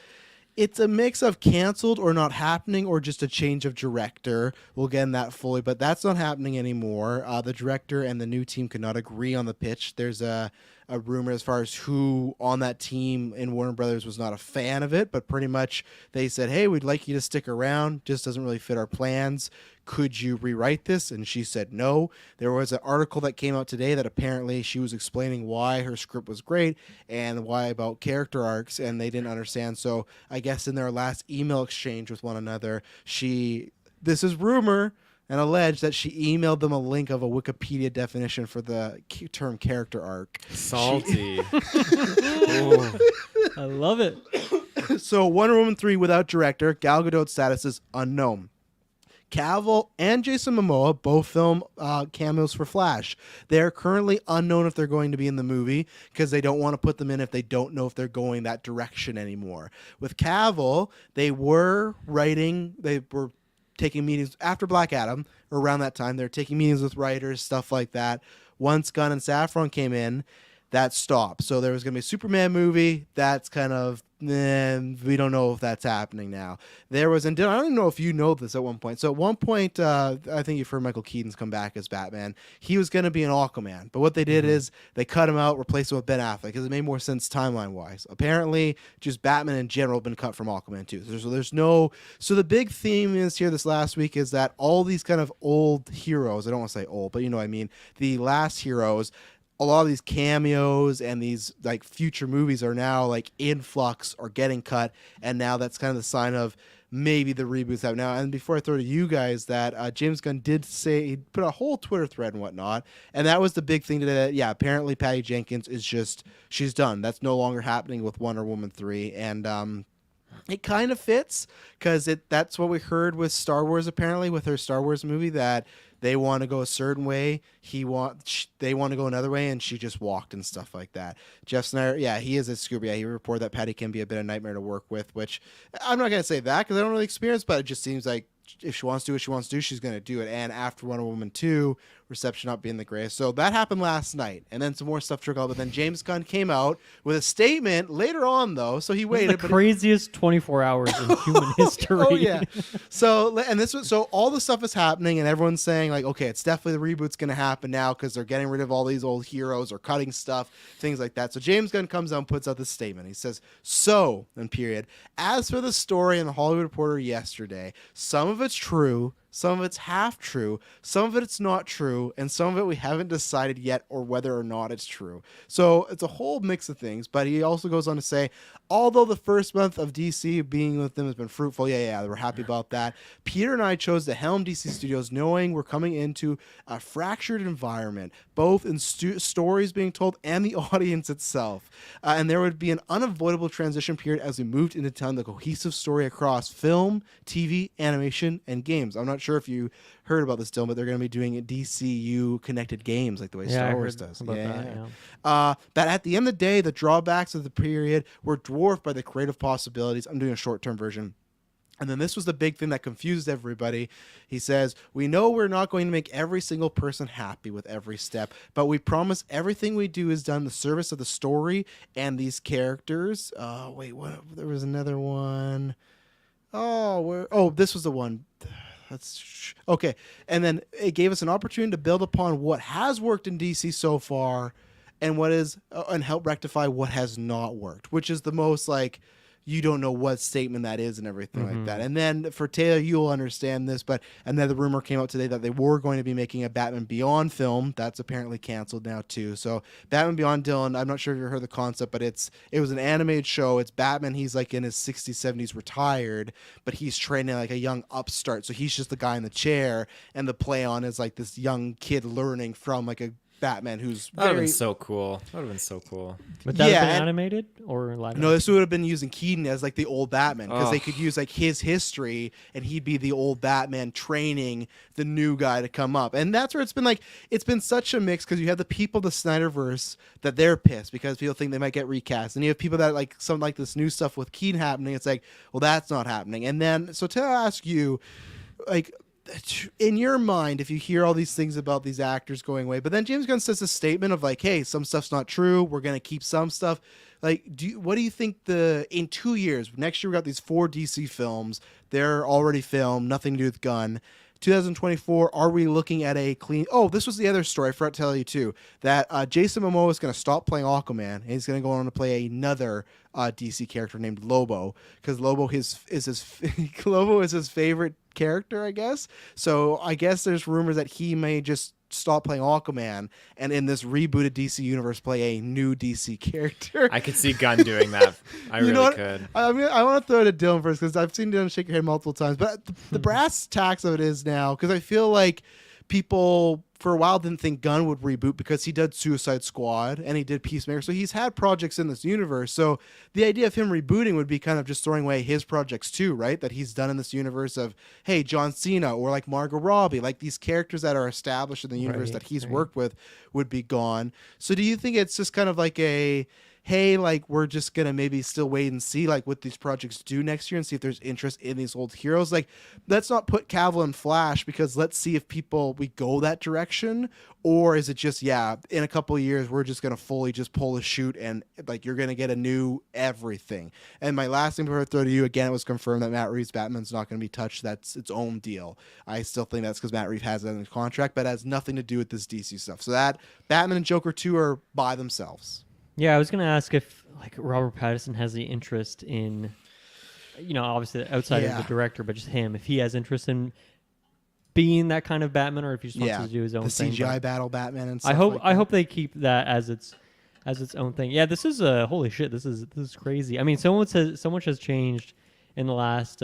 a mix of canceled or not happening or just a change of director. We'll get in that fully, but that's not happening anymore. The director and the new team could not agree on the pitch. There's a rumor as far as who on that team in Warner Brothers was not a fan of it, but pretty much they said, hey, we'd like you to stick around. Just doesn't really fit our plans. Could you rewrite this? And she said no. There was an article that came out today that apparently she was explaining why her script was great and why about character arcs, and they didn't understand. So I guess in their last email exchange with one another, this is rumor and alleged that she emailed them a link of a Wikipedia definition for the term character arc. Salty. I love it. So Wonder Woman 3 without director, Gal Gadot's status is unknown. Cavill and Jason Momoa both film cameos for Flash. They're currently unknown if they're going to be in the movie because they don't want to put them in if they don't know if they're going that direction anymore. With Cavill, they were taking meetings after Black Adam, or around that time. They're taking meetings with writers, stuff like that. Once Gunn and Saffron came in, that stopped. So there was going to be a Superman movie. That's kind of, we don't know if that's happening now. There was, and I don't even know if you know this at one point. So at one point, I think you've heard Michael Keaton's come back as Batman. He was going to be an Aquaman. But what they did is they cut him out, replaced him with Ben Affleck, because it made more sense timeline-wise. Apparently, just Batman in general have been cut from Aquaman too. So the big theme is here this last week is that all these kind of old heroes, I don't want to say old, but you know what I mean, the last heroes, a lot of these cameos and these like future movies are now like in flux or getting cut, and now that's kind of the sign of maybe the reboots out now. And before I throw to you guys, that James Gunn did say, he put a whole Twitter thread and whatnot, and that was the big thing today. That, yeah, apparently Patty Jenkins is she's done. That's no longer happening with Wonder Woman 3, and it kind of fits because that's what we heard with Star Wars, apparently, with her Star Wars movie, that they want to go a certain way. They want to go another way, and she just walked and stuff like that. Jeff Snyder, yeah, he is a Scooby. Yeah, he reported that Patty can be a bit of a nightmare to work with, which I'm not going to say that because I don't really experience, but it just seems like if she wants to do what she wants to do, she's going to do it. And after Wonder Woman 2, reception not being the greatest. So that happened last night. And then some more stuff trickled out. But then James Gunn came out with a statement later on, though. So he waited. The craziest 24 hours in human history. Oh, yeah. So all the stuff is happening, and everyone's saying, like, okay, it's definitely the reboot's going to happen now because they're getting rid of all these old heroes or cutting stuff, things like that. So James Gunn comes out and puts out this statement. He says, as for the story in the Hollywood Reporter yesterday, some of it's true, some of it's half true, some of it's not true, and some of it we haven't decided yet or whether or not it's true. So it's a whole mix of things, but he also goes on to say, although the first month of DC being with them has been fruitful, we're happy about that. Peter and I chose to helm DC Studios knowing we're coming into a fractured environment, both in stories being told and the audience itself. And there would be an unavoidable transition period as we moved into telling the cohesive story across film, TV, animation, and games. I'm not sure if you heard about this, Dylan, but they're going to be doing DCU connected games like the way Star Wars does. But at the end of the day, the drawbacks of the period were dwarfed by the creative possibilities. I'm doing a short-term version And then this was the big thing that confused everybody. He says, we know we're not going to make every single person happy with every step, but we promise everything we do is done in the service of the story and these characters. There was another one. This was the one. Okay. And then it gave us an opportunity to build upon what has worked in DC so far and and help rectify what has not worked, which is the most like, you don't know what statement that is and everything like that. And then for Taylor, you'll understand this, and then the rumor came out today that they were going to be making a Batman Beyond film. That's apparently canceled now too. So Batman Beyond, Dylan, I'm not sure if you heard the concept, but it was an animated show. It's Batman. He's like in his 60s, 70s retired, but he's training like a young upstart. So he's just the guy in the chair, and the play on is like this young kid learning from like a Batman who's that would have been so cool. That would have been so cool. Would that have been animated or live? No, this would have been using Keaton as like the old Batman, because they could use like his history and he'd be the old Batman training the new guy to come up. And that's where it's been such a mix, because you have the people, the Snyderverse, that they're pissed because people think they might get recast, and you have people that like some like this new stuff with Keaton happening. It's like, well, that's not happening. And then so to ask you, like, in your mind, if you hear all these things about these actors going away, but then James Gunn says a statement of like, hey, some stuff's not true, we're going to keep some stuff. Like, what do you think in 2 years, next year we got these 4 DC films, they're already filmed, nothing to do with Gunn. 2024, are we looking at a clean... Oh, this was the other story, I forgot to tell you too, that Jason Momoa is going to stop playing Aquaman, and he's going to go on to play another DC character named Lobo, because Lobo is his favorite character, I guess. So I guess there's rumors that he may just stop playing Aquaman and in this rebooted DC universe play a new DC character. I could see Gunn doing that. I really could. I mean, I want to throw it at Dylan first, because I've seen Dylan shake your head multiple times, but the brass tacks of it is now, because I feel like people for a while didn't think Gunn would reboot because he did Suicide Squad and he did Peacemaker, so he's had projects in this universe. So the idea of him rebooting would be kind of just throwing away his projects too, right? That he's done in this universe of, hey, John Cena or like Margot Robbie, like these characters that are established in the universe that he's worked with would be gone. So do you think it's just kind of like a, hey, like, we're just going to maybe still wait and see like what these projects do next year and see if there's interest in these old heroes? Like, let's not put Cavill and Flash, because let's see if we go that direction, or is it just, in a couple of years, we're just going to fully just pull a shoot and like, you're going to get a new everything. And my last thing before I throw to you, again, it was confirmed that Matt Reeves' Batman's not going to be touched. That's its own deal. I still think that's because Matt Reeves has that in his contract, but it has nothing to do with this DC stuff. So that Batman and Joker 2 are by themselves. Yeah, I was going to ask if like Robert Pattinson has the interest in, obviously outside of the director, but just him, if he has interest in being that kind of Batman, or if he just wants to do his own thing. The CGI battle Batman and stuff. I hope they keep that as its own thing. Yeah, this is holy shit. This is crazy. I mean, so much has changed in the last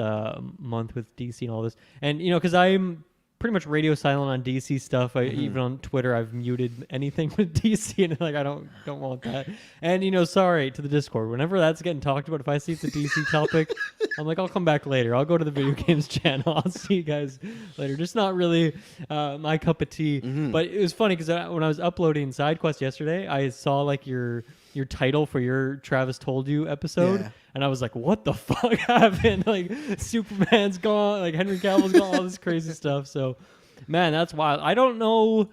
month with DC and all this, and because I'm pretty much radio silent on DC stuff. Even on Twitter, I've muted anything with DC, and like I don't want that. And sorry to the Discord. Whenever that's getting talked about, if I see it's a DC topic, I'm like, I'll come back later. I'll go to the video games channel. I'll see you guys later. Just not really my cup of tea. But it was funny because when I was uploading SideQuest yesterday, I saw like your title for your Travis Told You episode. And I was like, what the fuck happened? Like, Superman's gone, like, Henry Cavill's gone, all this crazy stuff. So, man, that's wild. I don't know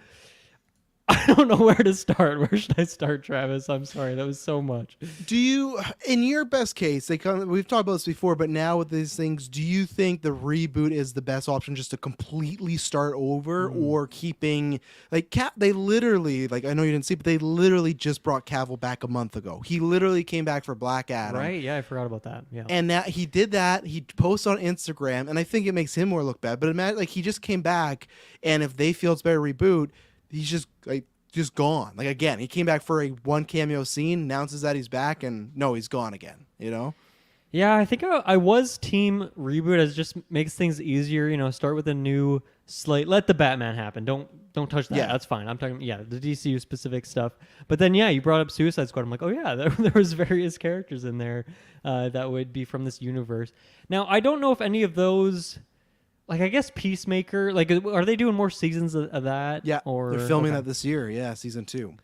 where to start. Where should I start, Travis? I'm sorry. That was so much. Do you, in your best case, we've talked about this before, but now with these things, do you think the reboot is the best option, just to completely start over, or keeping, like, they literally, like, I know you didn't see, but they literally just brought Cavill back a month ago. He literally came back for Black Adam. Right? Yeah, I forgot about that. Yeah. And now he did that. He posts on Instagram, and I think it makes him more look bad. But imagine, like, he just came back, and if they feel it's better reboot, he's just gone. Like, again, he came back for a one cameo scene, announces that he's back, and no, he's gone again. Yeah, I think I was team reboot, as just makes things easier. Start with a new slate. Let the Batman happen. Don't touch that. Yeah. That's fine. I'm talking the DCU specific stuff. But then you brought up Suicide Squad. I'm like, oh yeah, there was various characters in there that would be from this universe. Now I don't know if any of those. Like, I guess Peacemaker, like, are they doing more seasons of that? Yeah, or they're filming that this year. Yeah, season 2.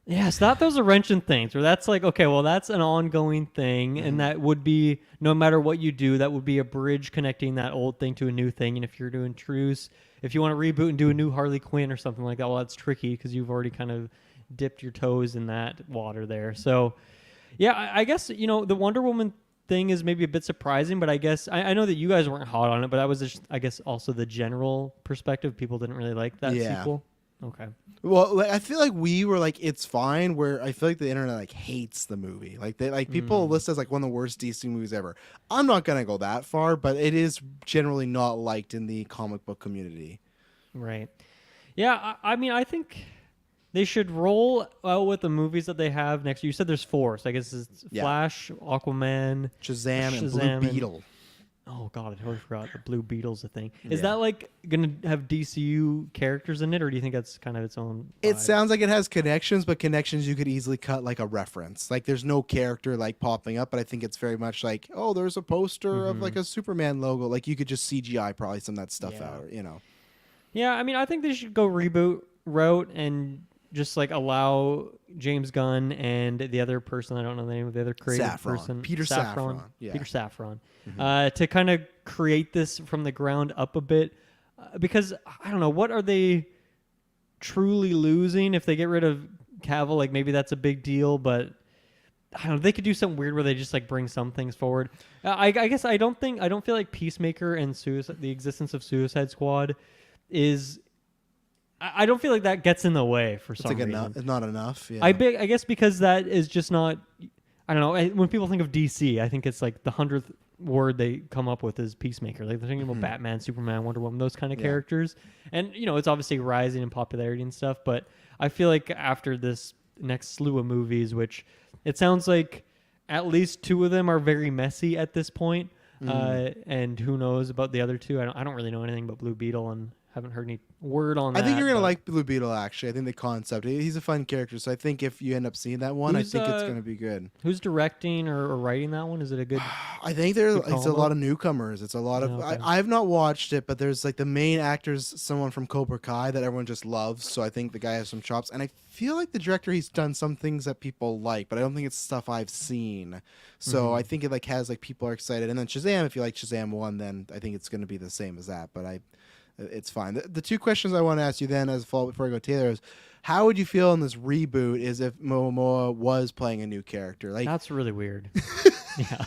Yeah, so that those are wrenching things where that's like, okay, well, that's an ongoing thing, and that would be, no matter what you do, that would be a bridge connecting that old thing to a new thing. And if you're to introduce, if you want to reboot and do a new Harley Quinn or something like that, well, that's tricky because you've already kind of dipped your toes in that water there. So, yeah, I guess, the Wonder Woman thing is maybe a bit surprising, but I guess, I know that you guys weren't hot on it, but that was just, I guess, also the general perspective. People didn't really like that sequel. Okay. Well, like, I feel like we were like, it's fine. Where I feel like the internet like hates the movie. Like people list it as like one of the worst DC movies ever. I'm not gonna go that far, but it is generally not liked in the comic book community. Right. Yeah. I mean, I think they should roll out with the movies that they have next. You said there's 4, so I guess it's Flash, Aquaman, Shazam and Blue Beetle. Oh god, I totally forgot the Blue Beetle's a thing. Is that like gonna have DCU characters in it, or do you think that's kind of its own vibe? It sounds like it has connections, but connections you could easily cut like a reference. Like there's no character like popping up, but I think it's very much like, oh, there's a poster of like a Superman logo. Like you could just CGI probably some of that stuff out, Yeah, I mean, I think they should go reboot route and just like allow James Gunn and the other person, I don't know the name of the other creative person, Peter Safran. Yeah. Peter Safran, to kind of create this from the ground up a bit, because I don't know, what are they truly losing if they get rid of Cavill? Like maybe that's a big deal, but I don't know, they could do something weird where they just like bring some things forward. I guess I don't feel like Peacemaker and the existence of Suicide Squad is. I don't feel like that gets in the way for some reason. It's not enough. Yeah. I guess because that is just not. I don't know. When people think of DC, I think it's like the 100th word they come up with is Peacemaker. Like they're thinking about Batman, Superman, Wonder Woman, those kind of characters. And it's obviously rising in popularity and stuff. But I feel like after this next slew of movies, which it sounds like at least 2 of them are very messy at this point. And who knows about the other 2? I don't really know anything about Blue Beetle and haven't heard any word on that. I think you're going to like Blue Beetle, actually. I think the concept, he's a fun character. So I think if you end up seeing that one, I think it's going to be good. Who's directing or writing that one? Is it a good... I think it's a lot of newcomers. It's a lot of... Okay. I've not watched it, but there's like the main actor's someone from Cobra Kai that everyone just loves. So I think the guy has some chops. And I feel like the director, he's done some things that people like, but I don't think it's stuff I've seen. So I think it like has like people are excited. And then Shazam, if you like Shazam 1, then I think it's going to be the same as that. But it's fine. The 2 questions I want to ask you then as a follow-up before I go Taylor is, how would you feel in this reboot is if Momoa was playing a new character? Like that's really weird. Yeah.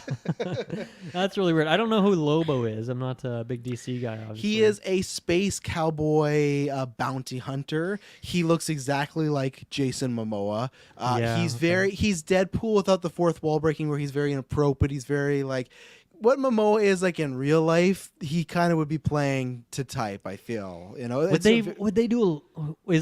That's really weird. I don't know who Lobo is. I'm not a big DC guy, obviously. He is a space cowboy bounty hunter. He looks exactly like Jason Momoa. He's Deadpool without the fourth wall breaking, where he's very inappropriate. He's very like what Momoa is like in real life. He kind of would be playing to type, I feel. Is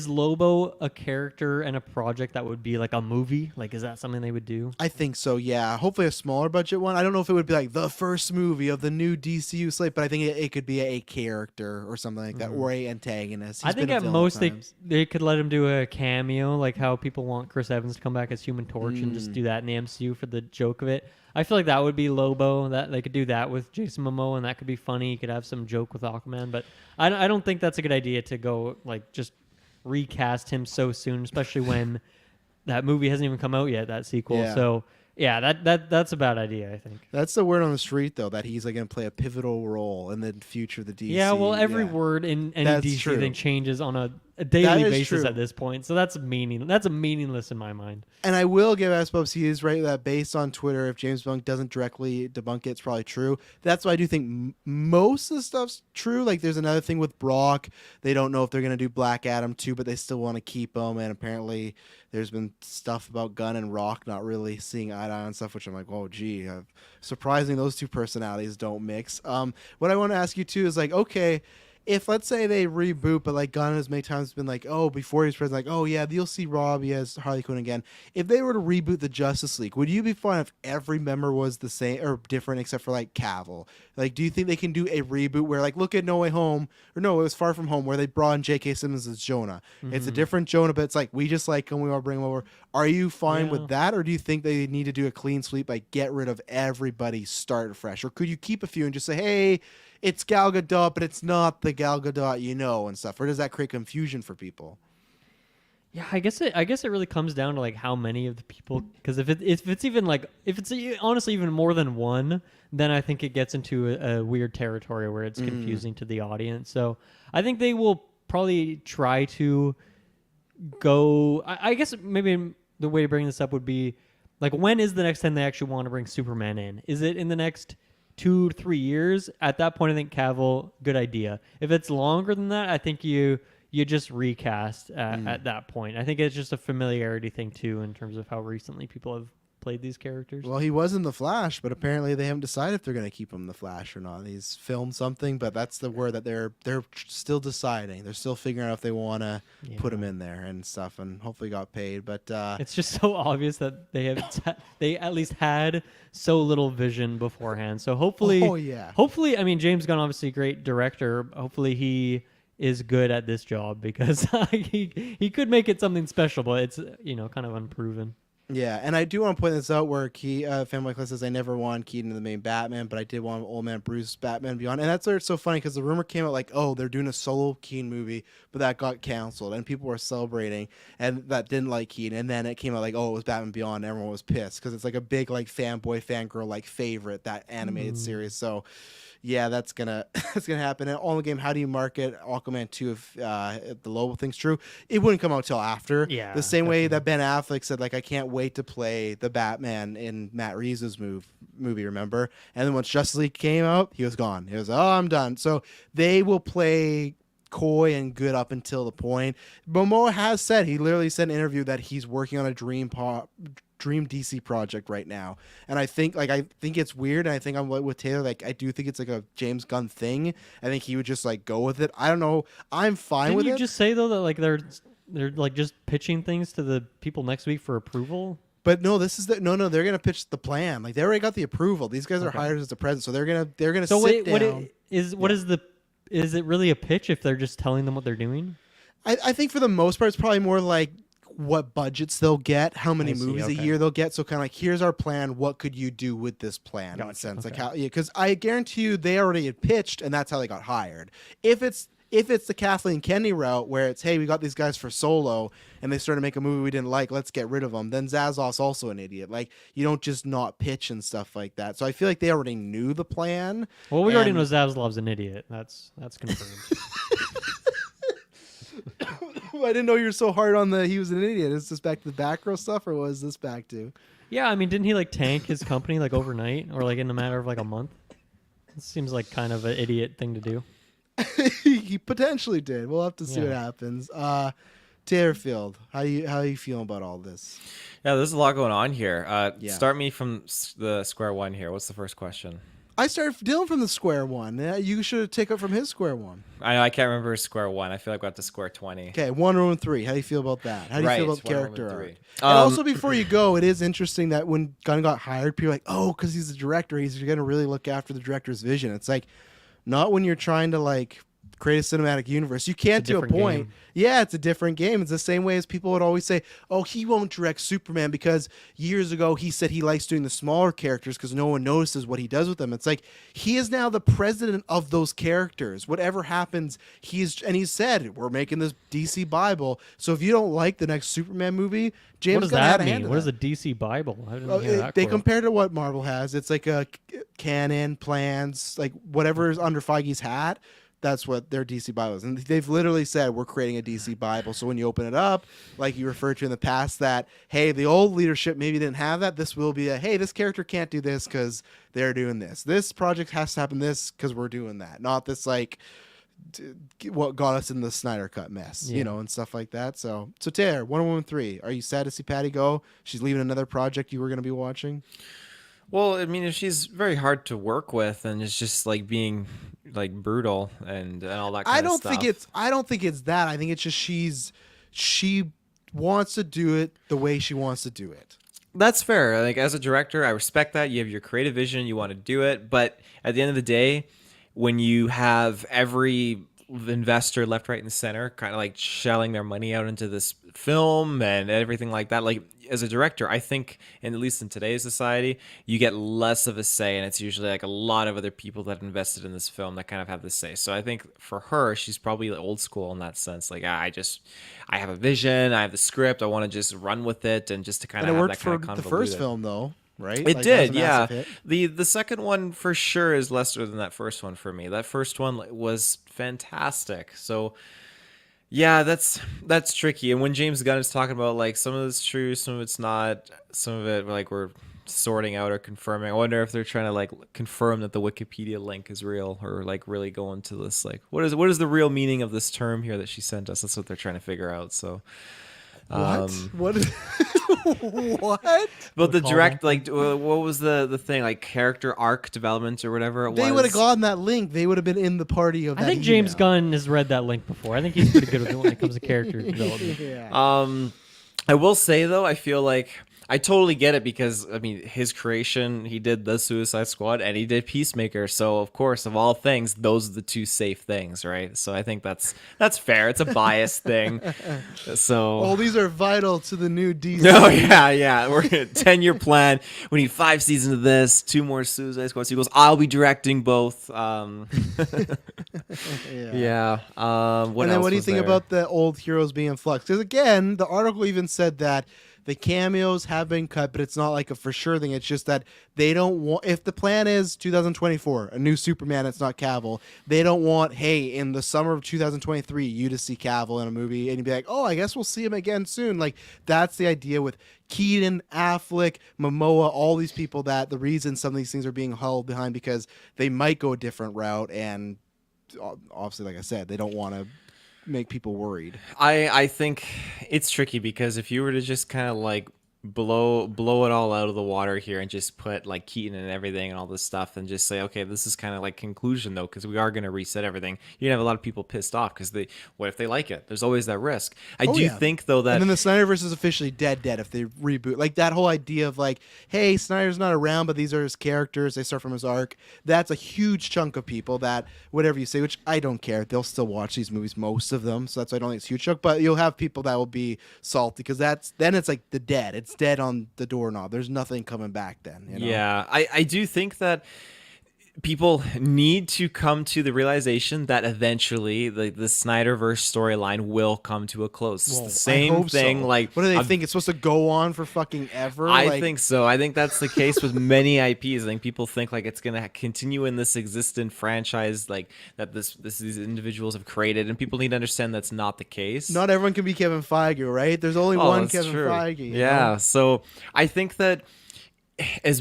Lobo a character and a project that would be like a movie? Like, is that something they would do? I think so, yeah. Hopefully a smaller budget one. I don't know if it would be like the first movie of the new DCU slate, but I think it could be a character or something like that, or a antagonist. I think at most they could let him do a cameo, like how people want Chris Evans to come back as Human Torch and just do that in the MCU for the joke of it. I feel like that would be Lobo. That they could do that with Jason Momoa, and that could be funny. You could have some joke with Aquaman, but I don't think that's a good idea to go like just recast him so soon, especially when that movie hasn't even come out yet. That sequel, so. Yeah, that's a bad idea, I think. That's the word on the street, though, that he's like going to play a pivotal role in the future of the DC. Yeah, well, every word in any DC thing changes on a daily basis at this point, so that's meaningless in my mind. And I will give Asbobs, he is right that based on Twitter, if James Bond doesn't directly debunk it, it's probably true. That's why I do think most of the stuff's true. Like, there's another thing with Brock. They don't know if they're going to do Black Adam 2, but they still want to keep him, and apparently there's been stuff about Gunn and Rock not really seeing eye to eye on stuff, which I'm like, oh, gee, surprising those two personalities don't mix. What I want to ask you, too, is like, okay, if let's say they reboot, but like Gunn has many times been like, oh, before he's president, like, oh yeah, you'll see Robbie as Harley Quinn again. If they were to reboot the Justice League, would you be fine if every member was the same or different except for like Cavill? Like, do you think they can do a reboot where like, look at No Way Home, or no, it was Far From Home, where they brought in J.K. Simmons as Jonah. It's a different Jonah, but it's like, we just like him, we want to bring him over. Are you fine with that, or do you think they need to do a clean sweep, like get rid of everybody, start fresh? Or could you keep a few and just say, hey, it's Gal Gadot, but it's not the Gal Gadot and stuff? Or does that create confusion for people? Yeah, I guess it really comes down to like how many of the people, because if it's even like if it's honestly even more than one, then I think it gets into a weird territory where it's confusing to the audience. So I think they will probably try to go. I guess maybe the way to bring this up would be like, when is the next time they actually want to bring Superman in? Is it in the next 2-3 years? At that point, I think Cavill, good idea. If it's longer than that, I think you just recast at that point. I think it's just a familiarity thing too, in terms of how recently people have played these characters. Well, he was in The Flash, but apparently they haven't decided if they're going to keep him in The Flash or not. He's filmed something, but that's the word that they're still deciding. They're still figuring out if they want to put him in there and stuff, and hopefully got paid. But it's just so obvious that they have they at least had so little vision beforehand. So hopefully, hopefully, I mean, James Gunn, obviously a great director. Hopefully he is good at this job, because he could make it something special, but it's kind of unproven. Yeah, and I do want to point this out where Fanboy Class says, I never wanted Keaton in the main Batman, but I did want Old Man Bruce Batman Beyond. And that's where it's so funny, because the rumor came out like, oh, they're doing a solo Keaton movie, but that got canceled, and people were celebrating, and that didn't like Keaton. And then it came out like, oh, it was Batman Beyond, and everyone was pissed, because it's like a big like fanboy, fangirl like favorite, that animated series. So yeah, that's gonna happen. And on the game, how do you market Aquaman 2 if the Lobo thing's true? It wouldn't come out till after. Yeah, the same way that Ben Affleck said, like, I can't wait to play the Batman in Matt Reeves' movie, remember? And then once Justice League came out, he was gone. He was, oh, I'm done. So they will play coy and good up until the point. Momoa has said, he literally said in an interview that he's working on a dream DC project right now, and I think it's weird, and I think I'm with Taylor, like I do think it's like a James Gunn thing. I think he would just like go with it. I don't know, I'm fine with it. Didn't you just say though that like they're like just pitching things to the people next week for approval? But no, they're gonna pitch the plan. Like they already got the approval. These guys are hired as the president, so they're gonna so sit wait, down. Is it really a pitch if they're just telling them what they're doing? I think for the most part, it's probably more like what budgets they'll get, how many movies a year they'll get. So kind of like, here's our plan. What could you do with this plan? In a sense, like how, because I guarantee you they already had pitched, and that's how they got hired. If it's the Kathleen Kennedy route, where it's, hey, we got these guys for Solo, and they started to make a movie we didn't like, let's get rid of them, then Zazoff's also an idiot. Like, you don't just not pitch and stuff like that. So I feel like they already knew the plan. Well, we already know Zaslav's an idiot. That's confirmed. I didn't know you were so hard on he was an idiot. Is this back to the back row stuff, or what is this back to? Yeah, I mean, didn't he like tank his company like overnight, or like in a matter of like a month? It seems like kind of an idiot thing to do. He potentially did. We'll have to see what happens. Taylorfield, how you feeling about all this? Yeah, there's a lot going on here. Start me from the square one here. What's the first question? I started Dylan from the square one. You should have taken it from his square one. I know, I can't remember square one. I feel like we're at the square 20. Okay, 1 and 3. How do you feel about that? How do you feel about character art? And Um, also, before you go, it is interesting that when Gunn got hired, people are like, oh, because he's the director, he's going to really look after the director's vision. It's like, not when you're trying to like create a cinematic universe. You can't to a point. Game. Yeah, it's a different game. It's the same way as people would always say, oh, he won't direct Superman because years ago he said he likes doing the smaller characters because no one notices what he does with them. It's like, he is now the president of those characters. Whatever happens, he said, we're making this DC Bible. So if you don't like the next Superman movie, James what does Gunn that had a hand mean? in What is that. a DC Bible? I didn't hear that They quote. compare to what Marvel has. It's like a canon, plans, like whatever is under Feige's hat. That's what their DC Bible is. And they've literally said, we're creating a DC Bible. So when you open it up, like you referred to in the past, that, hey, the old leadership maybe didn't have that. This will be hey, this character can't do this because they're doing this. This project has to happen this because we're doing that. Not this, like, what got us in the Snyder Cut mess, and stuff like that. So Taylor, 1-1-3. Are you sad to see Patty go? She's leaving another project you were going to be watching? Well, I mean, if she's very hard to work with and it's just like being like brutal and all that kind of stuff. I don't think it's that. I think it's just she wants to do it the way she wants to do it. That's fair. Like, as a director, I respect that. You have your creative vision, you want to do it, but at the end of the day, when you have every investor left, right, and center kind of like shelling their money out into this film and everything like that, like, as a director, I think, and at least in today's society, you get less of a say, and it's usually like a lot of other people that invested in this film that kind of have the say. So I think for her, she's probably old school in that sense. Like I have a vision, I have the script, I want to just run with it, and just to kind And of it have worked that kind of for the convoluted. first film, though, right? It Like, that was did, a yeah. massive hit. The second one for sure is lesser than that first one for me. That first one was fantastic. So yeah, that's tricky. And when James Gunn is talking about like some of it's true, some of it's not, some of it like we're sorting out or confirming. I wonder if they're trying to like confirm that the Wikipedia link is real, or like really go into this like what is the real meaning of this term here that she sent us. That's what they're trying to figure out. So What? What? but the call direct like what was the thing, like character arc development or whatever it was? They would have gotten that link. They would have been in the party of I that think James email. Gunn has read that link before. I think he's pretty good with it when it comes to character development. Yeah. I will say though, I feel like I totally get it because I mean his creation, he did the Suicide Squad and he did Peacemaker, so of course of all things those are the two safe things, right? So I think that's fair. It's a biased thing. So Oh, these are vital to the new DC. no, yeah. We're 10-year plan. We need 5 seasons of this, 2 more Suicide Squad sequels. I'll be directing both. Yeah. What And then else what do you was think there? about the old heroes being flux? Because again, the article even said that the cameos have been cut, but it's not like a for sure thing. It's just that they don't want. If the plan is 2024, a new Superman, it's not Cavill. They don't want, hey, in the summer of 2023, you to see Cavill in a movie, and you'd be like, oh, I guess we'll see him again soon. Like that's the idea with Keaton, Affleck, Momoa, all these people. That the reason some of these things are being held behind because they might go a different route, and obviously, like I said, they don't want to make people worried. I think it's tricky because if you were to just kind of like blow it all out of the water here and just put like Keaton and everything and all this stuff and just say, okay, this is kind of like conclusion though, because we are going to reset everything. You're gonna have a lot of people pissed off because what if they like it? There's always that risk. I do think though that and then the Snyderverse is officially dead if they reboot. Like that whole idea of like, hey, Snyder's not around, but these are his characters. They start from his arc. That's a huge chunk of people that whatever you say, which I don't care. They'll still watch these movies, most of them. So that's why I don't think it's a huge chunk. But you'll have people that will be salty because then it's like the dead. It's dead on the doorknob. There's nothing coming back then. You know? Yeah, I do think that people need to come to the realization that eventually the Snyderverse storyline will come to a close. It's Well, the same I hope thing. so. Like, what do they think? It's supposed to go on for fucking ever? I think so. I think that's the case with many IPs. I think people think like it's gonna continue in this existent franchise, like that these individuals have created, and people need to understand that's not the case. not everyone can be Kevin Feige, right? There's only one that's Kevin true. Feige. you Yeah. know? So I think that these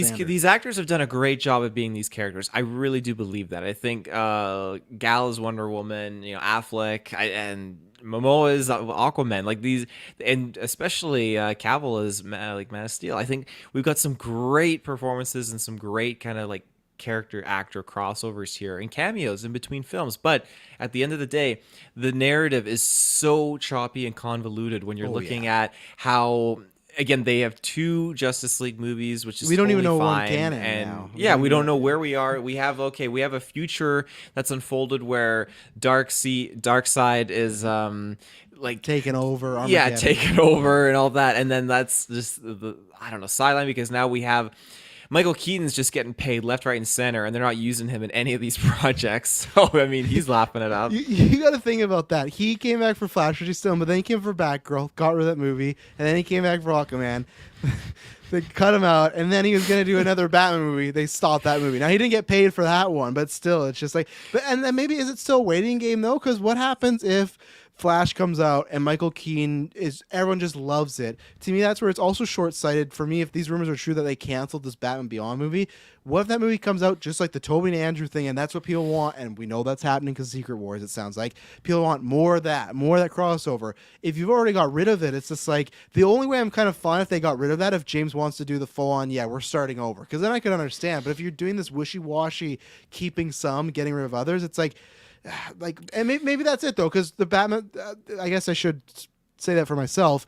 standard. actors have done a great job of being these characters. I really do believe that. I think Gal is Wonder Woman, Affleck, and Momoa is Aquaman. Like these, and especially Cavill is Man of Steel. I think we've got some great performances and some great kind of like character actor crossovers here and cameos in between films. But at the end of the day, the narrative is so choppy and convoluted when you're looking at how. Again, they have 2 Justice League movies, which is We don't even totally know one fine. canon and now. we don't know where we are. We have a future that's unfolded where Darkseid is like Taken over. yeah, Armageddon. taken over and all that, and then that's just the sideline because now we have Michael Keaton's just getting paid left, right, and center, and they're not using him in any of these projects. So I mean, he's laughing it up. You got to think about that. He came back for Flash, which he's still, but then he came for Batgirl, got rid of that movie, and then he came back for Aquaman. They cut him out, and then he was going to do another Batman movie. They stopped that movie. Now he didn't get paid for that one, but still, it's just like. And then maybe is it still a waiting game though? Because what happens if Flash comes out and Michael Keaton everyone just loves it. To me, that's where it's also short-sighted for me. If these rumors are true that they canceled this Batman Beyond movie, what if that movie comes out just like the Tobey and Andrew thing, and that's what people want, and we know that's happening because Secret Wars, it sounds like. People want more of that crossover. If you've already got rid of it, it's just like, the only way I'm kind of fine if they got rid of that, if James wants to do the full-on, we're starting over, because then I could understand. But if you're doing this wishy-washy, keeping some, getting rid of others, it's like, and maybe that's it though, because the Batman, I guess I should say that for myself.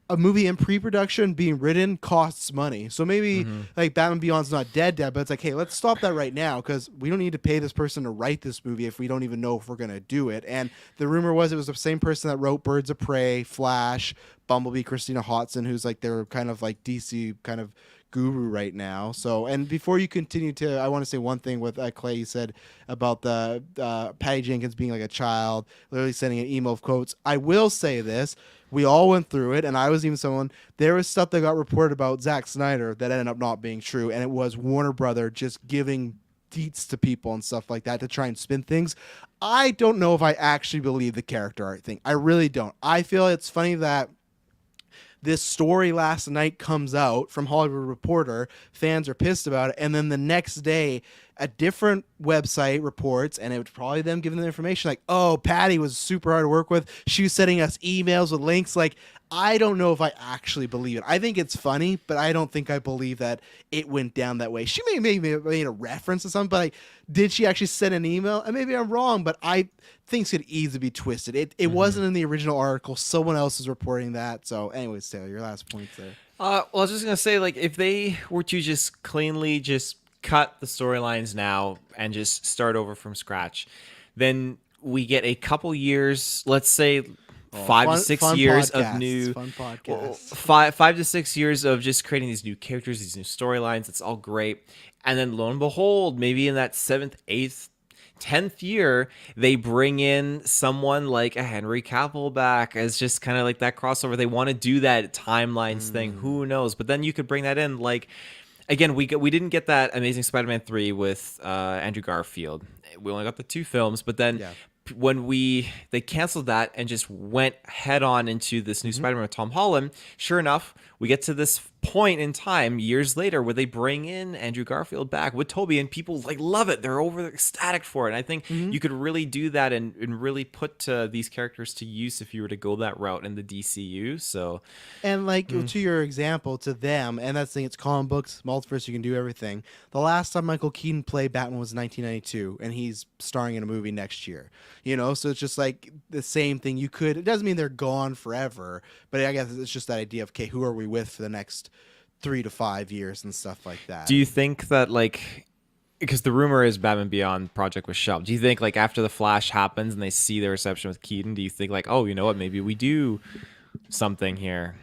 a movie in pre-production being written costs money. So maybe like Batman Beyond's not dead, but it's like, hey, let's stop that right now because we don't need to pay this person to write this movie if we don't even know if we're going to do it. And the rumor was it was the same person that wrote Birds of Prey, Flash, Bumblebee, Christina Hodson, who's like their kind of like DC kind of guru right now. So, and before you continue I want to say one thing with Clay, you said about the Patty Jenkins being like a child, literally sending an email of quotes. I will say this. We all went through it, and I was even someone. There was stuff that got reported about Zack Snyder that ended up not being true, and it was Warner Brother just giving deets to people and stuff like that to try and spin things. I don't know if I actually believe the character art thing. I really don't. I feel it's funny that this story last night comes out from Hollywood Reporter. Fans are pissed about it. And then the next day, a different website reports, and it was probably them giving the information like, oh, Patty was super hard to work with. She was sending us emails with links. Like, I don't know if I actually believe it. I think it's funny, but I don't think I believe that it went down that way. She may made a reference to something, but like, did she actually send an email? And maybe I'm wrong, but I things could easily be twisted. It wasn't in the original article. Someone else is reporting that. So anyways, Taylor, your last point there. Well, I was just going to say, like, if they were to just cleanly just cut the storylines now and just start over from scratch, then we get a couple years, let's say 5 to 6 years of new fun podcasts. 5 to 6 years of just creating these new characters, these new storylines. It's all great. And then lo and behold, maybe in that 7th, 8th, 10th year, they bring in someone like a Henry Cavill back as just kind of like that crossover. They want to do that timelines thing. Who knows? But then you could bring that in. Like, again, we didn't get that Amazing Spider-Man 3 with Andrew Garfield. We only got the 2 films, but then when they canceled that and just went head on into this new Spider-Man with Tom Holland, sure enough, we get to this point in time years later where they bring in Andrew Garfield back with Toby, and people like love it. They're ecstatic for it. And I think you could really do that and really put these characters to use if you were to go that route in the DCU. So, and like to your example, to them, and that's the thing, it's comic books, multiverse, you can do everything. The last time Michael Keaton played Batman was 1992, and he's starring in a movie next year. You know, so it's just like the same thing. You could. It doesn't mean they're gone forever, but I guess it's just that idea of, okay, who are we with for the next 3 to 5 years and stuff like that. Do you think that, like, because the rumor is Batman Beyond project was shelved, do you think like after the Flash happens and they see the reception with Keaton, do you think like, oh, you know what, maybe we do something here?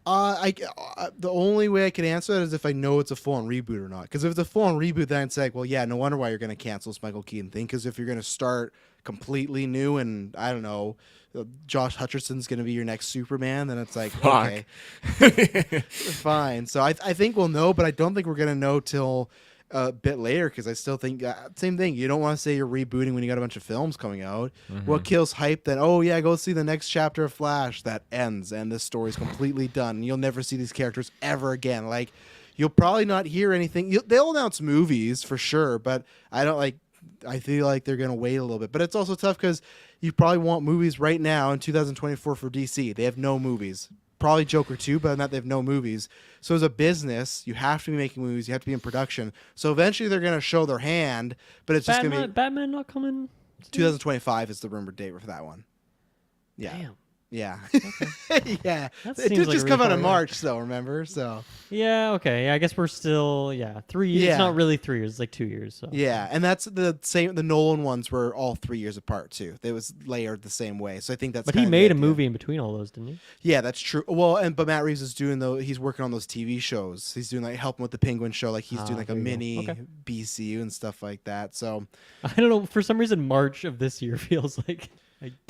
The only way I can answer that is if I know it's a full-on reboot or not. Because if it's a full-on reboot, then it's like, well, yeah, no wonder why you're going to cancel this Michael Keaton thing. Because if you're going to start completely new and, I don't know, Josh Hutcherson's going to be your next Superman, then it's like, okay, fine. So I think we'll know, but I don't think we're going to know till a bit later, because I still think same thing. You don't want to say you're rebooting when you got a bunch of films coming out. What kills hype? Then, oh yeah, go see the next chapter of Flash that ends and this story's completely done. You'll never see these characters ever again. Like, you'll probably not hear anything. They'll announce movies for sure, but I feel like they're gonna wait a little bit. But it's also tough because you probably want movies right now in 2024 for DC. They have no movies. Probably Joker 2, but not, they have no movies. So as a business, you have to be making movies. You have to be in production. So eventually they're going to show their hand, but it's just going to be... Batman not coming? 2025 is the rumored date for that one. Yeah. Damn. Yeah. Okay. Yeah. That It seems did like just a come really out in far away. March, though, remember? So... Yeah, okay. Yeah, I guess we're still 3 years. Yeah. It's not really 3 years, it's like 2 years. So. Yeah, and that's the same. The Nolan ones were all 3 years apart, too. They was layered the same way. So I think that's But kind he of the made a idea. movie in between all those, didn't he? Yeah, that's true. Well, but Matt Reeves is he's working on those TV shows. He's doing like helping with the Penguin show. Like he's doing like a there you go. mini Okay. BCU and stuff like that. So, I don't know. For some reason, March of this year feels like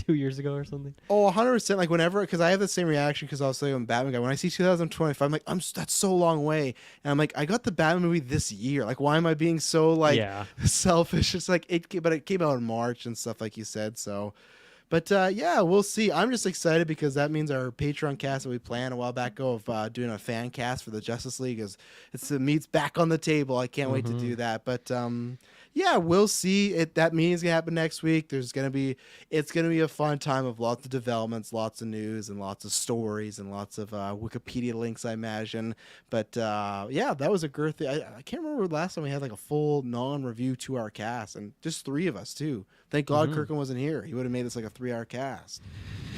2 years ago or something. oh, 100%. Like whenever, because I have the same reaction because I was saying Batman guy. When I see 2025, I'm like, that's so long away. And I'm like, I got the Batman movie this year. Like, why am I being so like selfish? It's like but it came out in March and stuff like you said. So. But yeah, we'll see. I'm just excited because that means our Patreon cast that we planned a while back ago of doing a fan cast for the Justice League it's the meat's back on the table. I can't wait to do that. But yeah, we'll see. That meeting's gonna happen next week. It's gonna be a fun time of lots of developments, lots of news, and lots of stories, and lots of Wikipedia links, I imagine. But yeah, that was a girthy. I can't remember the last time we had like a full non-review 2-hour cast, and just 3 of us too. Thank God Kirklin wasn't here. He would have made this like a 3-hour cast.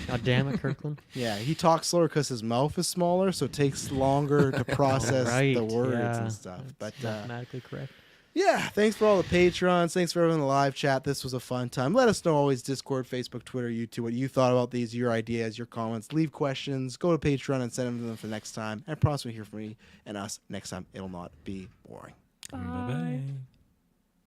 God damn it, Kirklin. Yeah, he talks slower because his mouth is smaller, so it takes longer to process Right, the words yeah. and stuff. But It's mathematically correct. yeah, thanks for all the patrons. Thanks for everyone in the live chat. This was a fun time. Let us know always Discord, Facebook, Twitter, YouTube, what you thought about these, your ideas, your comments. Leave questions. Go to Patreon and send them to them for next time. And promise to hear from me and us next time. It'll not be boring. Bye-bye.